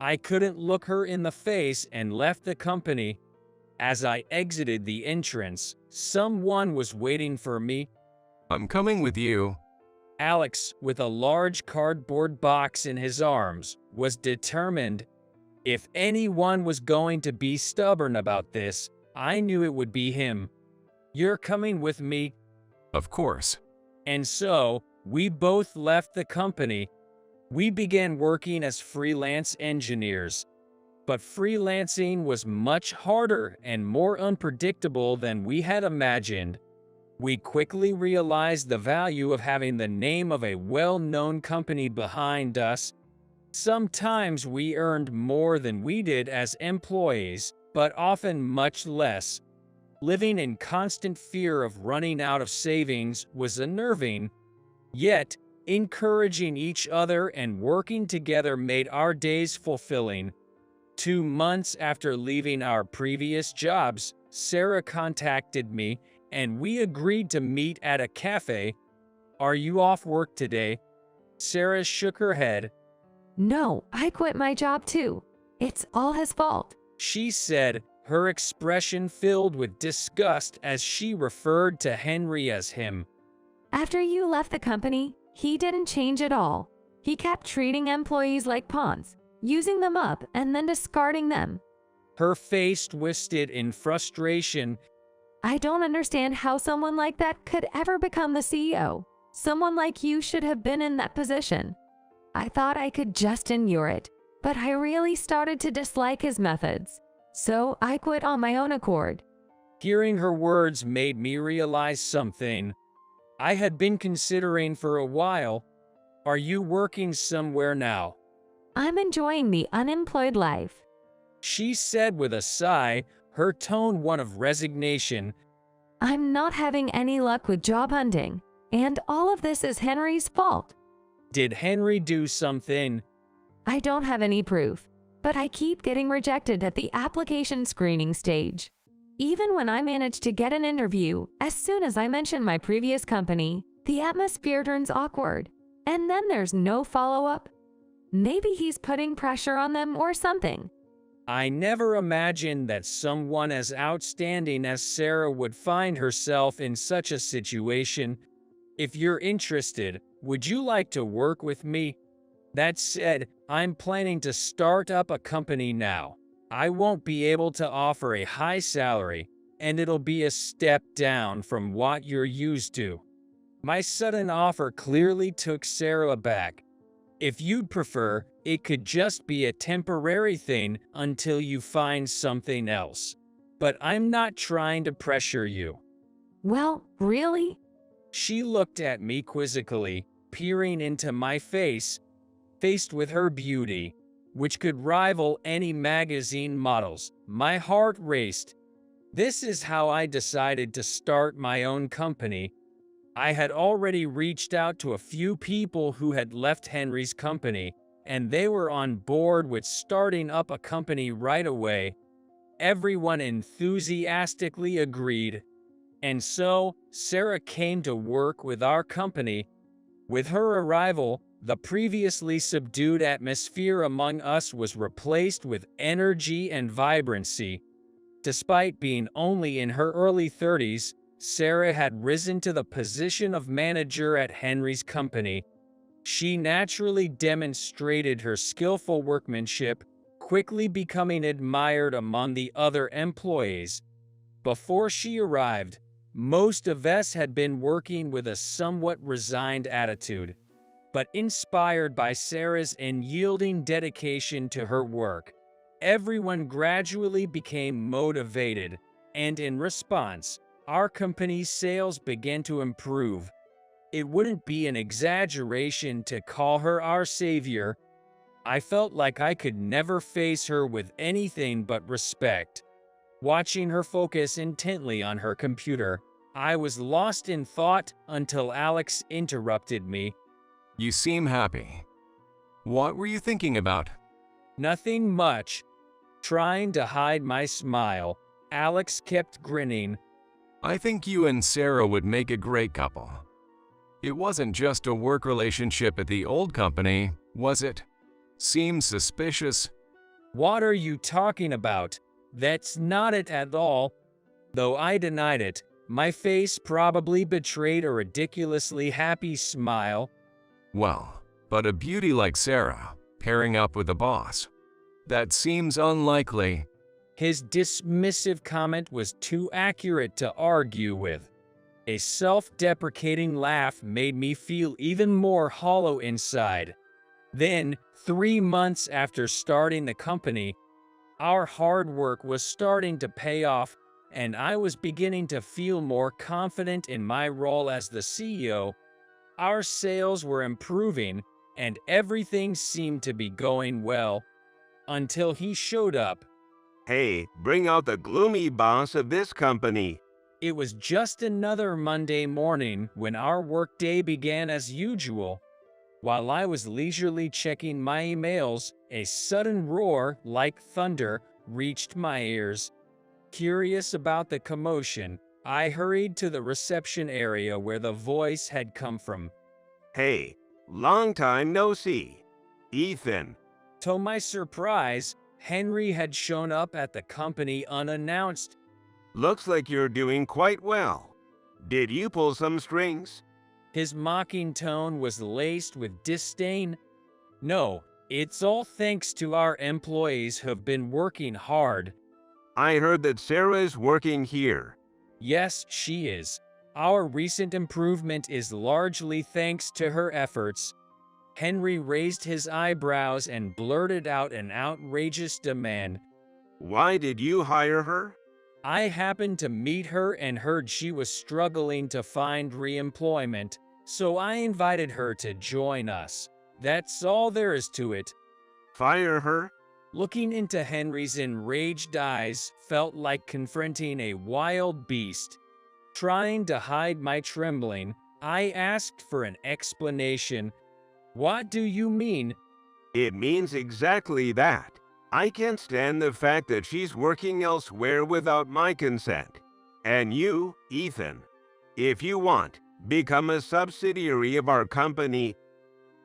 I couldn't look her in the face and left the company. As I exited the entrance, someone was waiting for me. I'm coming with you. Alex, with a large cardboard box in his arms, was determined. If anyone was going to be stubborn about this, I knew it would be him. You're coming with me? Of course. And so, we both left the company. We began working as freelance engineers. But freelancing was much harder and more unpredictable than we had imagined. We quickly realized the value of having the name of a well-known company behind us. Sometimes we earned more than we did as employees, but often much less. Living in constant fear of running out of savings was unnerving. Yet, encouraging each other and working together made our days fulfilling. 2 months after leaving our previous jobs, Sarah contacted me and we agreed to meet at a cafe. Are you off work today? Sarah shook her head. No, I quit my job too. It's all his fault. she said, her expression filled with disgust as she referred to Henry as him. After you left the company, he didn't change at all. He kept treating employees like pawns, using them up and then discarding them. Her face twisted in frustration. I don't understand how someone like that could ever become the CEO. Someone like you should have been in that position. I thought I could just endure it, but I really started to dislike his methods. So I quit on my own accord. Hearing her words made me realize something I had been considering for a while. Are you working somewhere now? I'm enjoying the unemployed life, she said with a sigh, her tone one of resignation. I'm not having any luck with job hunting, and all of this is Henry's fault. Did Henry do something? I don't have any proof, but I keep getting rejected at the application screening stage. Even when I manage to get an interview, as soon as I mention my previous company, the atmosphere turns awkward, and then there's no follow-up. Maybe he's putting pressure on them or something. I never imagined that someone as outstanding as Sarah would find herself in such a situation. If you're interested, would you like to work with me? That said, I'm planning to start up a company now. I won't be able to offer a high salary, and it'll be a step down from what you're used to. My sudden offer clearly took Sarah aback. If you'd prefer, it could just be a temporary thing until you find something else. But I'm not trying to pressure you. Well, really? She looked at me quizzically, peering into my face, faced with her beauty, which could rival any magazine models. My heart raced. This is how I decided to start my own company. I had already reached out to a few people who had left Henry's company, and they were on board with starting up a company right away. Everyone enthusiastically agreed. And so, Sarah came to work with our company. With her arrival, the previously subdued atmosphere among us was replaced with energy and vibrancy. Despite being only in her early 30s, Sarah had risen to the position of manager at Henry's company. She naturally demonstrated her skillful workmanship, quickly becoming admired among the other employees. Before she arrived, most of us had been working with a somewhat resigned attitude. But inspired by Sarah's unyielding dedication to her work, everyone gradually became motivated, and in response, our company's sales began to improve. It wouldn't be an exaggeration to call her our savior. I felt like I could never face her with anything but respect. Watching her focus intently on her computer, I was lost in thought until Alex interrupted me. You seem happy. What were you thinking about? Nothing much. Trying to hide my smile, Alex kept grinning. I think you and Sarah would make a great couple. It wasn't just a work relationship at the old company, was it? Seems suspicious. What are you talking about? That's not it at all. Though I denied it, my face probably betrayed a ridiculously happy smile. Well, but a beauty like Sarah, pairing up with a boss. That seems unlikely. His dismissive comment was too accurate to argue with. A self-deprecating laugh made me feel even more hollow inside. Then, 3 months after starting the company, our hard work was starting to pay off, and I was beginning to feel more confident in my role as the CEO. Our sales were improving, and everything seemed to be going well, until he showed up. Hey, bring out the gloomy boss of this company. It was just another Monday morning when our workday began as usual. While I was leisurely checking my emails, a sudden roar, like thunder, reached my ears. Curious about the commotion, I hurried to the reception area where the voice had come from. Hey, long time no see. Ethan. To my surprise, Henry had shown up at the company unannounced. Looks like you're doing quite well. Did you pull some strings? His mocking tone was laced with disdain. No, it's all thanks to our employees who've been working hard. I heard that Sarah is working here. Yes, she is. Our recent improvement is largely thanks to her efforts. Henry raised his eyebrows and blurted out an outrageous demand. Why did you hire her? I happened to meet her and heard she was struggling to find re-employment, so I invited her to join us. That's all there is to it. Fire her? Looking into Henry's enraged eyes felt like confronting a wild beast. Trying to hide my trembling, I asked for an explanation. What do you mean? It means exactly that. I can't stand the fact that she's working elsewhere without my consent. And you, Ethan, if you want, become a subsidiary of our company.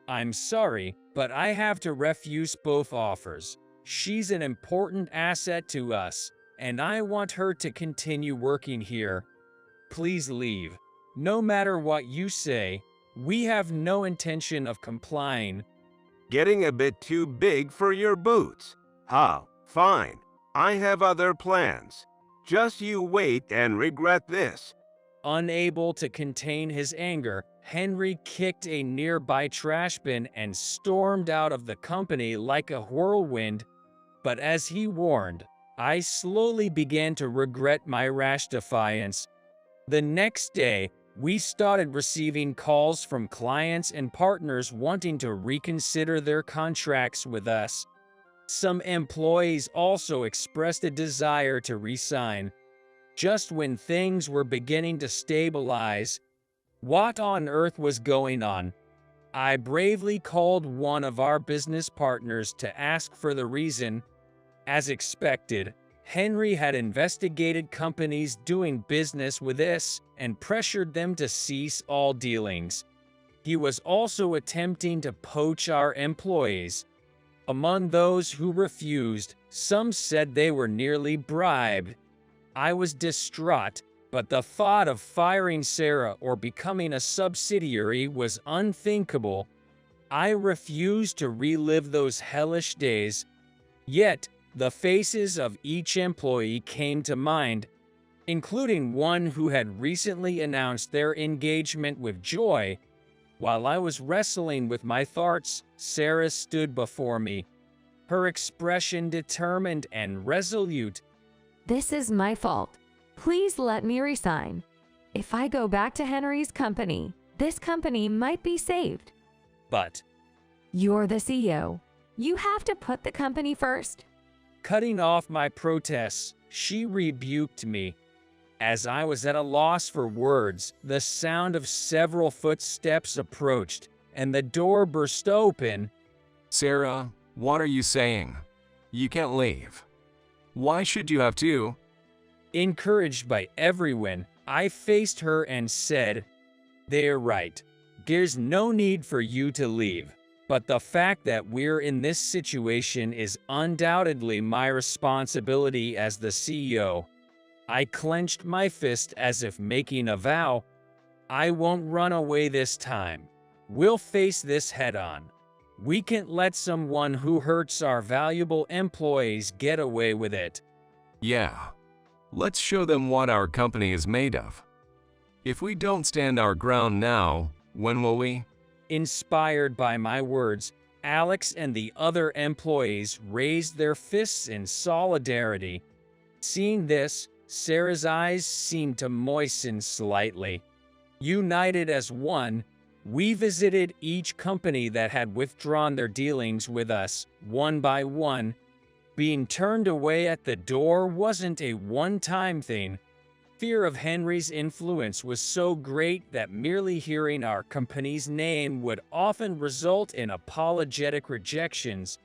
I'm sorry, but I have to refuse both offers. She's an important asset to us, and I want her to continue working here. Please leave. No matter what you say, we have no intention of complying. Getting a bit too big for your boots. Fine. I have other plans. Just you wait and regret this. Unable to contain his anger, Henry kicked a nearby trash bin and stormed out of the company like a whirlwind. But as he warned, I slowly began to regret my rash defiance. The next day, we started receiving calls from clients and partners wanting to reconsider their contracts with us. Some employees also expressed a desire to resign. Just when things were beginning to stabilize, what on earth was going on? I bravely called one of our business partners to ask for the reason. As expected, Henry had investigated companies doing business with us and pressured them to cease all dealings. He was also attempting to poach our employees. Among those who refused, some said they were nearly bribed. I was distraught, but the thought of firing Sarah or becoming a subsidiary was unthinkable. I refused to relive those hellish days. Yet, the faces of each employee came to mind, including one who had recently announced their engagement with Joy. While I was wrestling with my thoughts, Sarah stood before me, her expression determined and resolute. This is my fault. Please let me resign. If I go back to Henry's company, this company might be saved. But you're the CEO. You have to put the company first. Cutting off my protests, she rebuked me. As I was at a loss for words, the sound of several footsteps approached, and the door burst open. Sarah, what are you saying? You can't leave. Why should you have to? Encouraged by everyone, I faced her and said, "They're right. There's no need for you to leave. But the fact that we're in this situation is undoubtedly my responsibility as the CEO." I clenched my fist as if making a vow. I won't run away this time. We'll face this head on. We can't let someone who hurts our valuable employees get away with it. Yeah. Let's show them what our company is made of. If we don't stand our ground now, when will we? Inspired by my words, Alex and the other employees raised their fists in solidarity. Seeing this, Sarah's eyes seemed to moisten slightly. United as one, we visited each company that had withdrawn their dealings with us, one by one. Being turned away at the door wasn't a one-time thing. Fear of Henry's influence was so great that merely hearing our company's name would often result in apologetic rejections.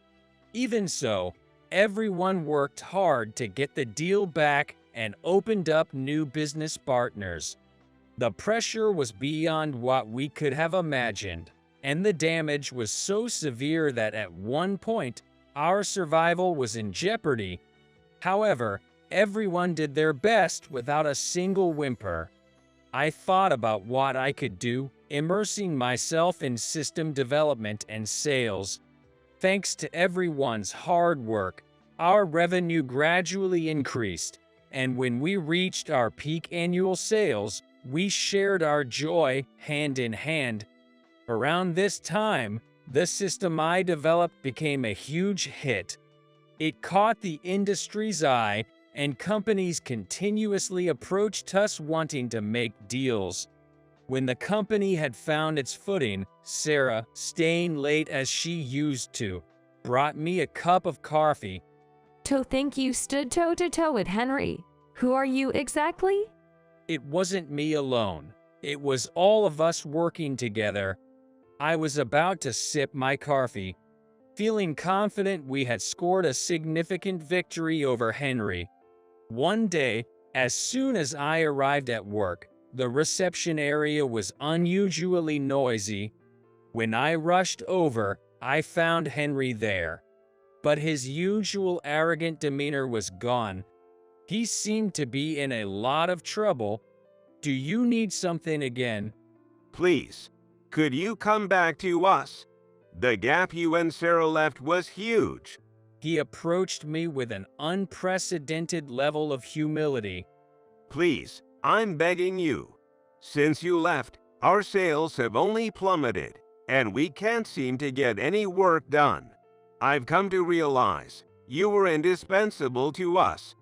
Even so, everyone worked hard to get the deal back and opened up new business partners. The pressure was beyond what we could have imagined, and the damage was so severe that at one point, Our survival was in jeopardy. However, everyone did their best without a single whimper. I thought about what I could do, immersing myself in system development and sales. Thanks to everyone's hard work, our revenue gradually increased, and when we reached our peak annual sales, we shared our joy hand in hand. Around this time, the system I developed became a huge hit. It caught the industry's eye, and companies continuously approached us wanting to make deals. When the company had found its footing, Sarah, staying late as she used to, brought me a cup of coffee. To think you stood toe-to-toe with Henry. Who are you exactly? It wasn't me alone. It was all of us working together. I was about to sip my coffee, feeling confident we had scored a significant victory over Henry. One day, as soon as I arrived at work, the reception area was unusually noisy. When I rushed over, I found Henry there. But his usual arrogant demeanor was gone. He seemed to be in a lot of trouble. Do you need something again? Please, could you come back to us? The gap you and Sarah left was huge. He approached me with an unprecedented level of humility. Please, I'm begging you. Since you left, our sales have only plummeted, and we can't seem to get any work done. I've come to realize you were indispensable to us.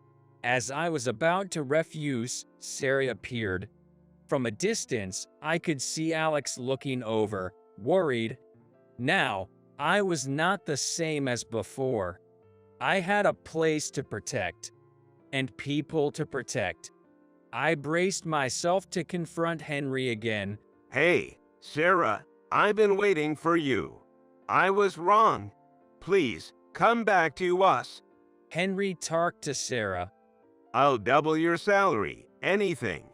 As I was about to refuse, Sarah appeared. From a distance, I could see Alex looking over, worried. Now, I was not the same as before. I had a place to protect, and people to protect. I braced myself to confront Henry again. Hey, Sarah, I've been waiting for you. I was wrong. Please, come back to us. Henry talked to Sarah. I'll double your salary, anything.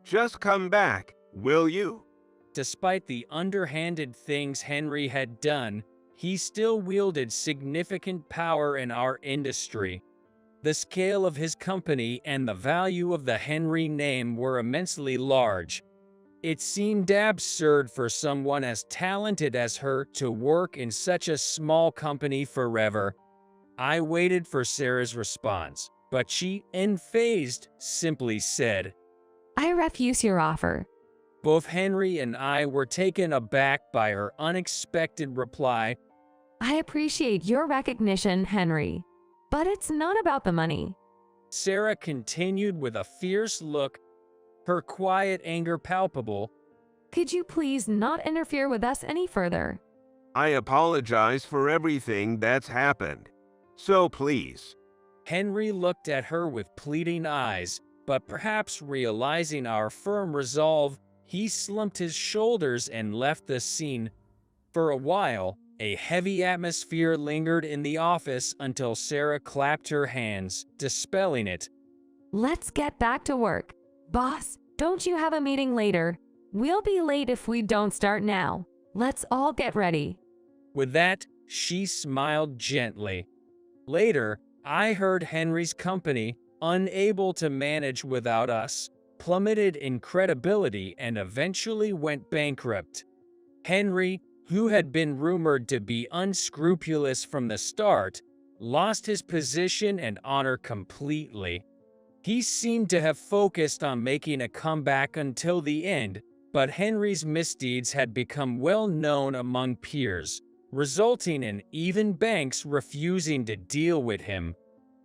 Just come back, will you? Despite the underhanded things Henry had done, he still wielded significant power in our industry. The scale of his company and the value of the Henry name were immensely large. It seemed absurd for someone as talented as her to work in such a small company forever. I waited for Sarah's response, but she, unfazed, simply said, I refuse your offer. Both Henry and I were taken aback by her unexpected reply. I appreciate your recognition, Henry, but it's not about the money. Sarah continued with a fierce look, her quiet anger palpable. Could you please not interfere with us any further? I apologize for everything that's happened. So please. Henry looked at her with pleading eyes, but perhaps realizing our firm resolve, he slumped his shoulders and left the scene. For a while, a heavy atmosphere lingered in the office until Sarah clapped her hands, dispelling it. Let's get back to work. Boss, don't you have a meeting later? We'll be late if we don't start now. Let's all get ready. With that, she smiled gently. Later, I heard Henry's company, unable to manage without us, plummeted in credibility and eventually went bankrupt. Henry, who had been rumored to be unscrupulous from the start, lost his position and honor completely. He seemed to have focused on making a comeback until the end, but Henry's misdeeds had become well known among peers, resulting in even banks refusing to deal with him.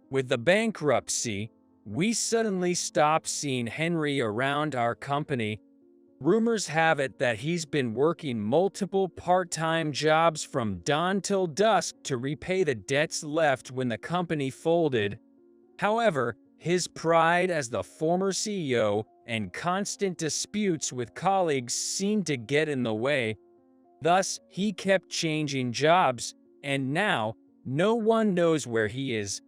With the bankruptcy, we suddenly stopped seeing Henry around our company. Rumors have it that he's been working multiple part-time jobs from dawn till dusk to repay the debts left when the company folded. However, his pride as the former CEO and constant disputes with colleagues seemed to get in the way. Thus, he kept changing jobs, and now, no one knows where he is.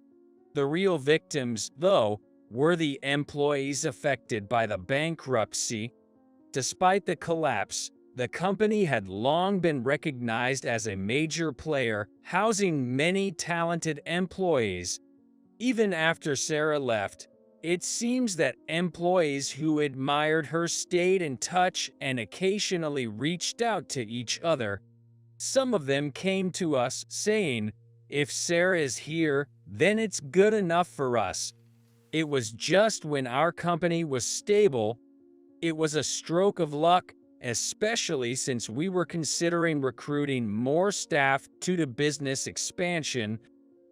The real victims, though, were the employees affected by the bankruptcy. Despite the collapse, The company had long been recognized as a major player, housing many talented employees. Even after Sarah left, it seems that employees who admired her stayed in touch and occasionally reached out to each other. Some of them came to us saying, "If Sarah is here, then it's good enough for us." It was just when our company was stable. It was a stroke of luck, especially since we were considering recruiting more staff due to business expansion.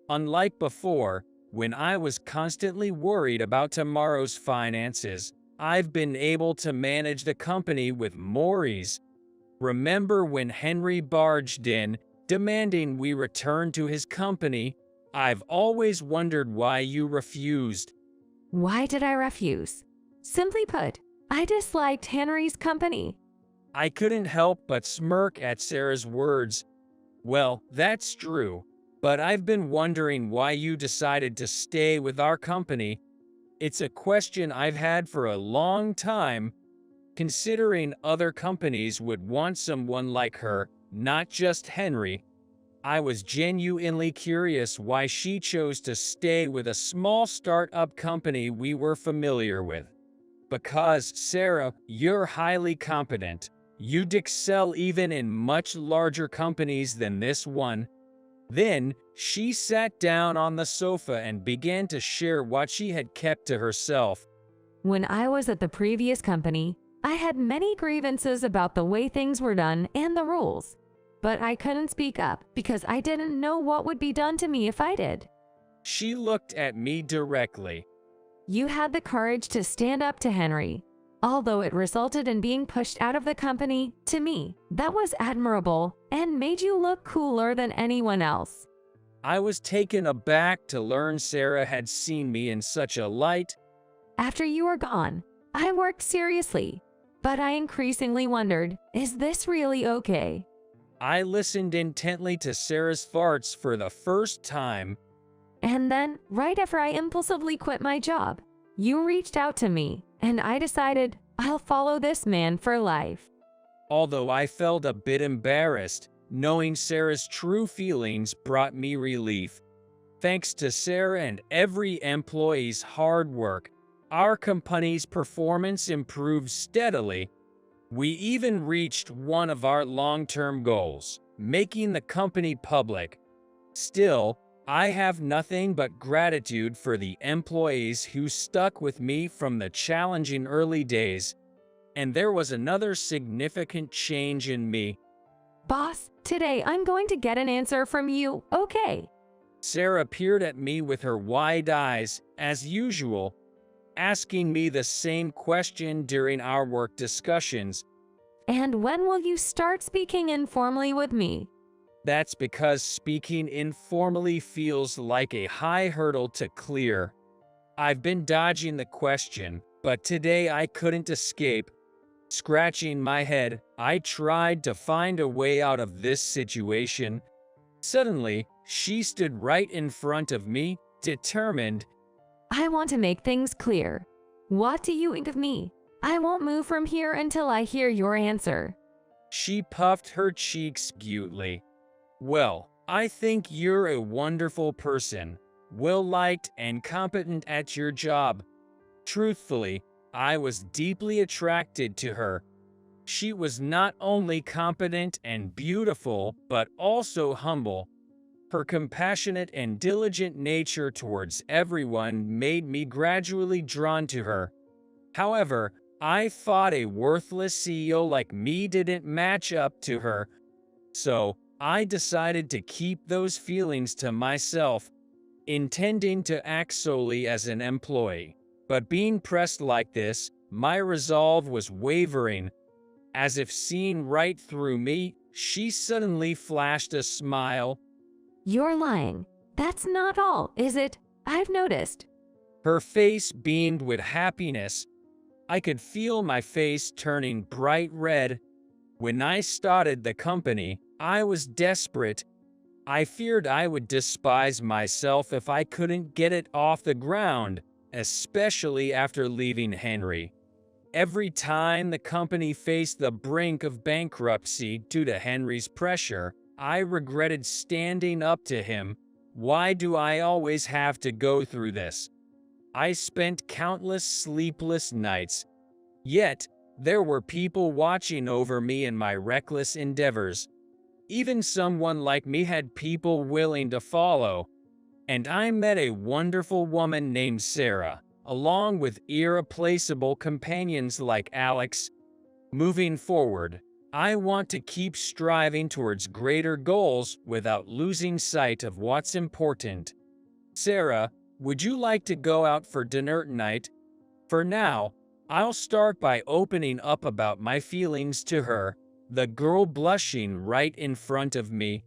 Unlike before, when I was constantly worried about tomorrow's finances, I've been able to manage the company with more ease. Remember when Henry barged in, demanding we return to his company? I've always wondered why you refused. Why did I refuse? Simply put, I disliked Henry's company. I couldn't help but smirk at Sarah's words. Well, that's true, but I've been wondering why you decided to stay with our company. It's a question I've had for a long time, considering other companies would want someone like her, not just Henry. I was genuinely curious why she chose to stay with a small startup company we were familiar with. Because, Sarah, you're highly competent. You'd excel even in much larger companies than this one. Then, she sat down on the sofa and began to share what she had kept to herself. When I was at the previous company, I had many grievances about the way things were done and the rules. But I couldn't speak up because I didn't know what would be done to me if I did. She looked at me directly. You had the courage to stand up to Henry. Although it resulted in being pushed out of the company, to me, that was admirable and made you look cooler than anyone else. I was taken aback to learn Sarah had seen me in such a light. After you were gone, I worked seriously, but I increasingly wondered, is this really okay? I listened intently to Sarah's farts for the first time. And then, right after I impulsively quit my job, you reached out to me, and I decided I'll follow this man for life. Although I felt a bit embarrassed, knowing Sarah's true feelings brought me relief. Thanks to Sarah and every employee's hard work, our company's performance improved steadily. We even reached one of our long-term goals, making the company public. Still, I have nothing but gratitude for the employees who stuck with me from the challenging early days. And there was another significant change in me. Boss, today I'm going to get an answer from you, okay? Sarah peered at me with her wide eyes, as usual, asking me the same question during our work discussions. And when will you start speaking informally with me? That's because speaking informally feels like a high hurdle to clear. I've been dodging the question, but today I couldn't escape. Scratching my head, I tried to find a way out of this situation. Suddenly, she stood right in front of me, determined. I want to make things clear. What do you think of me? I won't move from here until I hear your answer. She puffed her cheeks cutely. Well, I think you're a wonderful person, well-liked and competent at your job. Truthfully, I was deeply attracted to her. She was not only competent and beautiful, but also humble. Her compassionate and diligent nature towards everyone made me gradually drawn to her. However, I thought a worthless CEO like me didn't match up to her. So, I decided to keep those feelings to myself, intending to act solely as an employee. But being pressed like this, my resolve was wavering. As if seeing right through me, she suddenly flashed a smile. You're lying. That's not all, is it? I've noticed. Her face beamed with happiness. I could feel my face turning bright red. When I started the company, I was desperate. I feared I would despise myself if I couldn't get it off the ground, especially after leaving Henry. Every time the company faced the brink of bankruptcy due to Henry's pressure, I regretted standing up to him. Why do I always have to go through this? I spent countless sleepless nights. Yet, there were people watching over me in my reckless endeavors. Even someone like me had people willing to follow. And I met a wonderful woman named Sarah, along with irreplaceable companions like Alex. Moving forward, I want to keep striving towards greater goals without losing sight of what's important. Sarah, would you like to go out for dinner tonight? For now, I'll start by opening up about my feelings to her. The girl blushing right in front of me